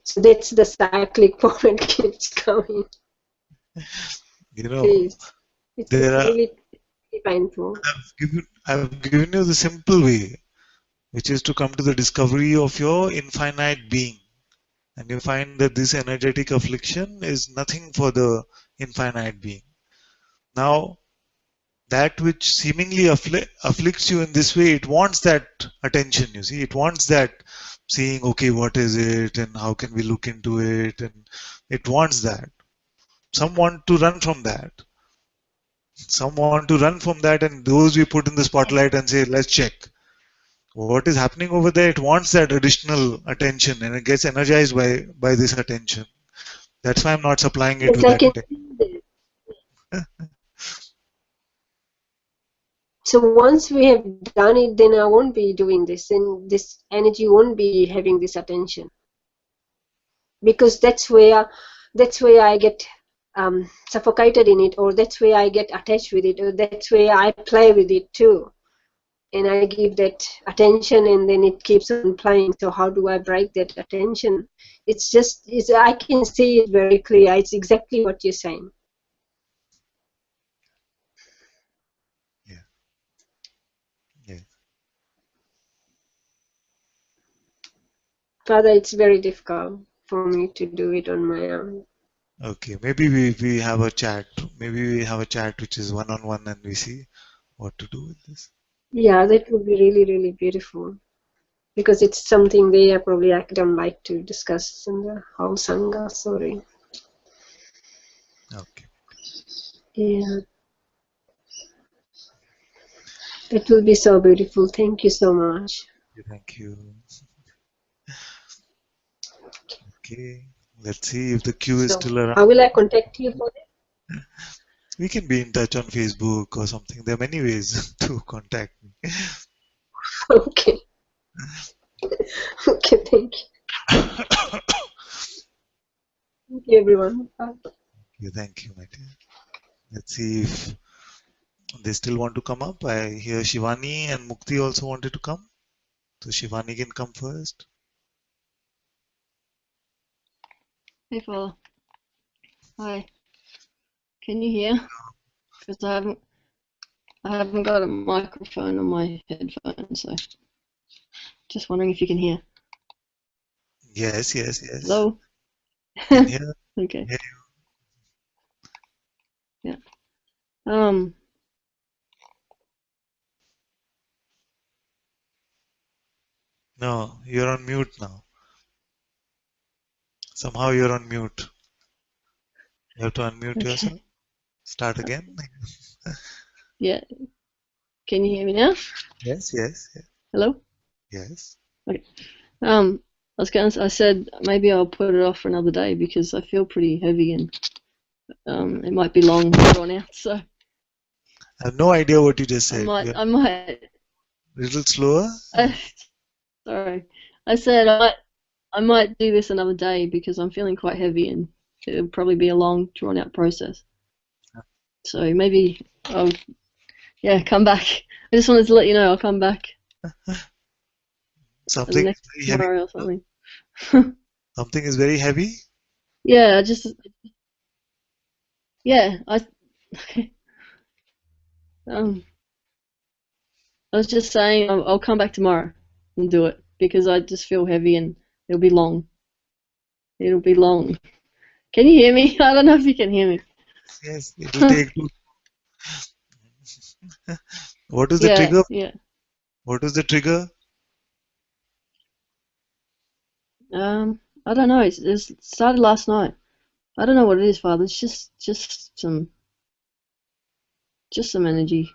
So that's the cyclic moment keeps going. You know, Please. It's there are. really painful. I've given you the simple way, which is to come to the discovery of your infinite being, and you find that this energetic affliction is nothing for the infinite being. Now, that which seemingly afflicts you in this way, it wants that attention, you see. It wants that seeing, okay, what is it and how can we look into it, and it wants that. Some want to run from that. Some want to run from that, and those we put in the spotlight and say, let's check. What is happening over there? It wants that additional attention and it gets energized by this attention. That's why I'm not supplying it Yes, with I that can attention. see that. So once we have done it, then I won't be doing this, and this energy won't be having this attention, because that's where I get suffocated in it, or that's where I get attached with it, or that's where I play with it too, and I give that attention, and then it keeps on playing. So how do I break that attention? I can see it very clear. It's exactly what you're saying. Yeah. Yeah. Father, it's very difficult for me to do it on my own. Okay. Maybe we have a chat. Maybe we have a chat which is one-on-one and we see what to do with this. Yeah, that would be really, really beautiful, because it's something they probably I don't like to discuss in the whole Sangha. Sorry. Okay. Yeah, it will be so beautiful. Thank you so much. Thank you. Okay. Let's see if the queue is So, still around. how will I contact you for that? We can be in touch on Facebook or something. There are many ways to contact me. Okay. Okay, thank you. Thank you, everyone. Bye. Thank you, my dear. Let's see if they still want to come up. I hear Shivani and Mukti also wanted to come. So Shivani can come first. Hey, Father. Hi. Can you hear? Because I haven't got a microphone on my headphones, so just wondering if you can hear. Yes, yes, yes. Hello? Can hear, Okay. hear Yeah. Um. No, you're on mute now. Somehow you're on mute. You have to unmute yourself. Okay. Start again. Yeah. Can you hear me now? Yes, yes, yes. Hello? Yes. Okay. I said maybe I'll put it off for another day because I feel pretty heavy and it might be long drawn out. So I have no idea what you just I said. might. You're I might. a little slower. Sorry. I said I might do this another day because I'm feeling quite heavy and it'll probably be a long, drawn out process. So maybe I'll, come back. I just wanted to let you know I'll come back Something next very heavy. tomorrow or something. Something is very heavy. Yeah, I was just saying I'll come back tomorrow and do it because I just feel heavy and it'll be long. It'll be long. Can you hear me? I don't know if you can hear me. Yes, it will take two. What is the Yeah, trigger? yeah. What is the trigger? I don't know. It started last night. I don't know what it is, Father. It's just some energy.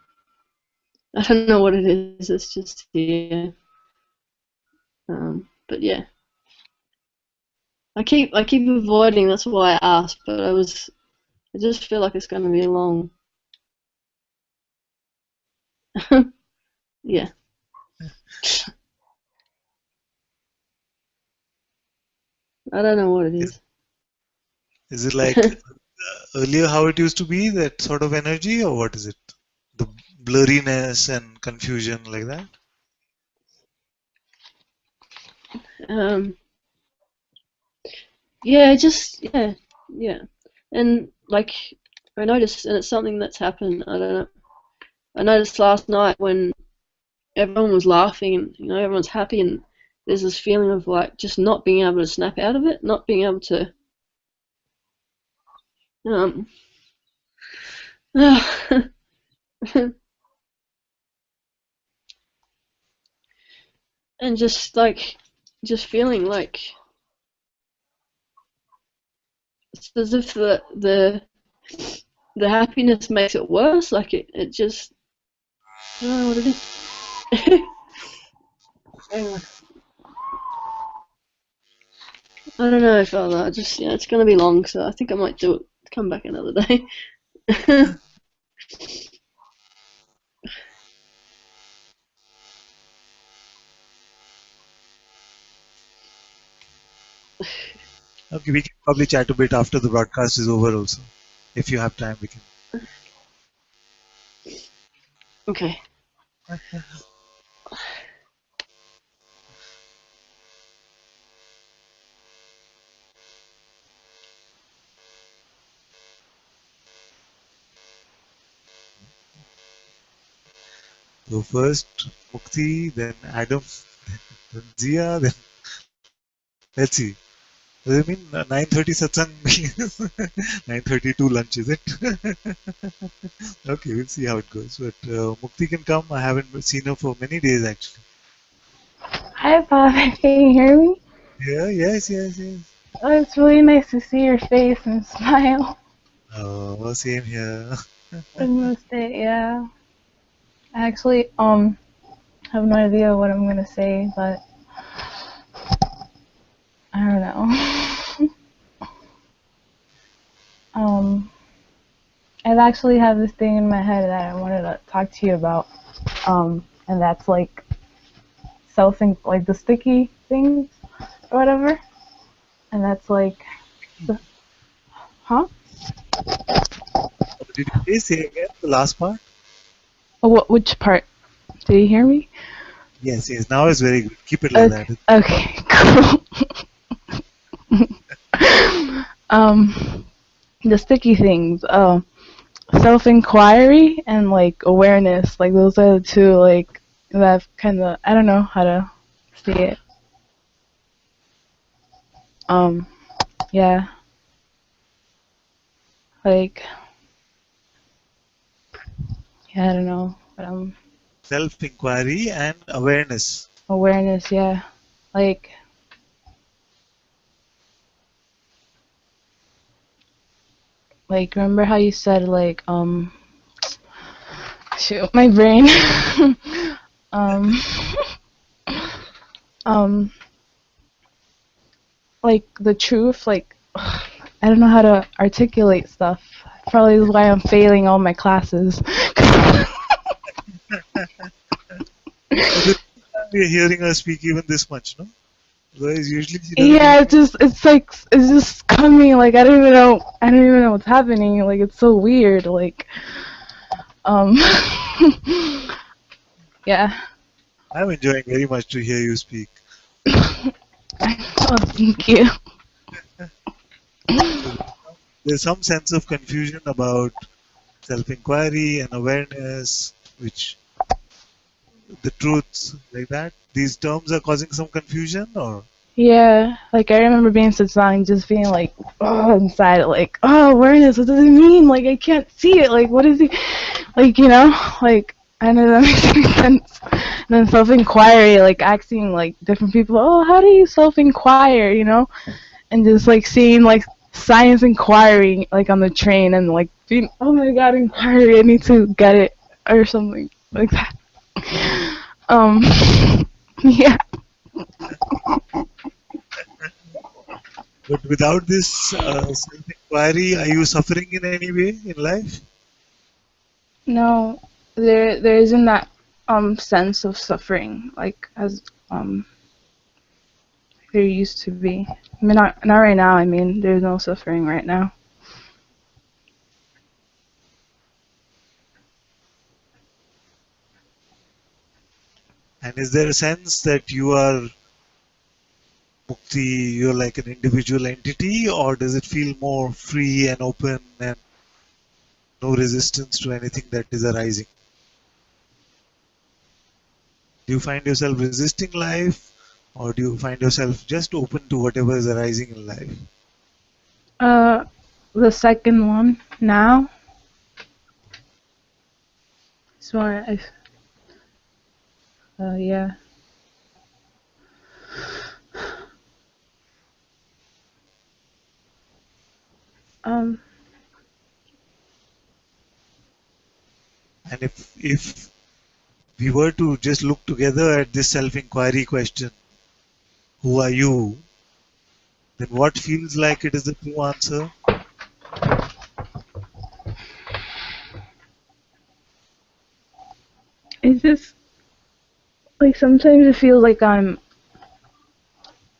I don't know what it is. It's just here. But yeah, I keep avoiding. That's why I asked. But I just feel like it's going to be long. Yeah. I don't know what it is. Is it like earlier how it used to be, that sort of energy, or what is it? The blurriness and confusion like that? Yeah, yeah. And like I noticed, and it's something that's happened. I don't know. I noticed last night when everyone was laughing and everyone's happy, and there's this feeling of like just not being able to snap out of it, not being able to um and just feeling like it's as if the happiness makes it worse. Like it just I don't know what it is. Anyway, I don't know if I'll just it's gonna be long, so I think I might do it. Come back another day. Okay, we can probably chat a bit after the broadcast is over also. If you have time, we can. Okay. So first Mukti, then Adam, then Zia, then let's see. Does it mean 9:30 satsang means 9:32 lunch, is it? Okay, we'll see how it goes. But Mukti can come. I haven't seen her for many days actually. Hi, Bob. Can you hear me? Yeah, yes. Oh, it's really nice to see your face and smile. Oh, same here. For most day, yeah. I actually have no idea what I'm gonna say, but I don't know. I've actually had this thing in my head that I wanted to talk to you about, and that's like like the sticky things or whatever, and that's like, huh? Did you say again the last part? Oh, which part? Did you hear me? Yes. Now it's very good. Keep it like that. Okay, cool. The sticky things. Self-inquiry and like awareness. Like those are the two. Like that kind of. I don't know how to see it. Yeah. Like, yeah, I don't know, but Self-inquiry and awareness. awareness. Yeah. Like, remember how you said like shoot, my brain. um, um, like the truth. Like, I don't know how to articulate stuff. Probably is why I'm failing all my classes. We're hearing her speak even this much, no? Otherwise, usually she Yeah, doesn't. it's just coming. Like I don't even know what's happening. Like it's so weird. Like, yeah. I'm enjoying very much to hear you speak. Oh, thank you. There's some sense of confusion about self-inquiry and awareness, which the truths like that. These terms are causing some confusion, or Yeah, like I remember being Satsang, just being like, oh, inside, like, oh, awareness, what does it mean? Like, I can't see it. Like, what is it? Like, like, I know that makes any sense. And then self-inquiry, like asking like different people, oh, how do you self-inquire, And just like seeing like science inquiry like on the train and like being, oh my god, inquiry, I need to get it or something like that. Yeah. But without this self-inquiry, are you suffering in any way in life? No, there isn't that sense of suffering like as there used to be. I mean, not right now. I mean, there's no suffering right now. And is there a sense that you are mukti, you're like an individual entity, or does it feel more free and open and no resistance to anything that is arising? Do you find yourself resisting life, or do you find yourself just open to whatever is arising in life? Uh, the second one now. So yeah. Um, And if we were to just look together at this self-inquiry question, who are you? Then what feels like it is the true answer? it's just like sometimes it feels like I'm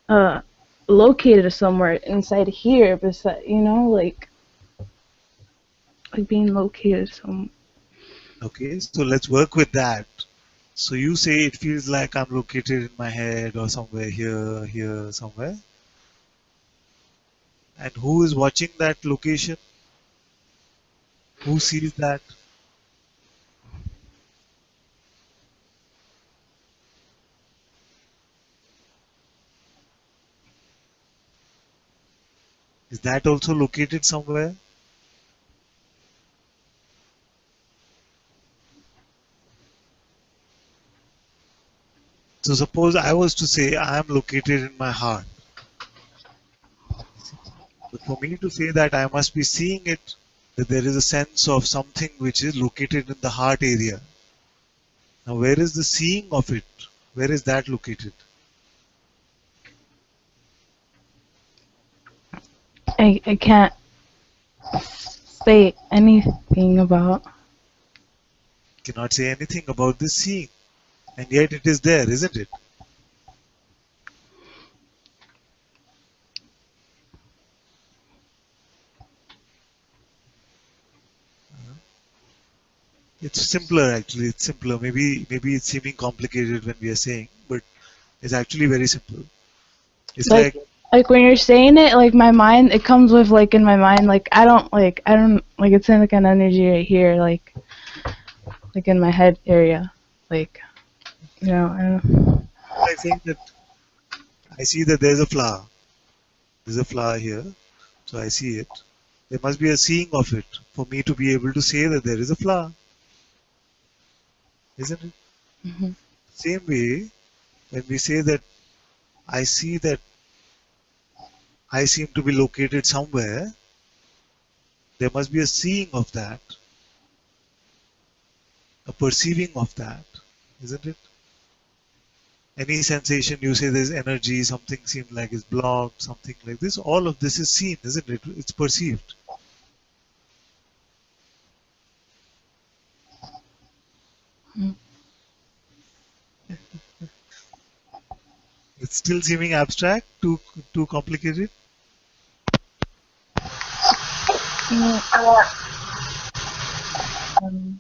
uh located somewhere inside here, beside like being located some. Okay, so let's work with that. So you say it feels like I'm located in my head or somewhere here, here, somewhere. And who is watching that location? Who sees that? Is that also located somewhere? So suppose I was to say I am located in my heart. But for me to say that, I must be seeing it, that there is a sense of something which is located in the heart area. Now, where is the seeing of it? Where is that located? I can't say anything about. Cannot say anything about this seeing. And yet it is there, isn't it? It's simpler actually. It's simpler. Maybe it's seeming complicated when we are saying, but it's actually very simple. It's Like like like when you're saying it, like my mind, it comes with like in my mind, like I don't like it's in like an energy right here, like in my head area, like I don't. like saying that I see that there's a flower. There's a flower here, so I see it. There must be a seeing of it for me to be able to say that there is a flower, isn't it? Mhm. Same way, when we say that I see that I seem to be located somewhere, there must be a seeing of that, a perceiving of that, isn't it? Any sensation, you say there's energy, something seems like it's blocked, something like this, all of this is seen, isn't it? It's perceived. Mm. It's still seeming abstract, too complicated. Um,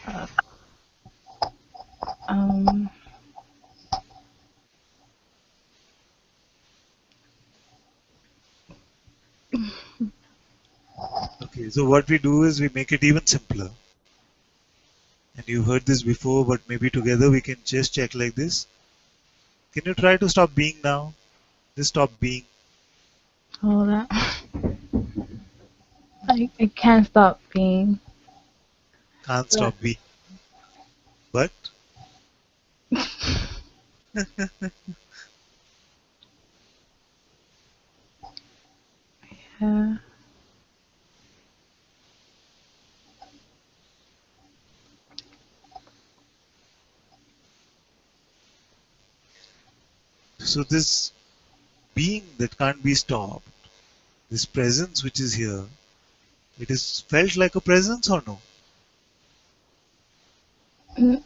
uh, um, Okay, so what we do is we make it even simpler. And you've heard this before, but maybe together we can just check like this. Can you try to stop being now? Just stop being. all that. I can't stop being. Can't But stop being. But yeah. So this being that can't be stopped, this presence which is here, it is felt like a presence or no? Mm,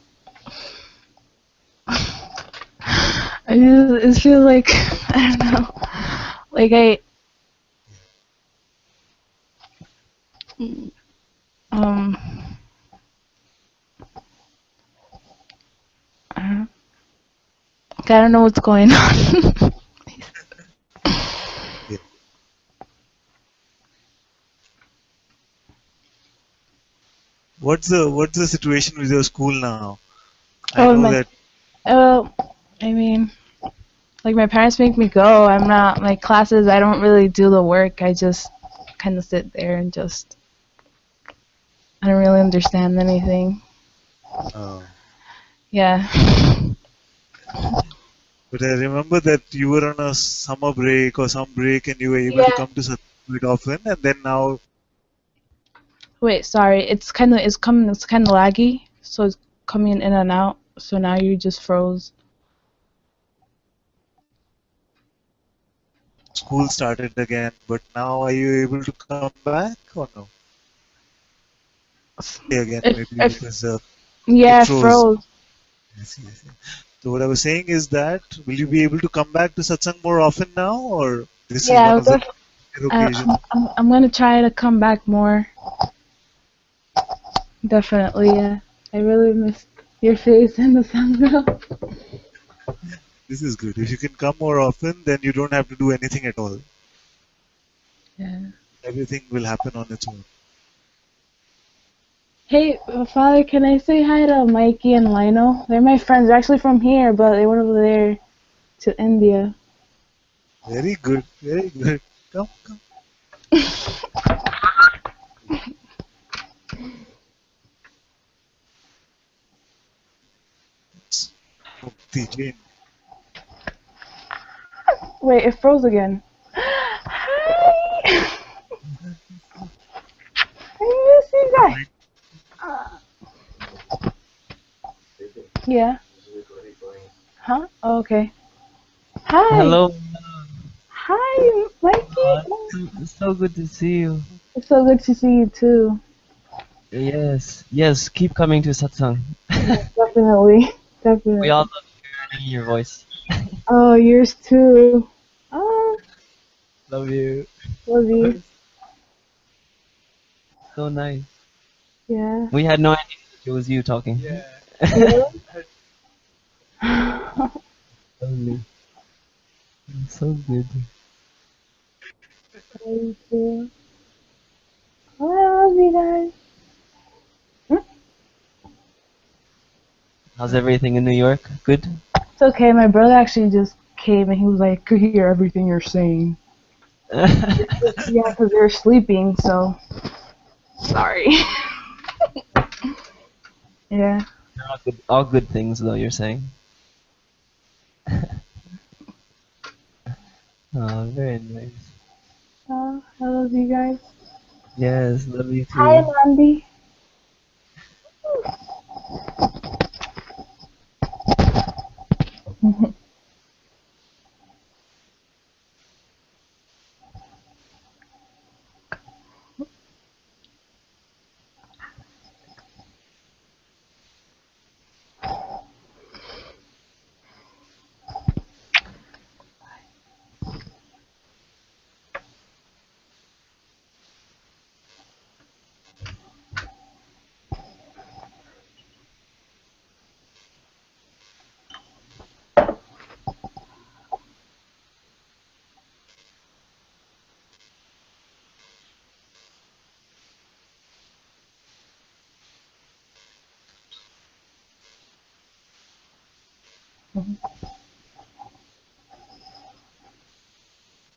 it feels like I don't know, like um I don't know what's going on. Yeah. What's the situation with your school now? I Oh know my, that I mean, like my parents make me go. I'm not my classes. I don't really do the work. I just kind of sit there and just I don't really understand anything. uh, Yeah. but I remember that you were on a summer break or some break and you were able to Yeah. come to Satsang quite often, and then now Wait, sorry. It's kind of laggy, so it's coming in and out. So now you just froze. school started again. But now are you able to come back or no? Again, maybe If because it yeah, it froze. froze. Yes, yes, yes. So what I was saying is that will you be able to come back to Satsang more often now, or this is Yeah, one of the rare occasions? I'm gonna try to come back more. Definitely, yeah. I really missed your face and the sound girl. This is good. If you can come more often, then you don't have to do anything at all. Yeah. Everything will happen on its own. Hey, Father, can I say hi to Mikey and Lionel? They're my friends. They're actually from here, but they went over there to India. Very good. Very good. Come, come. Mukti Jain. Wait, it froze again. Hi! I miss you guys. Yeah. Huh? Oh, okay. Hi. Hello. Hi, Mikey. It's so good to see you. It's so good to see you too. Yes, yes. Keep coming to Satsang. Definitely. We all Definitely. love hearing your voice. Oh, yours too. Oh, Love you. love you. So nice. Yeah. We had no idea it was you talking. Really? Lovely. So good. Love you too. Oh, I love you guys. How's everything in New York? Good? It's okay. My brother actually just came and he was like, could hear everything you're saying. Yeah, because they're sleeping, so sorry. Yeah. All good things, though, you're saying. Oh, very nice. Oh, I love you guys. Yes, love you Hi, too. Nandi.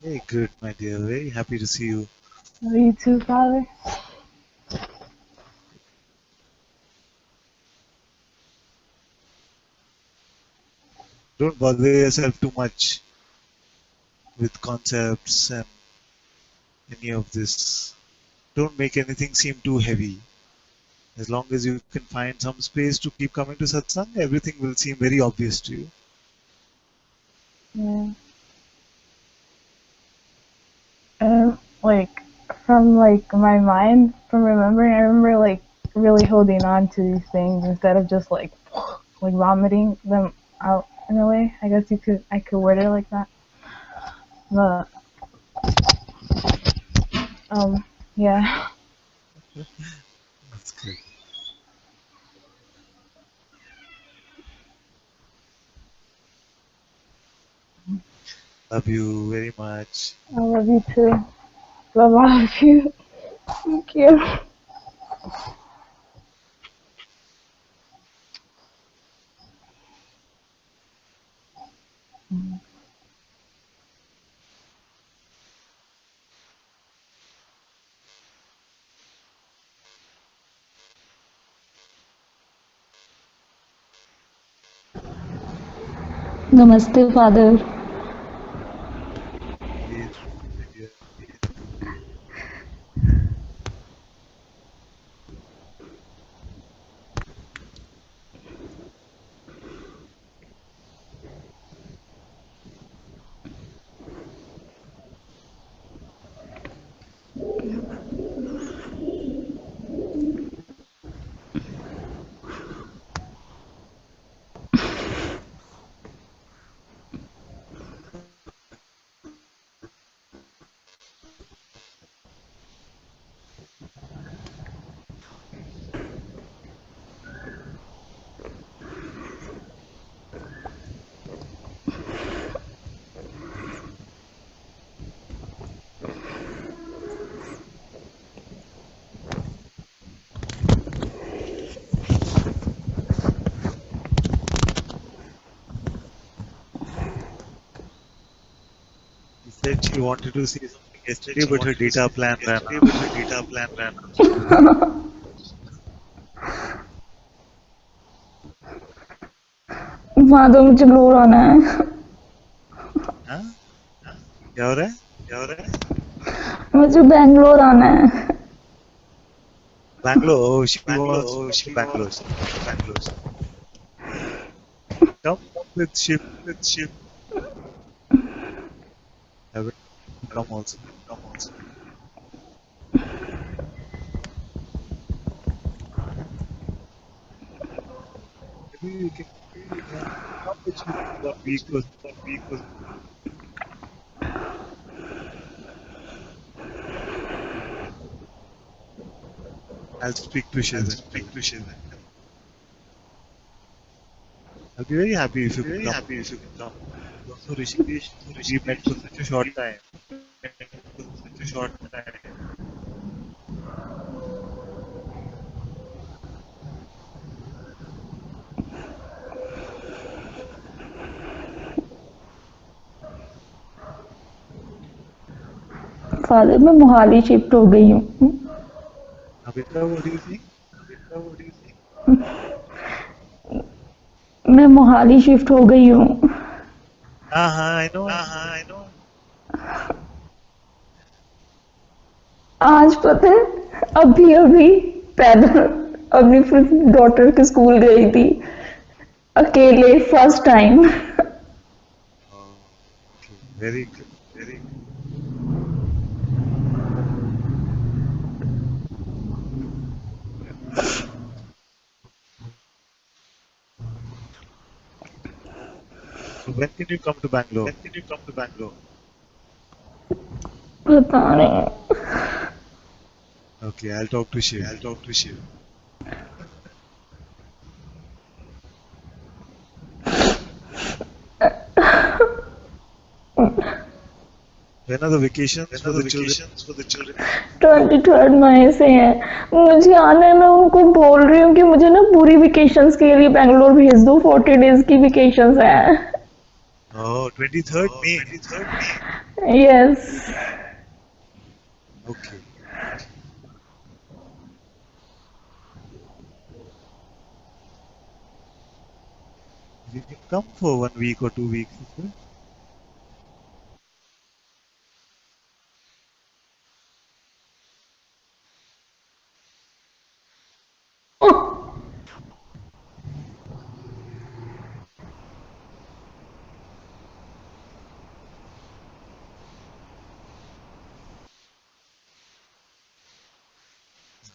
Very good, my dear. Very happy to see you. Love you too, Father. Don't bother yourself too much with concepts and any of this. Don't make anything seem too heavy. As long as you can find some space to keep coming to satsang, everything will seem very obvious to you. Yeah. And like from like my mind, from remembering, I remember like really holding on to these things instead of just like vomiting them out in a way. I guess I could word it like that. But yeah. That's good. Love you very much. I love you too. Love all of you. Thank you. Namaste, Father. Yes. She said she wanted to say something yesterday, but her data plan ran out. Father, मुझे ग्लोर आना है. हाँ? क्या हो रहा है? मुझे बैंगलोर आना है. Bangalore. Oh, she wants to come to Bangalore. Come with ship. Have it come also. Maybe we can come with ship for 1 week or so. I'll speak to Shiv and tell him. I'll be very happy if you can come. Also, Rishikesh, we met for such a short time. Father, मैं Mohali shift हो गई हूँ. Abhita, what do you think? मैं Mohali shift हो गई हूँ. I know. आज पता है, अभी अभी पैदल अपनी डॉटर के स्कूल गई थी, अकेले, first time. Oh, okay. Very good. So when can you come to Bangalore? पता नहीं. Okay, I'll talk to Shiv. When are the vacations for the children? 23 मई से है. मुझे आना है. मैं उनको बोल रही हूँ कि मुझे ना पूरी वेकेशंस के लिए बैंगलोर भेज दो. 40 डेज की वेकेशंस है. Oh, 23rd May. Yes. Okay. You can come for 1 week or 2 weeks. Okay?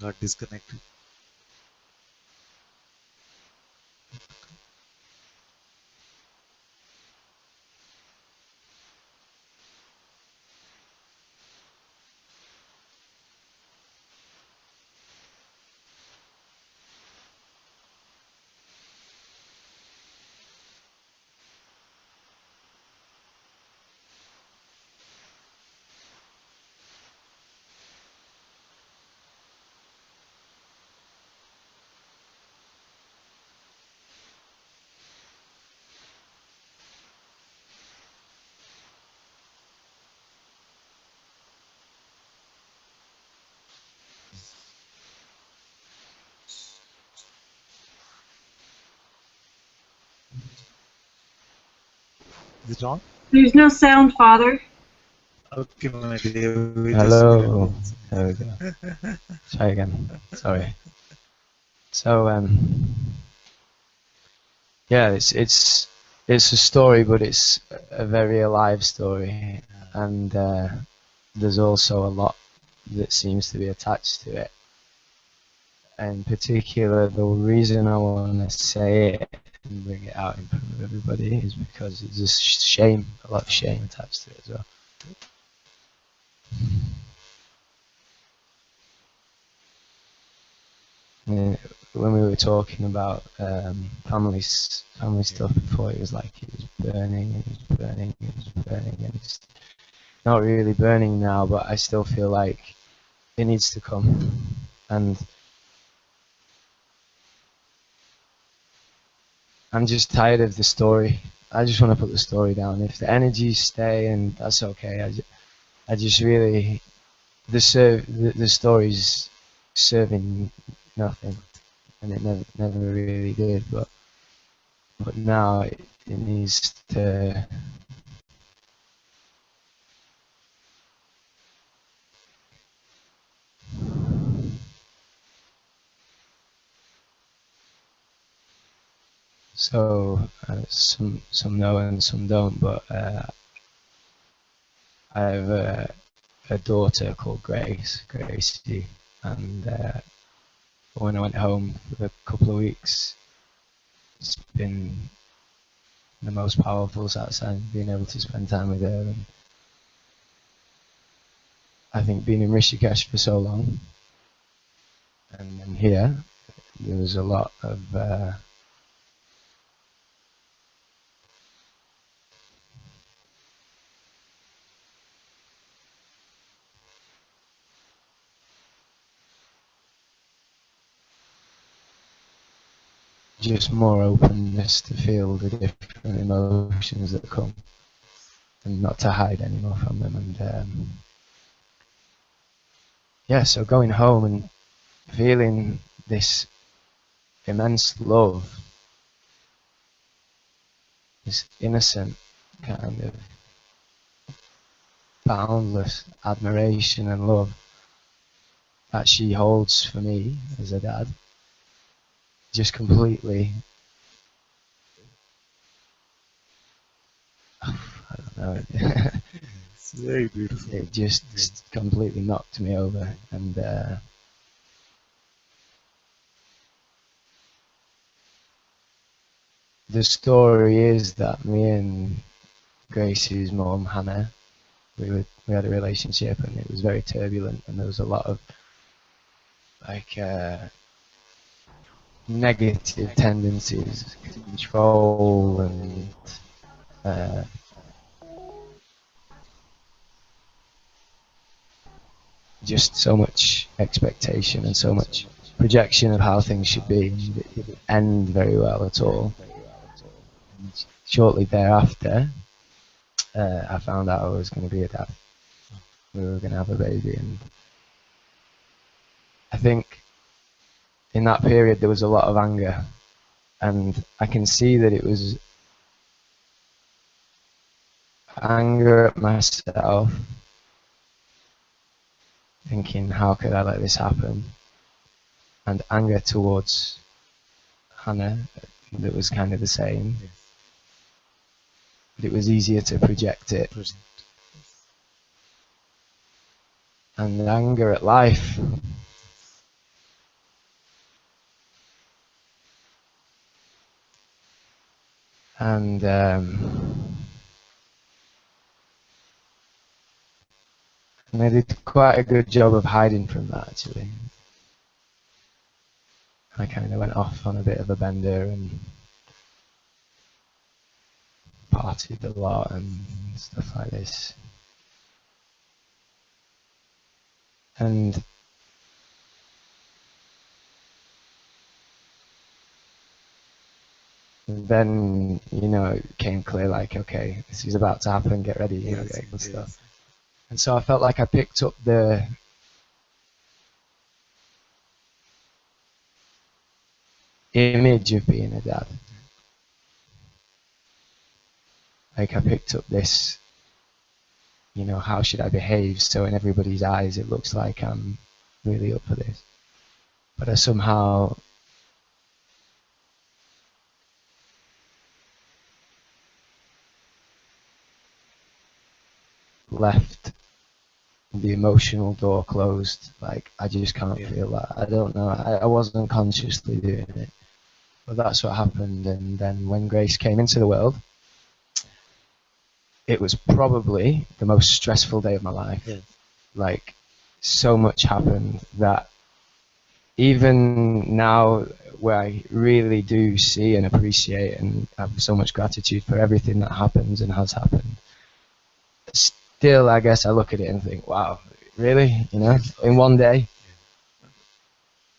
got disconnected. Is it on? There's no sound, Father. Okay, my dear. We just Hello. There we go. Try again. Sorry. So yeah, it's a story, but it's a very alive story, and there's also a lot that seems to be attached to it. In particular, the reason I want to say it and bring it out in front of everybody is because there's shame, a lot of shame attached to it as well. When we were talking about family stuff before, it was like it was burning, it was burning, it was burning, and it's not really burning now, but I still feel like it needs to come. And I'm just tired of the story. I just want to put the story down. If the energies stay, and that's okay. I just really the story's serving nothing, and it never really did. But now it needs to. So some know and some don't, but I have a daughter called Gracie, and when I went home for a couple of weeks, it's been the most powerful satsang, being able to spend time with her. And I think being in Rishikesh for so long, and then here, there was a lot of just more openness to feel the different emotions that come, and not to hide anymore from them. And yeah, so going home and feeling this immense love, this innocent kind of boundless admiration and love that she holds for me as a dad, just completely, I don't know, It's very beautiful. it just completely knocked me over. And the story is that me and Gracie's mum, Hannah, we had a relationship, and it was very turbulent, and there was a lot of like negative tendencies, control, and uh, just so much expectation and so much projection of how things should be. And it didn't end very well at all. And shortly thereafter, I found out I was going to be a dad. We were going to have a baby, and I think in that period there was a lot of anger, and I can see that it was anger at myself, thinking how could I let this happen, and anger towards Hannah that was kind of the same. But it was easier to project it. And anger at life, And I did quite a good job of hiding from that, actually. I kind of went off on a bit of a bender and partied a lot and stuff like this. And then, you know, it became clear, like, okay, this is about to happen, get ready, you know, Yes, get good yes. stuff. And so I felt like I picked up the image of being a dad. Like I picked up this, you know, how should I behave so in everybody's eyes it looks like I'm really up for this. But I somehow left the emotional door closed. Like I just can't feel that. I don't know. I wasn't consciously doing it. But that's what happened. And then when Grace came into the world, it was probably the most stressful day of my life. Yes. Like so much happened that even now where I really do see and appreciate and have so much gratitude for everything that happens and has happened, still I guess I look at it and think, wow, really? You know, in one day?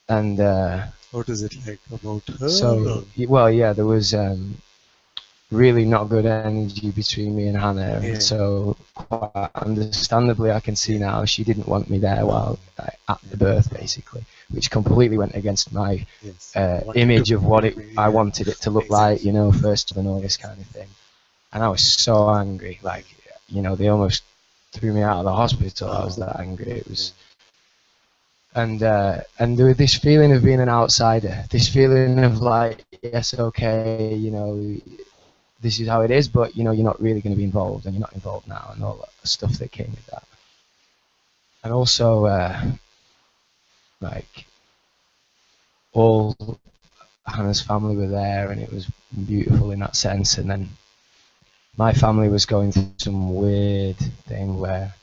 And what is it like about her? so, well, yeah, there was really not good energy between me and Hannah. Yeah. And so, quite understandably, I can see now she didn't want me there while at the birth, basically, which completely went against my Yes. image of what I Yeah. wanted it to look like, you know, first and all this kind of thing. And I was so angry, like, you know, they almost threw me out of the hospital. I was that angry. It was. And there was this feeling of being an outsider, this feeling of like, yes, okay, you know, this is how it is, but you know, you're not really going to be involved, and you're not involved now, and all that stuff that came with that. And also, like, all Hannah's family were there, and it was beautiful in that sense. And then my family was going through some weird thing where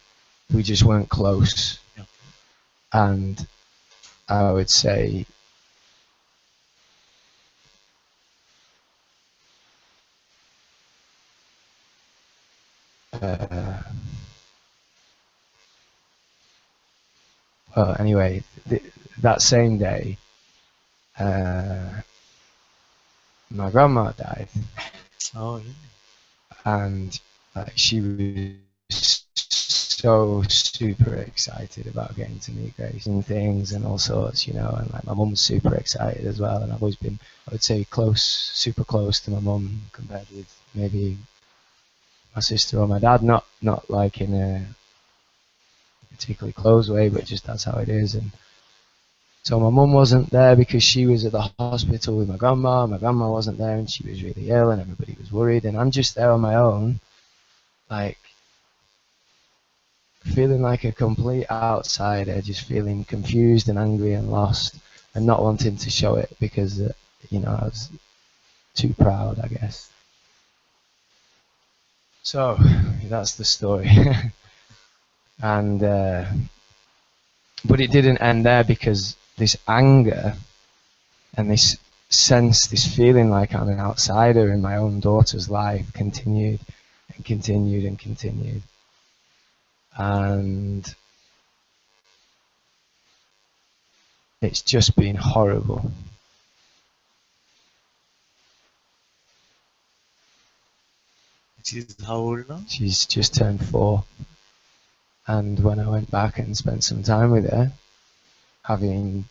we just weren't close, and I would say well, anyway, that same day, my grandma died. Oh, really? And she was so super excited about getting to meet Grace and things and all sorts, you know, and like my mum was super excited as well. And I've always been, I would say, super close to my mum compared with maybe my sister or my dad. Not like in a particularly close way, but just that's how it is. And so my mum wasn't there because she was at the hospital with my grandma. My grandma wasn't there and she was really ill and everybody was worried. And I'm just there on my own, like feeling like a complete outsider, just feeling confused and angry and lost and not wanting to show it because, you know, I was too proud, I guess. So that's the story. And, but it didn't end there because this anger and this sense, this feeling like I'm an outsider in my own daughter's life continued and continued and continued. And it's just been horrible. She's how old now? She's just turned 4. And when I went back and spent some time with her, having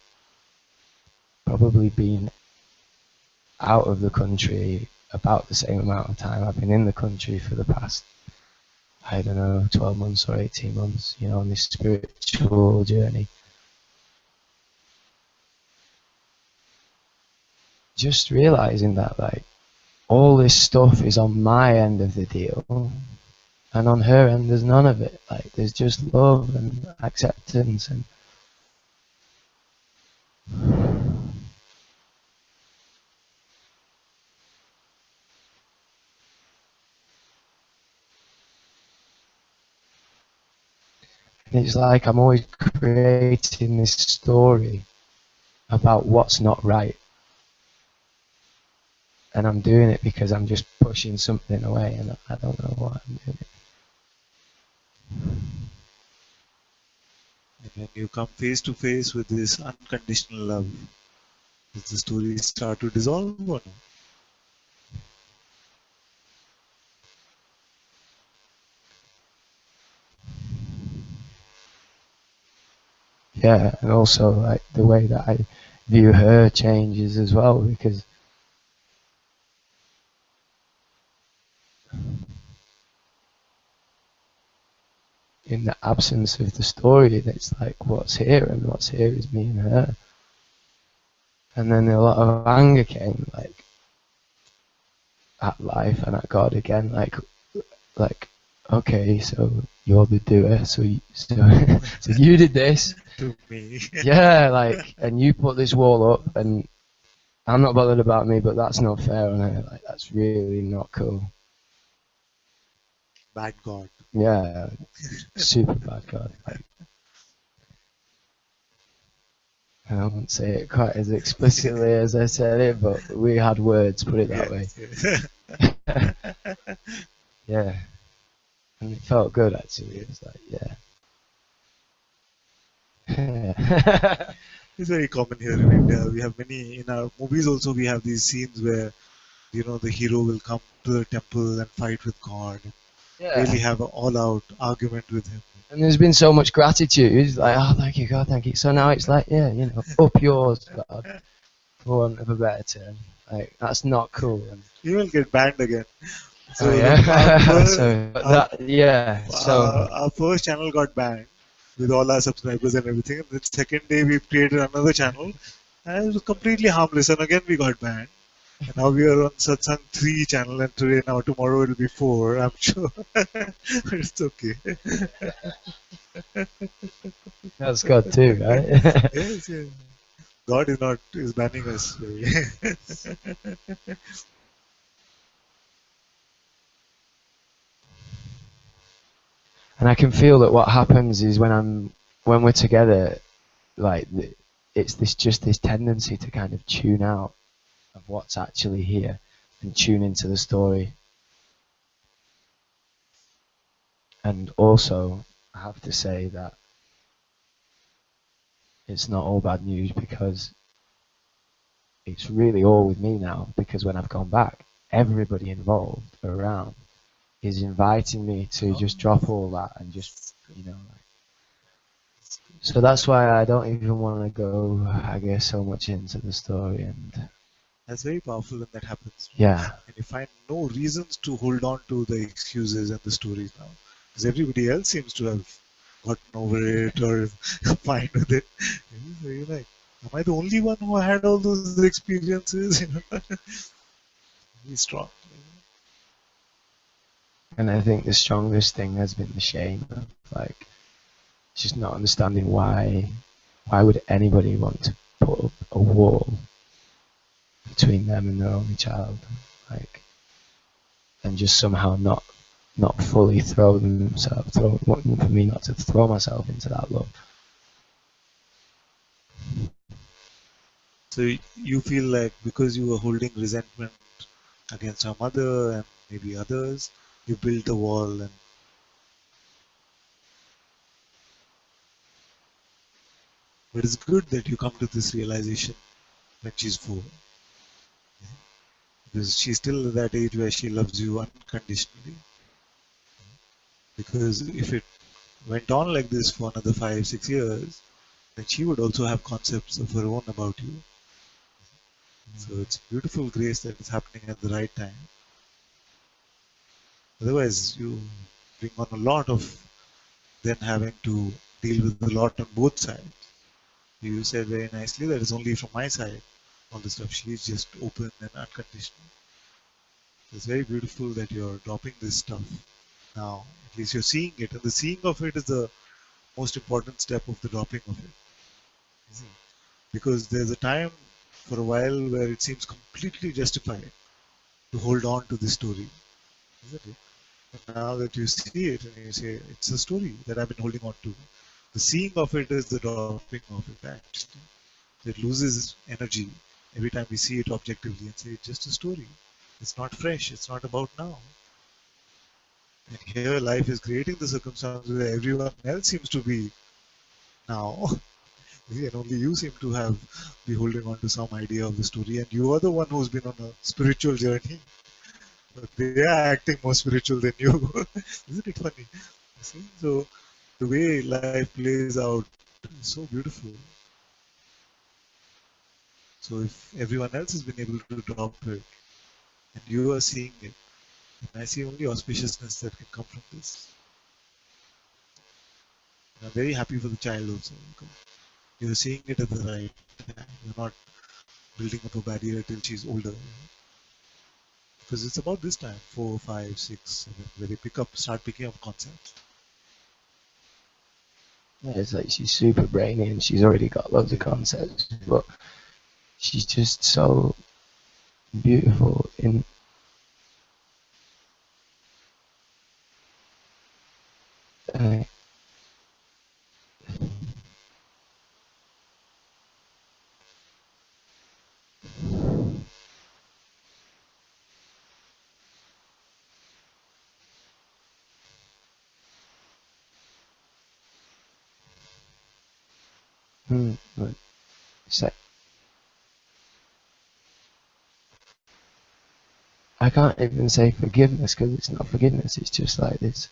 probably been out of the country about the same amount of time I've been in the country for the past, I don't know, 12 months or 18 months, you know, on this spiritual journey. Just realizing that, like, all this stuff is on my end of the deal, and on her end, there's none of it. Like, there's just love and acceptance and It's like I'm always creating this story about what's not right. And I'm doing it because I'm just pushing something away and I don't know why I'm doing it. And when you come face to face with this unconditional love, does the story start to dissolve or no? Yeah, and also like the way that I view her changes as well, because in the absence of the story, it's like what's here, and what's here is me and her. And then a lot of anger came, like at life and at God again, like okay, so you're the doer, so so you did this, To me. yeah, like, and you put this wall up, and I'm not bothered about me, but that's not fair on her. Like that's really not cool. Bad God. Yeah, super bad God. Like, I won't say it quite as explicitly as I said it, but we had words, put it that way. Yes. Yeah, and it felt good actually. It was like, yeah. It's very common here in India. We have many in our movies also. We have these scenes where the hero will come to the temple and fight with God, and really Yeah. have an all-out argument with him. And there's been so much gratitude, like, oh, thank you, God, thank you. So now it's like, yeah, up yours, God, for want of a better term. Like, that's not cool. And, You will get banned again. So oh, our yeah. first, So, that, yeah, so, our first channel got banned with all our subscribers and everything. And the second day we created another channel, and it was completely harmless. And again we got banned. And now we are on Satsang 3 channel, and tomorrow it'll be 4, I'm sure. It's okay. that's God too, right? Yes, yes. God is banning us. And I can feel that what happens is when we're together, like, it's this tendency to kind of tune out of what's actually here and tune into the story. And also, I have to say that it's not all bad news, because it's really all with me now, because when I've gone back, everybody involved around is inviting me to just drop all that and just, so that's why I don't even want to go, I guess, so much into the story. And That's very powerful when that happens. yeah, And you find no reasons to hold on to the excuses and the stories now. Because everybody else seems to have gotten over it or fine with it. So you're like, am I the only one who had all those experiences? Be strong. and I think the strongest thing has been the shame of, like, just not understanding why would anybody want to put up a wall between them and their only child, like, and just somehow not fully for me not to throw myself into that love. So you feel like because you were holding resentment against her mother and maybe others, you built a wall. But it's good that you come to this realization when she's 4. Because she's still at that age where she loves you unconditionally. Because if it went on like this for another 5-6 years, then she would also have concepts of her own about you. So it's beautiful grace that is happening at the right time. Otherwise, you bring on a lot of then having to deal with a lot on both sides. You said very nicely that it's only from my side, all the stuff. She's just open and unconditional. It's very beautiful that you're dropping this stuff now. At least you're seeing it, and the seeing of it is the most important step of the dropping of it. Because there's a time for a while where it seems completely justified to hold on to this story, isn't it? But now that you see it and you say it's a story that I've been holding on to, The seeing of it is the dropping of it, actually. It loses energy every time we see it objectively and say it's just a story. It's not fresh. It's not about now. And here life is creating the circumstances where everyone else seems to be now. And only you seem to have be holding on to some idea of the story, and you are the one who's been on a spiritual journey. But they are acting more spiritual than you. Isn't it funny? See? So the way life plays out is so beautiful. So if everyone else has been able to drop it, and you are seeing it, and I see only auspiciousness that can come from this. And I'm very happy for the child also. You're seeing it at the right time. You're not building up a barrier till she's older. Because it's about this time, 4, 5, 6, 7, where they start picking up concepts. Yeah, it's like she's super brainy and she's already got loads of concepts, but she's just so beautiful in uh, but it's like, I can't even say forgiveness because it's not forgiveness. It's just like this.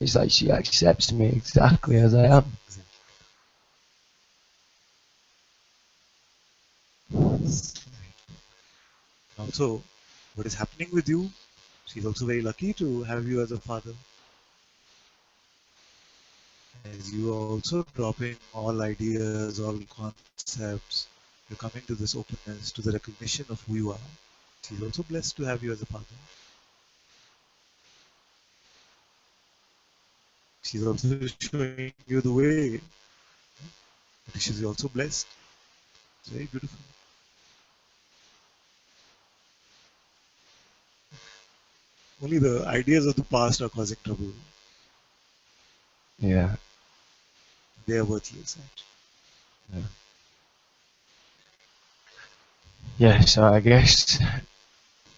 It's like she accepts me exactly as I am. Also, what is happening with you, she's also very lucky to have you as a father. As you are also dropping all ideas, all concepts, you're coming to this openness, to the recognition of who you are. She's also blessed to have you as a father. She's also showing you the way. But she's also blessed. It's very beautiful. Only the ideas of the past are causing trouble. Yeah. They are worthless, actually. Yeah, so I guess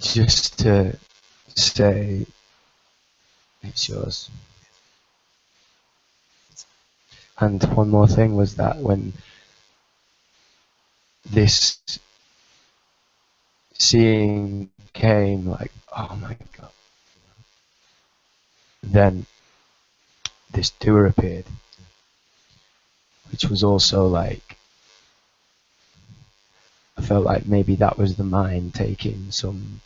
just to say it's yours. And one more thing was that when this seeing came, like, oh my god, then this doer appeared, which was also like, I felt like maybe that was the mind taking some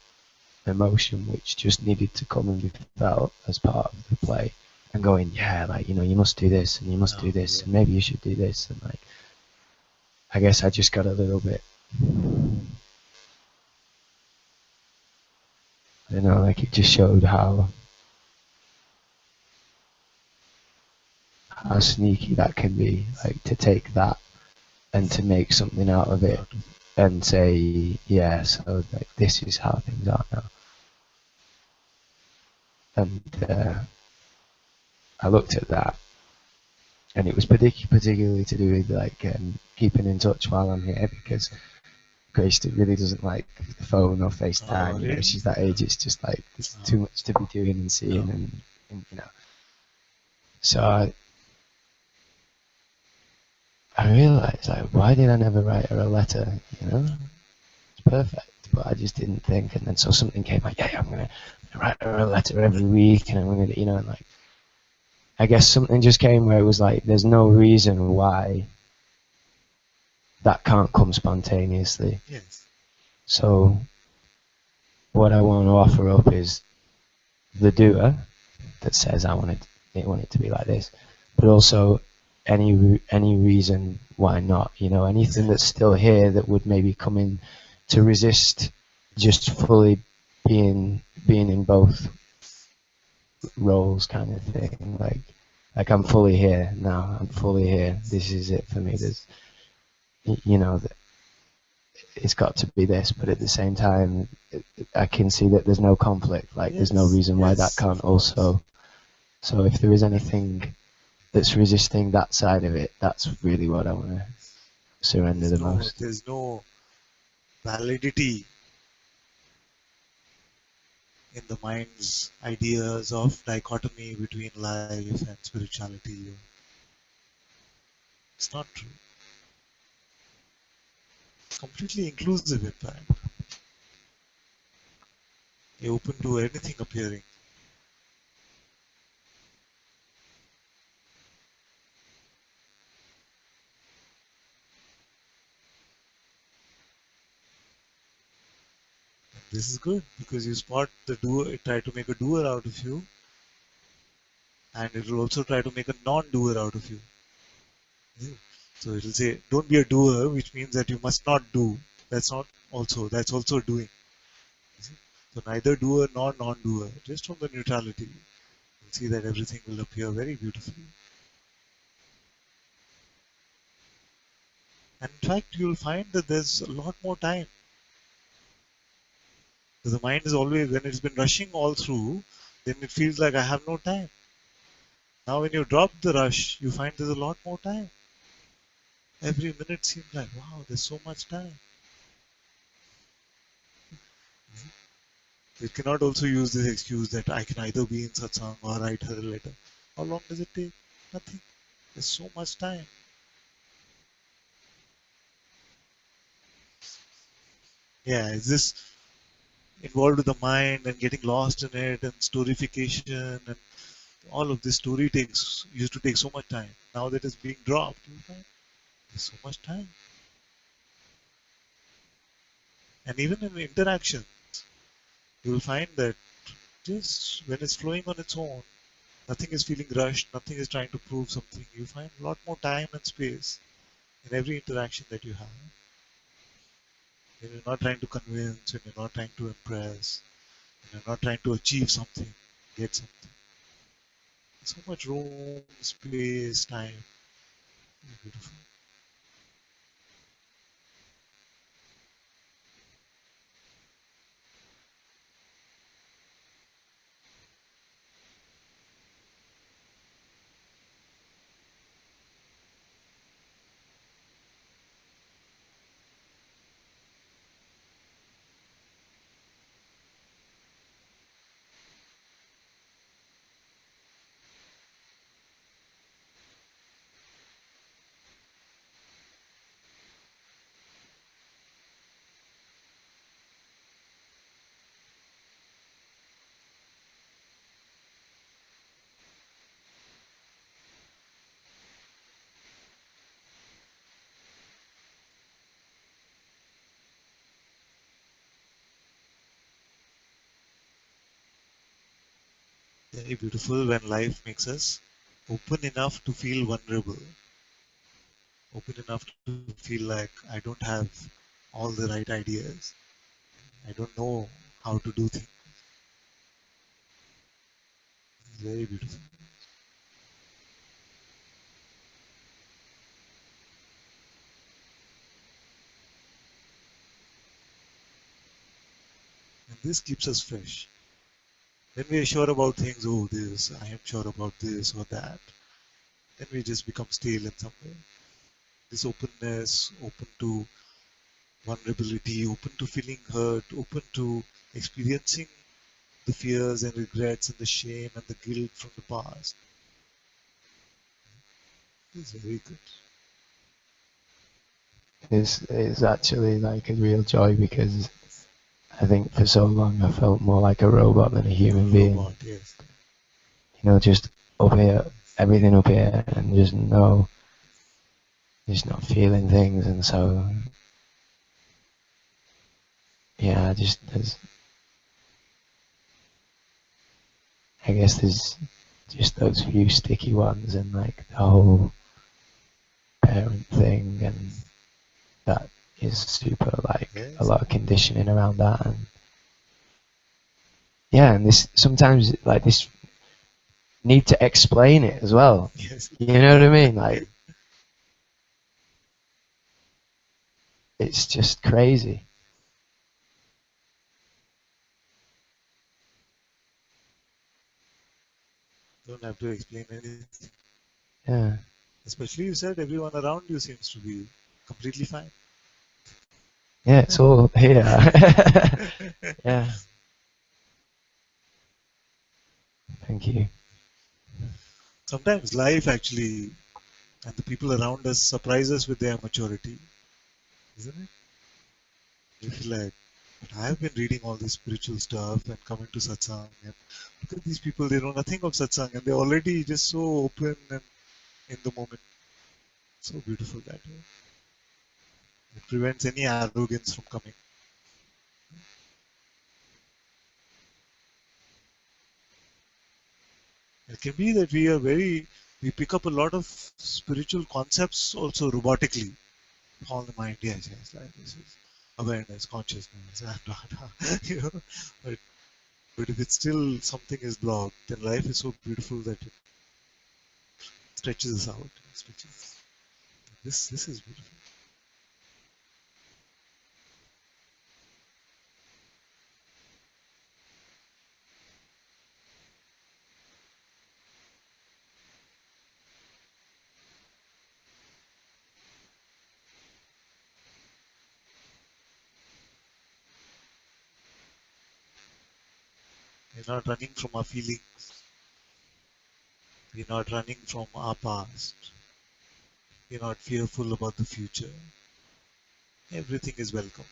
emotion which just needed to come and be felt as part of the play and going, yeah, like, you know, you must do this and you must do this and maybe you should do this, and like, I guess I just got a little bit, I don't know, like it just showed how sneaky that can be, like to take that and to make something out of it and say, yeah, so like this is how things are now. And I looked at that, and it was particularly to do with like keeping in touch while I'm here, because Grace really doesn't like the phone or FaceTime. You know, she's that age. It's just like there's too much to be doing and seeing, and you know. So I realised, like, why did I never write her a letter? You know, it's perfect, but I just didn't think. And then so something came like, yeah, I'm gonna write her a letter every week, and I'm gonna, you know, and like, I guess something just came where it was like, there's no reason why that can't come spontaneously. Yes. So what I want to offer up is the doer that says I want it to be like this, but also any reason why not. You know, anything that's still here that would maybe come in to resist just fully being in both roles, kind of thing. Like I'm fully here now. I'm fully here. This is it for me. There's, you know, it's got to be this, but at the same time, I can see that there's no conflict. Like there's no reason why that can't also So if there is anything that's resisting that side of it, that's really what I want to surrender the most. There's no validity in the mind's ideas of dichotomy between life and spirituality. It's not true. It's completely inclusive, in fact. You're open to anything appearing. This is good because you spot the doer, it try to make a doer out of you, and it will also try to make a non-doer out of you. So it will say, don't be a doer, which means that you must not do. That's also doing. So neither doer nor non-doer, just from the neutrality, you'll see that everything will appear very beautifully. And in fact, you'll find that there's a lot more time. Because the mind is always, when it's been rushing all through, then it feels like I have no time. Now when you drop the rush, you find there's a lot more time. Every minute seems like, wow, there's so much time. You cannot also use this excuse that I can either be in satsang or write her a letter. How long does it take? Nothing. There's so much time. Yeah, is this involved with the mind and getting lost in it and storification and all of this story used to take so much time. Now that it's being dropped, you find there's so much time. And even in interaction, you will find that just when it's flowing on its own, nothing is feeling rushed, nothing is trying to prove something. You find a lot more time and space in every interaction that you have. When you're not trying to convince, when you're not trying to impress, when you're not trying to achieve something, get something. So much room, space, time. Beautiful. Very beautiful when life makes us open enough to feel vulnerable, open enough to feel like I don't have all the right ideas, I don't know how to do things. It's very beautiful. And this keeps us fresh. When we are sure about things, oh, this, I am sure about this or that, then we just become stale in some way. This openness, open to vulnerability, open to feeling hurt, open to experiencing the fears and regrets and the shame and the guilt from the past is very good. It's actually like a real joy because I think for so long I felt more like a robot than a human being. Robot, yes. You know, just up here, everything up here, and just not feeling things, and so yeah, I guess there's just those few sticky ones, and like the whole parent thing, and that is super like Yes. a lot of conditioning around that, and yeah, and this sometimes like this need to explain it as well. Yes. You know what I mean? Like it's just crazy. Don't have to explain anything. Yeah. Especially you said everyone around you seems to be completely fine. Yeah, it's all here. Yeah. Thank you. Sometimes life actually and the people around us surprise us with their maturity, isn't it? You feel like, but I've been reading all this spiritual stuff and coming to satsang, and look at these people, they know nothing of satsang and they're already just so open and in the moment. So beautiful that way. It prevents any arrogance from coming. It can be that we pick up a lot of spiritual concepts also robotically. All the mind, yes, yes, like this is awareness, consciousness, you know. But, but if it's still something is blocked, then life is so beautiful that it stretches us out. Stretches. This is beautiful. We're not running from our feelings. We're not running from our past. We're not fearful about the future. Everything is welcome.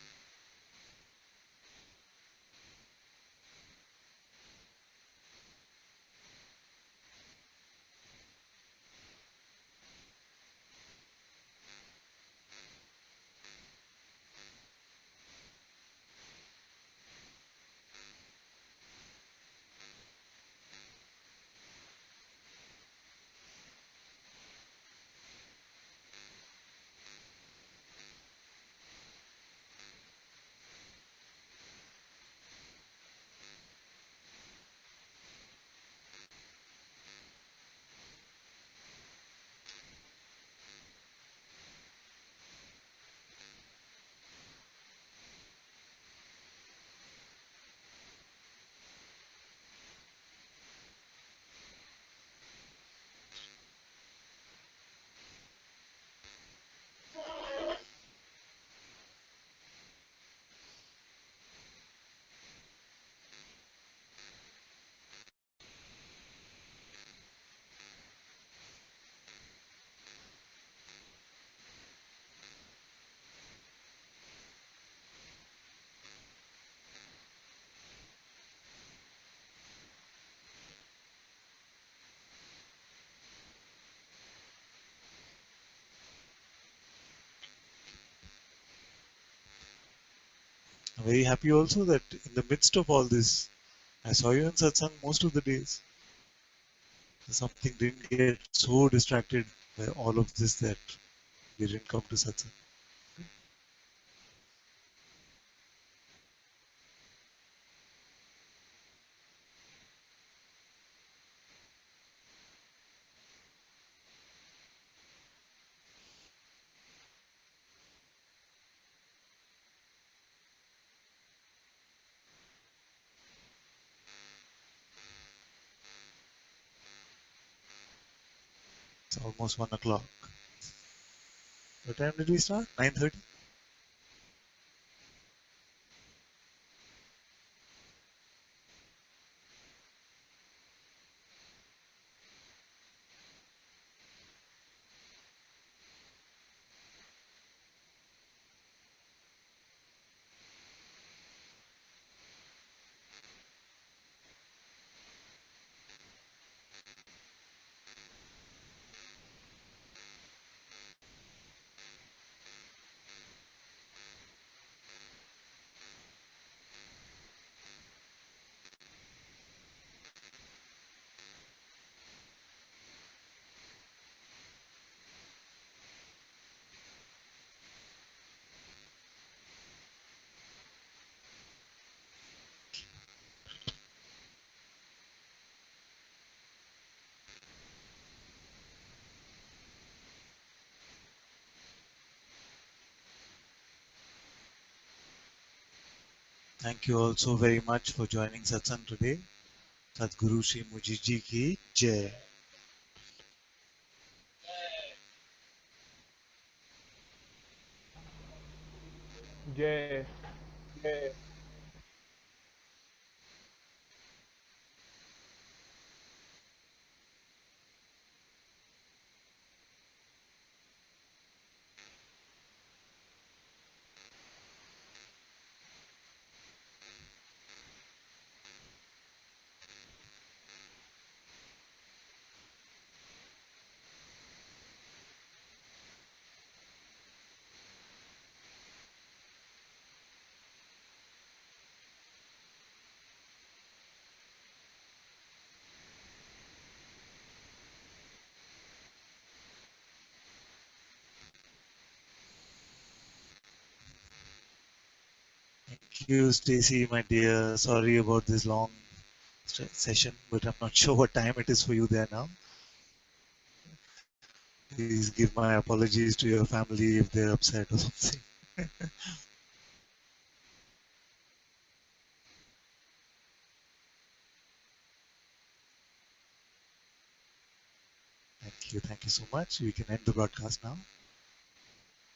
I'm very happy also that in the midst of all this, I saw you in satsang most of the days. Something didn't get so distracted by all of this that we didn't come to satsang. It's almost 1 o'clock. What time did we start? 9:30. Thank you all so very much for joining satsang today. सद्गुरु श्री मुझी जी की जय. Jay. Thank you, Stacy, my dear. Sorry about this long session, but I'm not sure what time it is for you there now. Please give my apologies to your family if they're upset or something. Thank you so much. We can end the broadcast now.